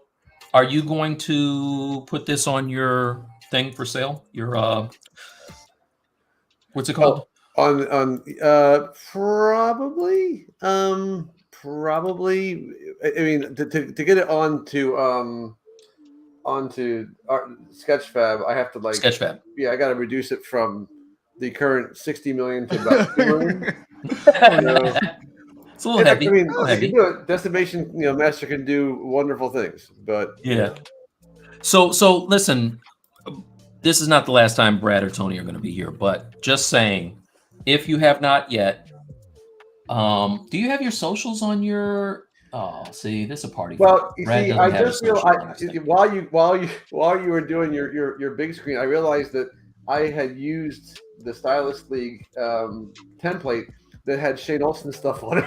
are you going to put this on your thing for sale? Your what's it called? Probably. I mean, to get it onto Sketchfab, I have to Sketchfab. Yeah, I got to reduce it from the current 60 million to about 2 million. It's a little heavy. I mean, you can do it. Decimation, Master can do wonderful things, but yeah. So listen, this is not the last time Brad or Tony are going to be here, but just saying, if you have not yet, do you have your socials on your? Oh, see, this is a party. Well, Brad see, I just feel while you were doing your big screen, I realized that I had used the Stylus League template that had Shane Olsen stuff on it.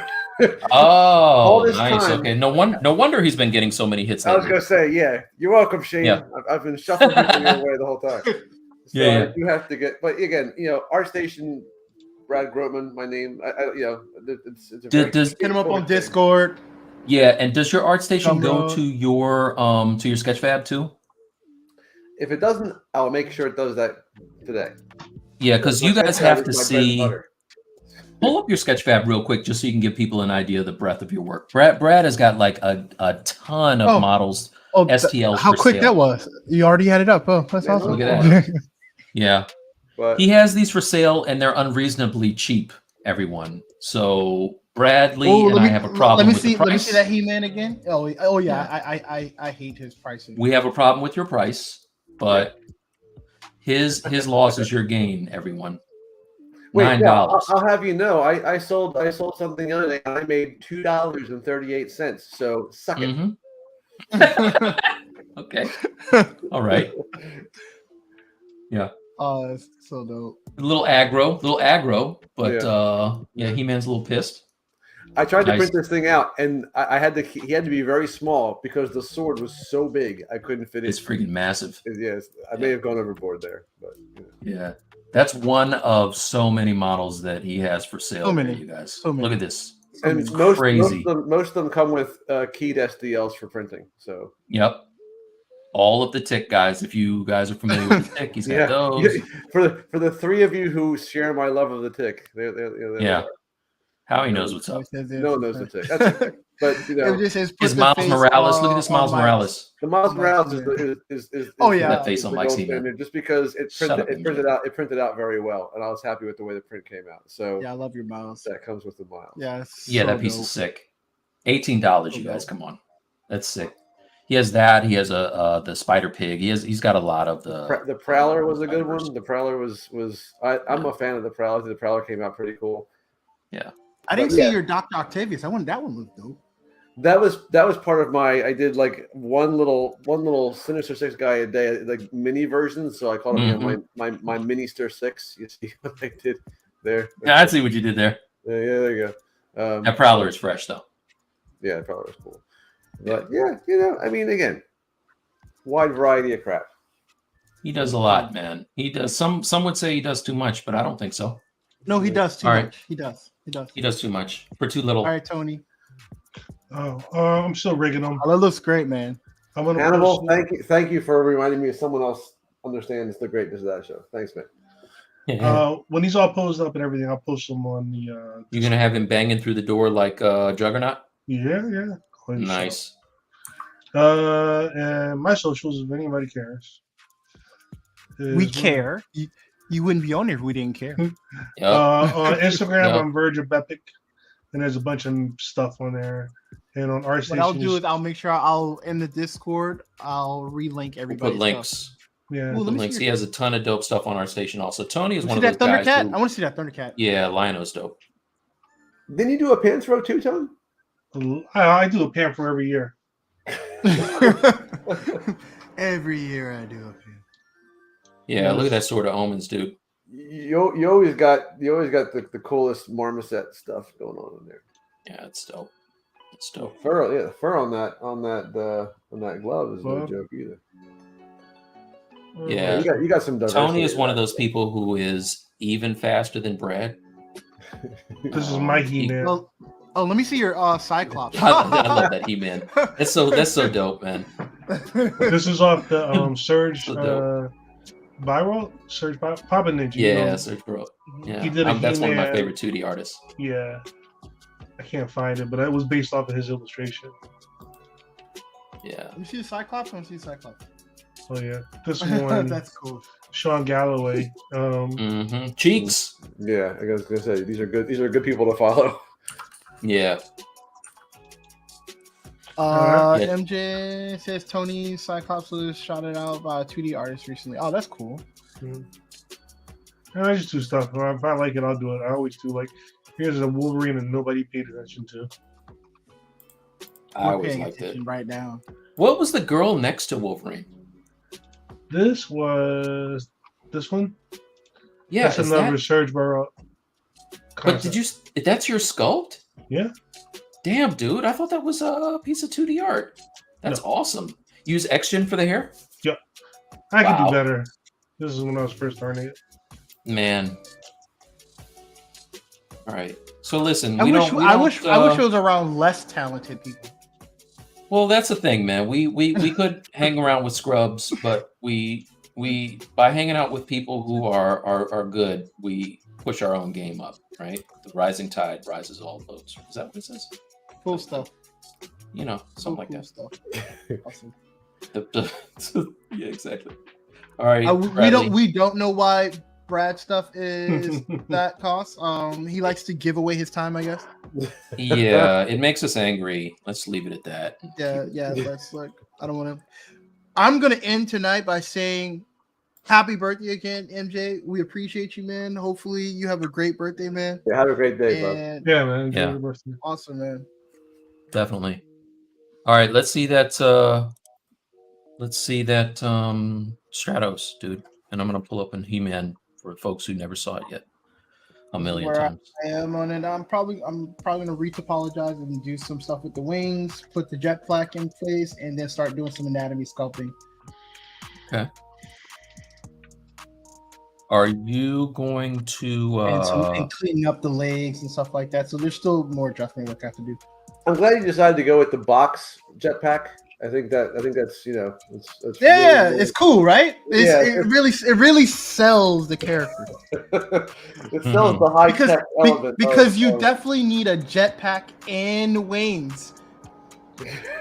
Oh, nice. Time, okay, no wonder he's been getting so many hits. I was gonna say, yeah, you're welcome, Shane. Yeah. I've been shuffling people your way the whole time. So yeah. You have to get, but again, ArtStation, Brad Groatman, my name. It's a hit him up on Discord. Yeah, and does your ArtStation go to your Sketchfab too? If it doesn't, I'll make sure it does that today. Yeah, because you guys have to see. Pull up your Sketchfab real quick, just so you can give people an idea of the breadth of your work. Brad has got like a ton of models, STLs. How quick that was! You already had it up. Oh, that's awesome. Look at that. Yeah. But He has these for sale, and they're unreasonably cheap, everyone. So Bradley and I have a problem with the price. Let me see that He-Man again. Oh yeah. Yeah. I hate his pricing. We have a problem with your price, but his loss is your gain, everyone. wait, $9. yeah, I'll have you know, I sold something the other day. And I made $2.38. So suck it. Okay. All right. Yeah. Oh, that's so dope. A little aggro, but He-Man's a little pissed. I tried to Nice. print this thing out, and I had to. He had to be very small because the sword was so big. I couldn't fit it. It's freaking massive. Yes, I may have gone overboard there, but Yeah. That's one of so many models that he has for sale. So many. You guys. So many. Look at this. and It's most crazy. of them come with keyed SDLs for printing. So Yep. All of the tick guys. If you guys are familiar with the tick, he's got those. for the three of you who share my love of the tick, Yeah. Howie knows what's up. no one knows the tick. That's okay. But you know, Is Miles Morales. Look at this Miles Morales. the Miles Morales is Oh, yeah. That face on the Mike's gold email. standard just because it Shut up, printed out very well, and I was happy with the way the print came out. So Yeah, I love your mouse. that comes with the Miles. Yeah, Yeah, so that piece dope. is sick. $18, you guys. Come on. That's sick. He has that. He has the Spider Pig. He's got a lot of The Prowler was a good one. The Prowler was I'm a fan of the Prowler. The Prowler came out pretty cool. Yeah. I didn't But, see yeah. your Dr. Octavius. I wanted that one looked dope. That was part of my. I did like one little Sinister Six guy a day, like mini version. So I called it my Minister Six. You see what I did there? Yeah, I see what you did there. Yeah, there you go. That Prowler is fresh though. Yeah, the Prowler is cool. But yeah, I mean, again, wide variety of crap. He does a lot, man. He does. Some would say he does too much, but I don't think so. No, he does too All right. much. He does. He does too much for too little. All right, Tony. Oh, I'm still rigging them. Oh, that looks great, man. I'm gonna Hannibal, post- thank you for reminding me of someone else understands the greatness of that show. Thanks, man. When he's all posed up and everything, I'll post them on the. You're gonna have him banging through the door like Juggernaut. Yeah. Nice. And my socials, if anybody cares. We care. You wouldn't be on here if we didn't care. Yep. On Instagram, Yep. I'm Verge of Bepic, and there's a bunch of stuff on there. And on our What I'll do is I'll make sure I'll in the Discord. I'll relink We'll everybody. put links. yeah. Ooh, Put let me links. see He has a ton of dope stuff on our station. Also, Tony is See one of that those guys. Thundercat? I Who, want to see that Thundercat. yeah, Liono's dope. Didn't you do a pants row too, Tom? I do a pamphlet every year. Every year I do a pin. Yeah, look at that Sword of Omens, dude. You always got the coolest marmoset stuff going on in there. Yeah, it's dope. It's dope. The fur on that glove is no Well, joke either. Yeah. You got some diversity. Tony is one of those people who is even faster than Brad. This is my He-Man. Oh, let me see your Cyclops. I love that He-Man. That's so dope, man. This is off the Surge So dope. Viral Surge Papa Ninja. Yeah, Serge Bro. Yeah, He did a that's one of my He-Man. favorite 2D artists. Yeah. I can't find it, but it was based off of his illustration. Yeah. Let me see the Cyclops. I want to see the Cyclops. Oh yeah, this one. That's cool. Sean Galloway. Cheeks. Yeah, I was gonna say these are good people to follow. Yeah. Alright. Yeah. MJ says Tony Cyclops was shouted out by a 2D artist recently. Oh, that's cool. And I just do stuff. If I like it, I'll do it. I always do. Like, here's a Wolverine that nobody paid attention to. I We're always paying liked it. attention right now. What was the girl next to Wolverine? This was this one. Yeah, That's is another that, Surge Burrow. but did you? That's your sculpt? Yeah. Damn, dude! I thought that was a piece of 2D art. That's awesome. Use Xgen for the hair? I could Wow. do better. This is when I was first starting it. Man. All right. So listen, I we wish don't. I wish it was around less talented people. Well, that's the thing, man. We could hang around with scrubs, but we by hanging out with people who are good, we push our own game up, right? The rising tide rises all boats. Is that what it says? Cool stuff. You know, something like cool that. stuff. Awesome. Yeah, exactly. All right. We don't know why Brad stuff is that cost. He likes to give away his time, I guess. Yeah, it makes us angry. Let's leave it at that. Yeah. That's like I don't want to. I'm gonna end tonight by saying happy birthday again, MJ. We appreciate you, man. Hopefully you have a great birthday, man. Yeah, have a great day, bro. And Yeah, man. Enjoy Yeah. your birthday. awesome, man. Definitely. All right, let's see that Stratos, dude. And I'm gonna pull up in He-Man for folks who never saw it yet. A million Where times. I am on it. I'm probably gonna retopologize and do some stuff with the wings, put the jet flak in place, and then start doing some anatomy sculpting. Okay. Are you going to and cleaning up the legs and stuff like that? So there's still more adjustment work I have to do. I'm glad you decided to go with the box jetpack. I think that's it's Yeah, really, it's cool, right? Yeah. It really sells the character it sells the high tech element because you of- definitely need a jetpack and wings.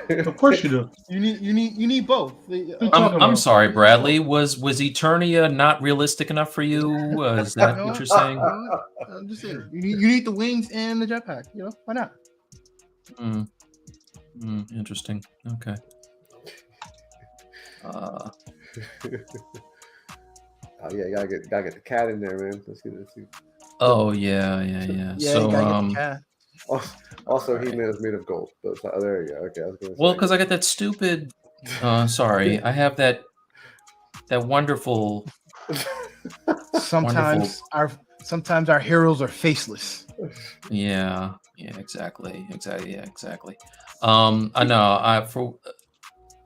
Of course you do. You need both. I'm sorry, Bradley. Was Eternia not realistic enough for you? Is that what you're saying? I'm just saying. You need the wings and the jetpack. You know, why not? Interesting. Okay. Oh yeah, you gotta get the cat in there, man. Let's see. Oh yeah. Yeah, So you gotta get the cat. Also, All right. He-Man is made of gold. But there you go. Okay, I was gonna say. Well, because I got that stupid. Sorry, I have that wonderful. Sometimes our heroes are faceless. Yeah. Exactly. I know.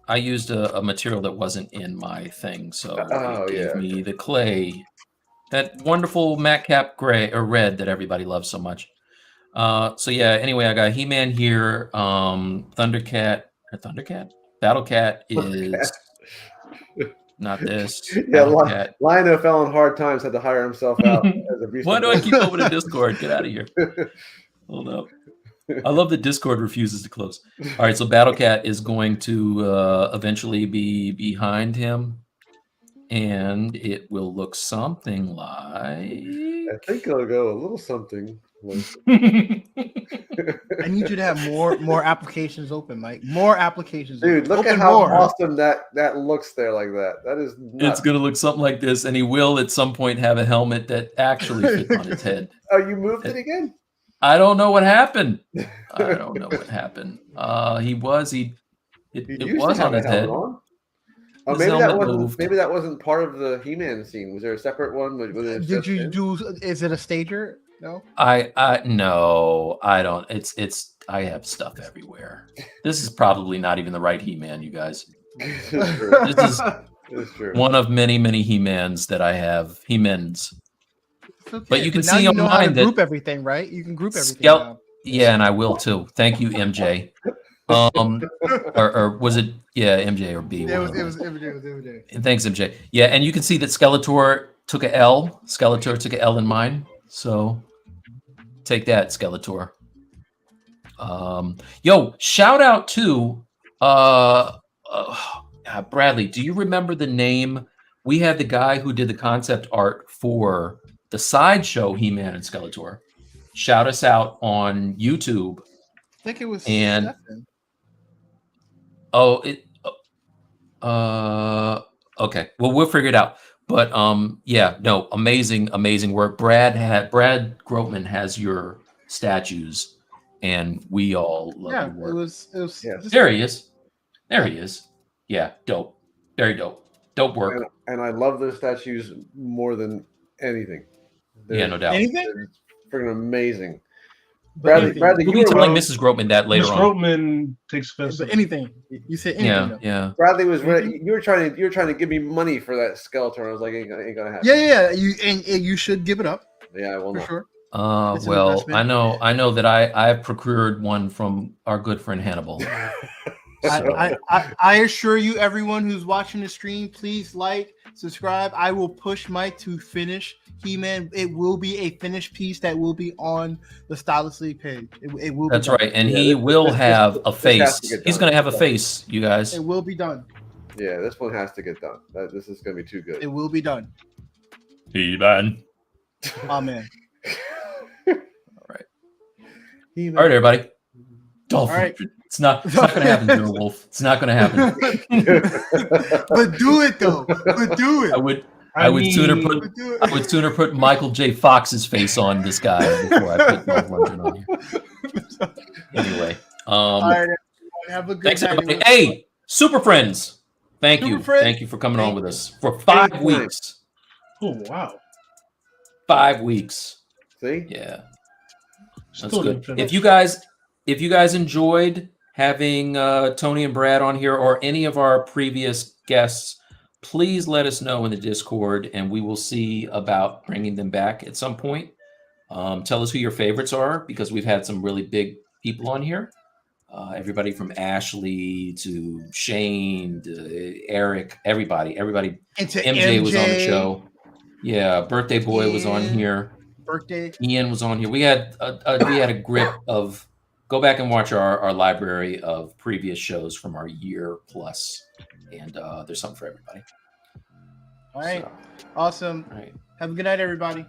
I used a material that wasn't in my thing, so it gave me the clay, that wonderful matte cap gray or red that everybody loves so much. So yeah. Anyway, I got He-Man here. Thundercat, Battlecat is not this. Yeah, Battlecat. Lionel fell on hard times, had to hire himself out. As a recent Why do I keep opening Discord? Get out of here. Hold up. I love that Discord refuses to close. All right, so Battlecat is going to eventually be behind him, and it will look something like. I think it'll go a little something. Like... I need you to have more applications open, Mike. More applications. Dude, look at how awesome that looks there like that. That is nuts. It's going to look something like this, and he will at some point have a helmet that actually fits on his head. Oh, you moved it again? I don't know what happened. It was on his head. On. His Maybe that wasn't part of the He-Man scene. Was there a separate one? Did you do? Is it a stager? No. No, I don't. I have stuff everywhere. This is probably not even the right He-Man, you guys. This is true. One of many He-Mans that I have. He-Mens. Okay. But you can now see you on know how to mine that group everything, right? You can group everything. Now. Yeah, and I will too. Thank you, MJ. Or was it MJ or B? It was MJ. And thanks, MJ. Yeah, and you can see that Skeletor took a L. Skeletor took an L in mine. So take that, Skeletor. Yo, shout out to Bradley. Do you remember the name? We had the guy who did the concept art for the sideshow He-Man and Skeletor. Shout us out on YouTube. I think it was Stefan. Okay. Well, we'll figure it out. But amazing work. Brad Groatman has your statues, and we all love your work. It was There he is. Yeah, dope. Very dope. Dope work. And I love those statues more than anything. No doubt. Anything? It's freaking amazing. Bradley, we'll be telling Mrs. Groatman that later on. Groatman takes offense. But anything. You said anything. Yeah. Bradley was ready. You were trying to give me money for that Skeletor. I was like, ain't gonna happen. Yeah. You should give it up. Yeah, I will for not. sure. Well, I know that I procured one from our good friend Hannibal. I assure you, everyone who's watching the stream, please like, subscribe. I will push Mike to finish He-Man. It will be a finished piece that will be on the Stylus League page. It will. That's be done. right, and he will have a face. He's going to have a face, you guys. It will be done. Yeah, this one has to get done. This is going to be too good. It will be done. He-Man. Amen. All right, everybody. Dolph All right. Lundgren. It's not going to happen, Zero Wolf. It's not going to happen. But do it though. But do it. I would sooner put Michael J. Fox's face on this guy before I put Dolph Lundgren on here. Anyway, All right, everyone, have a good thanks night. everybody. Hey, Super Friends. Thank you for coming on with us for 5 weeks. Oh wow. 5 weeks. See? Yeah. That's Still good. didn't If finish. you guys enjoyed having Tony and Brad on here or any of our previous guests, please let us know in the Discord, and we will see about bringing them back at some point. Tell us who your favorites are, because we've had some really big people on here. Everybody from Ashley to Shane to Eric, everybody. And to MJ was on the show. Yeah, Birthday Boy was on here. Ian was on here. We had a grip of. Go back and watch our library of previous shows from our year plus, and there's something for everybody. All right. So, Awesome. all right. Have a good night, everybody.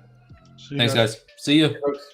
See you Thanks, guys. guys. See you. Folks.